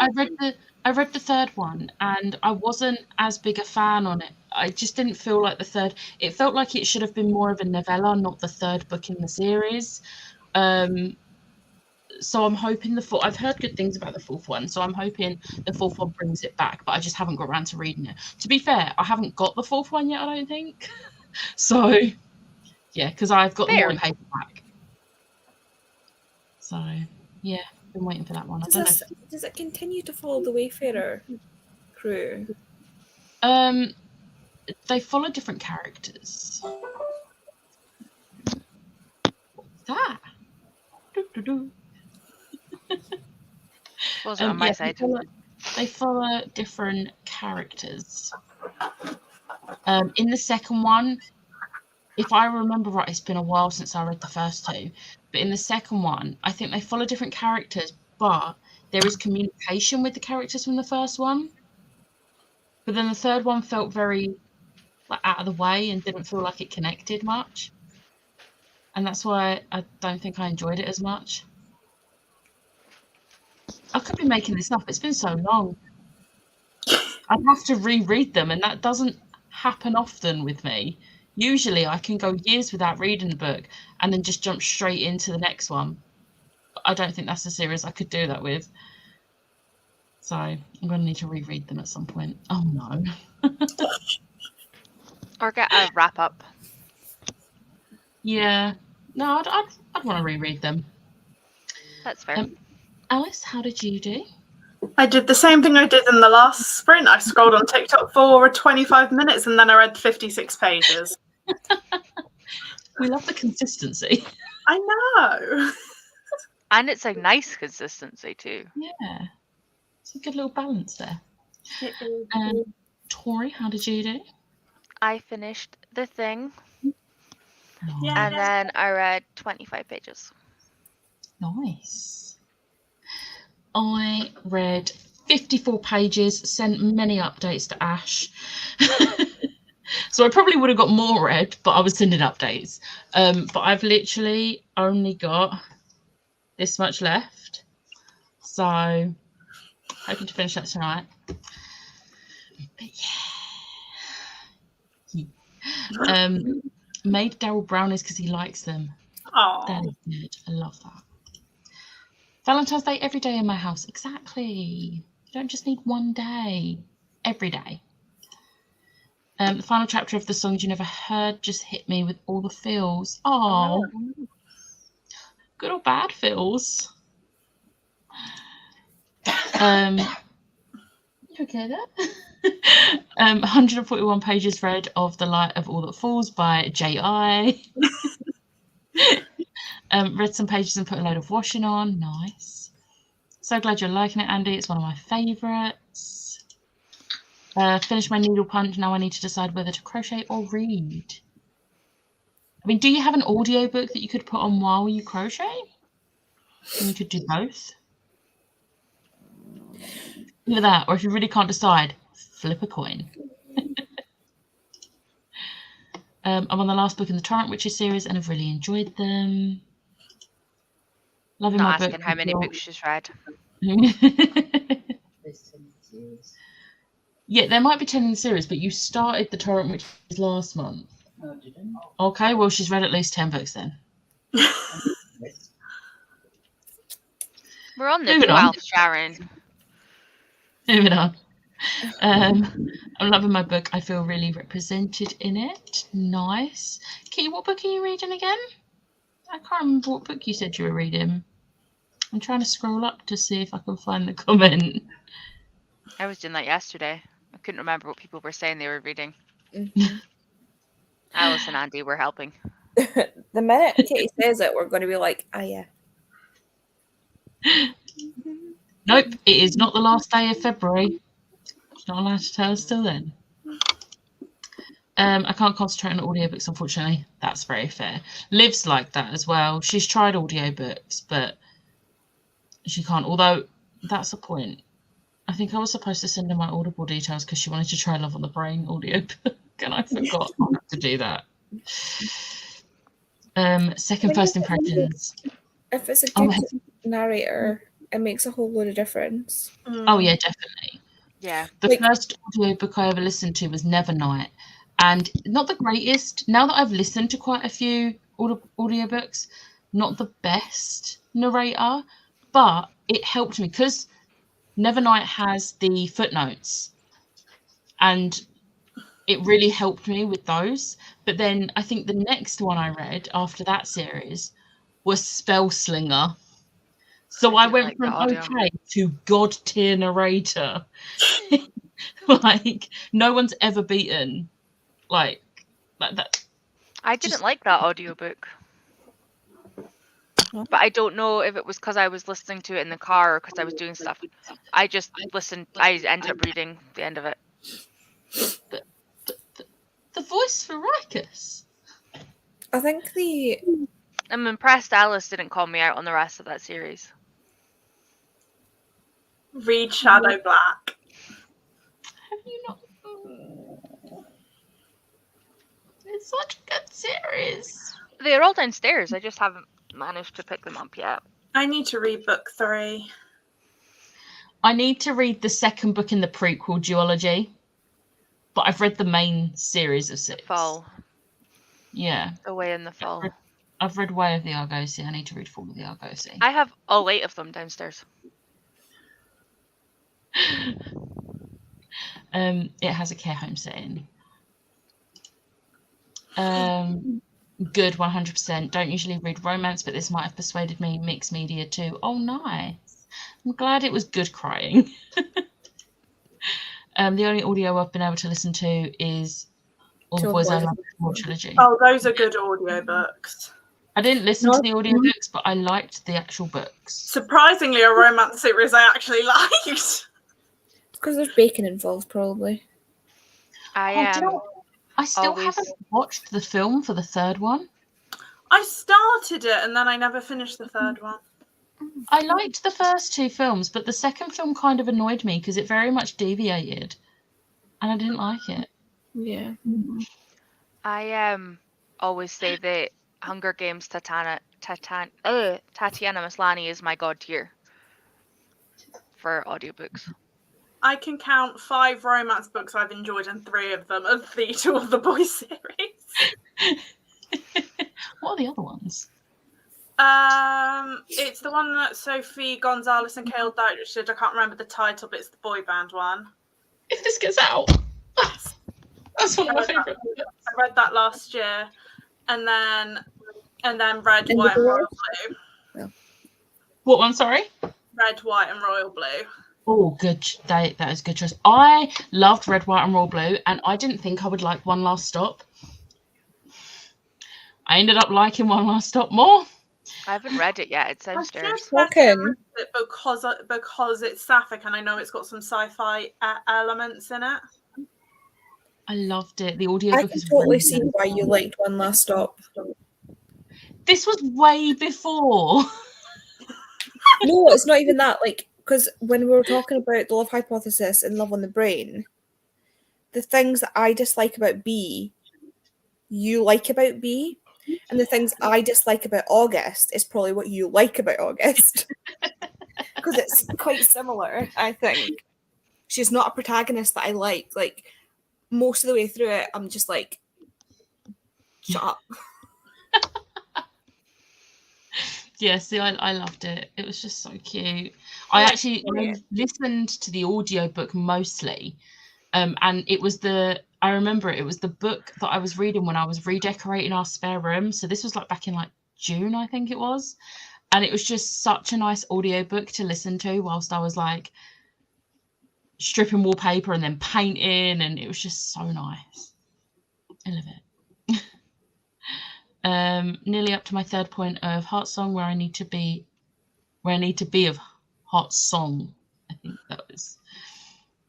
I read the third one, and I wasn't as big a fan on it. I just didn't feel like the third. It felt like it should have been more of a novella, not the third book in the series. So I'm hoping the fourth. I've heard good things about the fourth one, so I'm hoping the fourth one brings it back. But I just haven't got around to reading it. To be fair, I haven't got the fourth one yet. I don't think. So yeah, because I've got them all in paperback. So yeah, been waiting for that one. Does it continue to follow the Wayfarer crew? They follow different characters. What's that? Was it on my side? They follow different characters. In the second one, if I remember right, it's been a while since I read the first two, but in the second one, I think they follow different characters, but there is communication with the characters from the first one. But then the third one felt very like out of the way and didn't feel like it connected much. And that's why I don't think I enjoyed it as much. I could be making this up. It's been so long. I'd have to reread them, and that doesn't happen often with me. Usually I can go years without reading a book and then just jump straight into the next one. I don't think that's a series I could do that with. So I'm going to need to reread them at some point. Oh no. Or get a wrap up. Yeah. No, I'd want to reread them. That's fair. Alice, how did you do? I did the same thing I did in the last sprint. I scrolled on TikTok for over 25 minutes and then I read 56 pages. We love the consistency. I know. And it's a nice consistency too. Yeah. It's a good little balance there. Tori, how did you do? I finished The Thing. Yeah. And then I read 25 pages. Nice. I read 54 pages, sent many updates to Ash. So I probably would have got more read, but I was sending updates. But I've literally only got this much left. So hoping to finish that tonight. But yeah. Made Daryl brownies because he likes them. Oh. That is good. I love that. Valentine's Day every day in my house. Exactly. You don't just need one day. Every day. The final chapter of The Songs You Never Heard just hit me with all the feels. Oh. Good or bad feels. You okay there? 141 pages read of The Light of All That Falls by J.I. Read some pages and put a load of washing on. Nice. So glad you're liking it, Andy. It's one of my favourites. Finished my needle punch. Now I need to decide whether to crochet or read. I mean, do you have an audiobook that you could put on while you crochet? You could do both. Either that, or if you really can't decide, flip a coin. I'm on the last book in the Torrent Witches series and I've really enjoyed them. Loving Not my asking book. how many books she's read. Yeah, there might be 10 in the series, but you started the Torrent Witches last month. No, I didn't. Okay, well, she's read at least 10 books then. We're on the Moving on. 12th, Sharon. Moving on. I'm loving my book. I feel really represented in it. Nice. Kitty, what book are you reading again? I can't remember what book you said you were reading. I'm trying to scroll up to see if I can find the comment. I was doing that yesterday. I couldn't remember what people were saying they were reading. Mhm. Alice and Andy were helping. The minute Katie says it, we're going to be like, ah, yeah. Nope, it is not the last day of February. She's not allowed to tell us till then. I can't concentrate on audiobooks, unfortunately. That's very fair. Liv's like that as well. She's tried audiobooks, but she can't. Although, that's the point. I think I was supposed to send her my Audible details because she wanted to try Love on the Brain audiobook, and I forgot to do that. Second first impressions. If it's a Oh, good narrator, it makes a whole load of difference. Oh yeah, definitely. Yeah. The Like- first audiobook I ever listened to was Nevernight, and not the greatest. Now that I've listened to quite a few audiobooks, not the best narrator, but it helped me because Nevernight has the footnotes, and it really helped me with those. But then I think the next one I read after that series was Spellslinger. So I didn't went like from the audio. okay to god tier narrator. Like no one's ever beaten like that. I didn't Just- like that audiobook. Huh? But I don't know if it was because I was listening to it in the car or because I was doing stuff. I just listened. I ended up reading the end of it. The voice for Rikus. I think I'm impressed Alice didn't call me out on the rest of that series. Read Shadow Black. Have you not? It's such a good series. They're all downstairs. I just haven't managed to pick them up yet. I need to read book 3. I need to read the second book in the prequel duology, but I've read the main series of 6. Fall. Yeah, Away in the fall. I've read Way of the Argosy. I need to read Fall of the Argosy. I have all 8 of them downstairs. It has a care home setting. Good, 100%. Don't usually read romance, but this might have persuaded me. Mixed media too. Oh, nice. I'm glad it was good crying. The only audio I've been able to listen to is All the Two Boys I Boys. Love More trilogy. Oh, those are good audiobooks. I didn't listen No. to the audiobooks, but I liked the actual books. Surprisingly, a romance series I actually liked. because there's bacon involved, probably. I Oh, do you am. know what? I still always- haven't watched the film for the third one. I started it and then I never finished the third one. I liked the first 2 films, but the second film kind of annoyed me because it very much deviated, and I didn't like it. Yeah. I always say that Hunger Games Tatiana Maslany is my god tier for audiobooks. I can count 5 romance books I've enjoyed, and 3 of them are the 2 of the boys series. What are the other ones? It's the one that Sophie Gonzalez and Cale Deitch did. I can't remember the title, but it's the boy band one. If this gets out, that's one of my favourite. I read that last year, and then Red, And White, the and Royal Dwarf? Blue. What one? Sorry. Red, White, and Royal Blue. Oh, good. That is a good choice. I loved Red, White, and Royal Blue, and I didn't think I would like One Last Stop. I ended up liking One Last Stop more. I haven't read it yet. It's I downstairs. just Fucking- recommend it because it's sapphic, and I know it's got some sci-fi elements in it. I loved it. The I audiobook can is totally really see good. why you liked One Last Stop. This was way before. No, it's not even that. Like, because when we were talking about the love hypothesis and love on the brain, the things that I dislike about B, you like about B, and the things I dislike about August is probably what you like about August. Because it's quite similar, I think. She's not a protagonist that I like. Like, most of the way through it, I'm just like, shut up. Yeah, see, I loved it. It was just so cute. I listened to the audiobook mostly. And it was I remember it was the book that I was reading when I was redecorating our spare room. So this was like back in like June, I think it was. And it was just such a nice audiobook to listen to whilst I was like stripping wallpaper and then painting. And it was just so nice. I love it. Nearly up to my third point of Heart Song, where I need to be of Heart Song. I think that was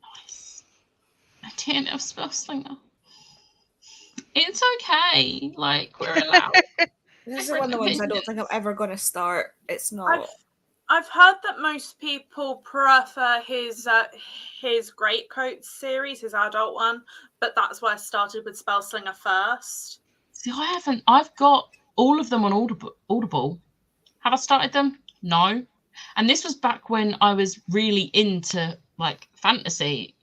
nice. A tin of Spellslinger. It's okay. Like, we're allowed. This is one of the ones I don't think I'm ever going to start. It's not. I've heard that most people prefer his Greatcoat series, his adult one, but that's why I started with Spellslinger first. See, I haven't. I've got all of them on Audible. Have I started them? No. And this was back when I was really into like fantasy,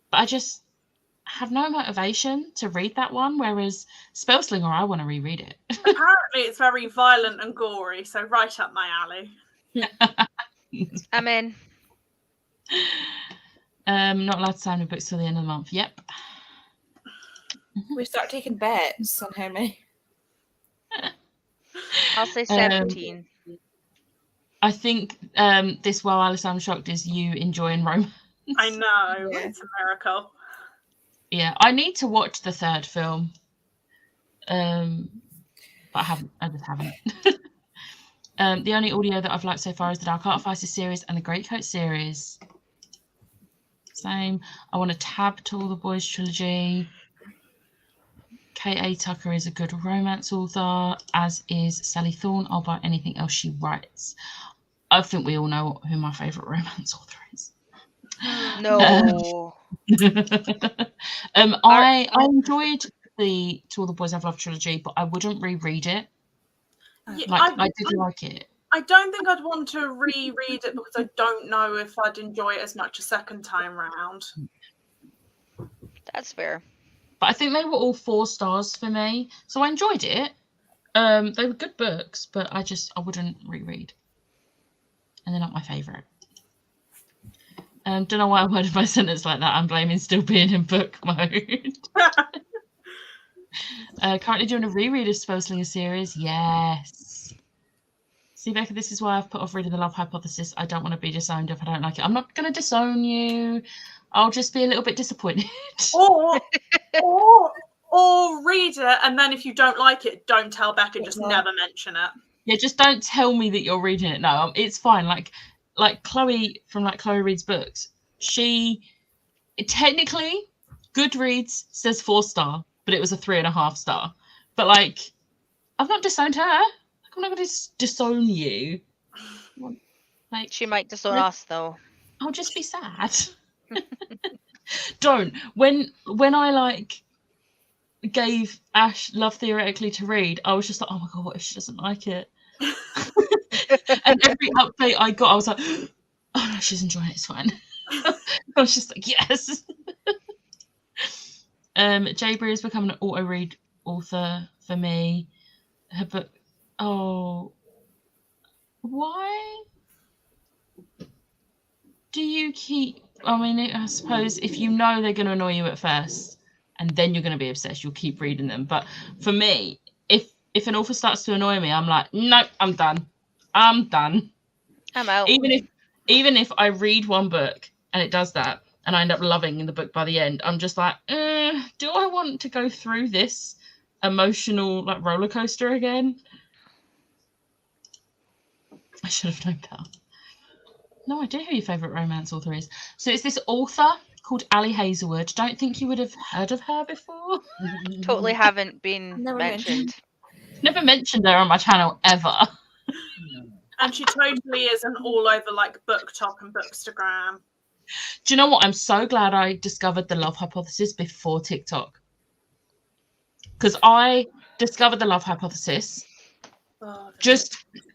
but I just have no motivation to read that one. Whereas Spellslinger, I want to reread it. Apparently, it's very violent and gory, so right up my alley. I'm in. Not allowed to sign my books till the end of the month. Yep. We start taking bets on how many. I'll say 17. I think this Wow Alice I'm Shocked is you enjoying romance. I know. Yeah. It's a miracle. Yeah, I need to watch the third film. But I just haven't. The only audio that I've liked so far is the Dark Artificer series and the Greatcoat series. Same. I want to tab to All the Boys trilogy. K.A. Tucker is a good romance author, as is Sally Thorne. I'll buy anything else she writes. I think we all know who my favourite romance author is. No. I enjoyed the To All the Boys I've Loved trilogy, but I wouldn't reread it. Yeah, I did like it. I don't think I'd want to reread it because I don't know if I'd enjoy it as much a second time round. That's fair. But I think they were all 4 stars for me, so I enjoyed it. They were good books, but I wouldn't reread, and they're not my favourite. Don't know why I worded my sentence like that. I'm blaming still being in book mode. Currently doing a reread of Spellslinger series. Yes. See, Becca, this is why I've put off reading The Love Hypothesis. I don't want to be disowned if I don't like it. I'm not going to disown you. I'll just be a little bit disappointed. Or read it, and then if you don't like it, don't tell Becca. Just never mention it. Yeah, just don't tell me that you're reading it. No, it's fine. Like Chloe from Chloe Reads Books. She technically Goodreads says 4-star, but it was a 3.5 star. But I've not disowned her. I'm not going to disown you. She might disown us though. I'll just be sad. Don't. When I gave Ash Love Theoretically to read, I was just like, oh my god, what if she doesn't like it? And every update I got, I was like, oh no, she's enjoying it, it's fine. I was just like, yes. Jabri has become an auto read author for me. Her book, why do you keep? I suppose if you know they're going to annoy you at first, and then you're going to be obsessed, you'll keep reading them. But for me, if an author starts to annoy me, I'm like, nope, I'm done. I'm out. Even if I read one book and it does that, and I end up loving the book by the end, I'm just like, do I want to go through this emotional roller coaster again? I should have known that. No idea who your favourite romance author is. So it's this author called Ali Hazelwood. Don't think you would have heard of her before. Totally haven't been Never mentioned. Never mentioned her on my channel ever. And she totally isn't all over like BookTok and Bookstagram. Do you know what? I'm so glad I discovered the love hypothesis before TikTok. Because I discovered the love hypothesis. Oh,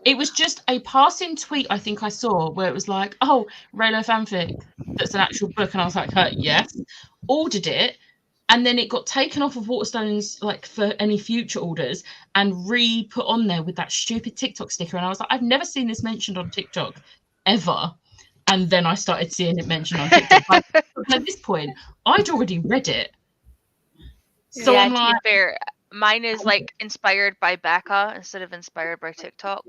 It was just a passing tweet I think I saw where it was like, oh, Raylo fanfic, that's an actual book. And I was like, yes. Ordered it. And then it got taken off of Waterstones like for any future orders and re-put on there with that stupid TikTok sticker. And I was like, I've never seen this mentioned on TikTok ever. And then I started seeing it mentioned on TikTok. But at this point, I'd already read it. So yeah, I'm to like, be fair, mine is like inspired by Becca instead of inspired by TikTok.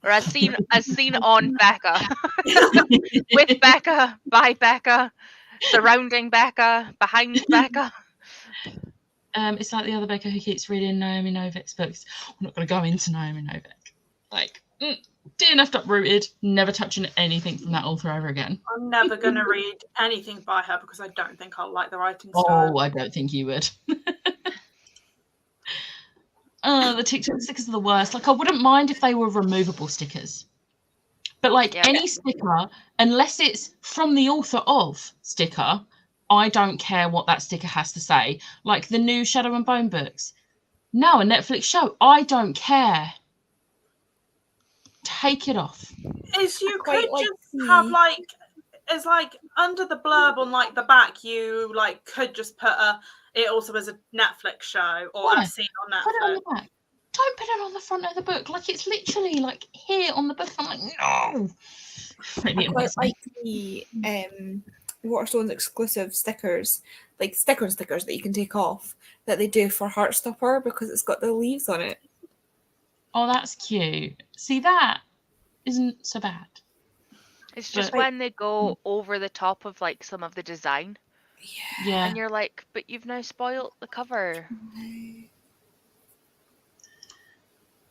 Or as seen on Becca. With Becca, by Becca, surrounding Becca, behind Becca. it's like the other Becca who keeps reading Naomi Novik's books. We're not going to go into Naomi Novik. Like, DNF'd Uprooted, never touching anything from that author ever again. I'm never going to read anything by her because I don't think I'll like the writing style. Oh, I don't think you would. The TikTok stickers are the worst. Like, I wouldn't mind if they were removable stickers. But, like, any sticker, unless it's from the author of sticker, I don't care what that sticker has to say. Like, the new Shadow and Bone books. No, a Netflix show. I don't care. Take it off. Is you Quite could like just have like, it's like under the blurb on like the back, you like could just put it also as a Netflix show or Yeah, as seen on Put it on Netflix. the back. Don't put it on the front of the book. Like, it's literally like here on the book. I'm like, no. Really I quite annoys me. like the Waterstones exclusive stickers, like stickers that you can take off that they do for Heartstopper because it's got the leaves on it. Oh, that's cute. See, that isn't so bad. It's just But- when they go over the top of like some of the design, Yeah. and you're like, but you've now spoiled the cover.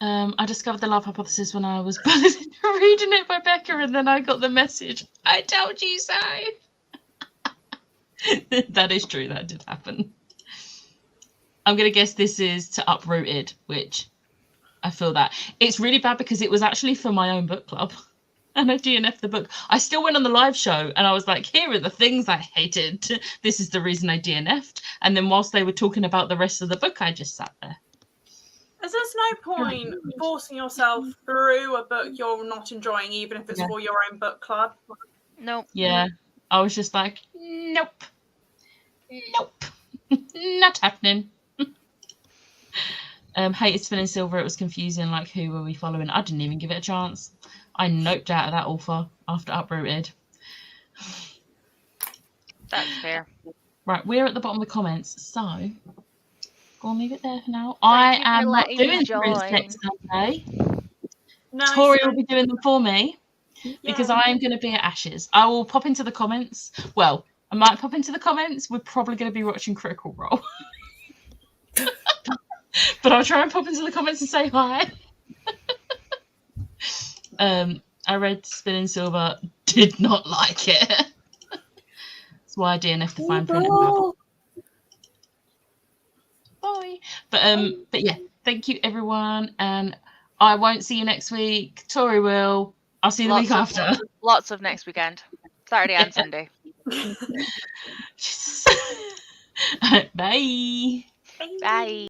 I discovered the love hypothesis when I was reading it by Becca, and then I got the message, I told you so. That is true. That did happen. I'm going to guess this is to Uprooted, which I feel that. It's really bad because it was actually for my own book club. And I DNF'd the book. I still went on the live show and I was like, here are the things I hated. This is the reason I DNF'd. And then whilst they were talking about the rest of the book, I just sat there. There's no point forcing yourself through a book you're not enjoying, even if it's Yeah. for your own book club. No. Yeah. I was just like, nope. Not happening. Hated Spinning Silver. It was confusing. Like, who were we following? I didn't even give it a chance. I noped out of that author after Uprooted. That's fair. Right, we're at the bottom of the comments, so go and leave it there for now. Thank I you for am not letting me doing sprints join. next Sunday. No, Tori so- will be doing them for me because I am going to be at Ashes. I will pop into the comments. Well, I might pop into the comments. We're probably going to be watching Critical Role. But I'll try and pop into the comments and say hi. I read Spinning Silver, did not like it. That's why I DNF'd the fine print. Bye. But yeah, thank you everyone, and I won't see you next week. Tori will. I'll see you the week after. Lots of next weekend. Saturday and Sunday. Bye. Bye.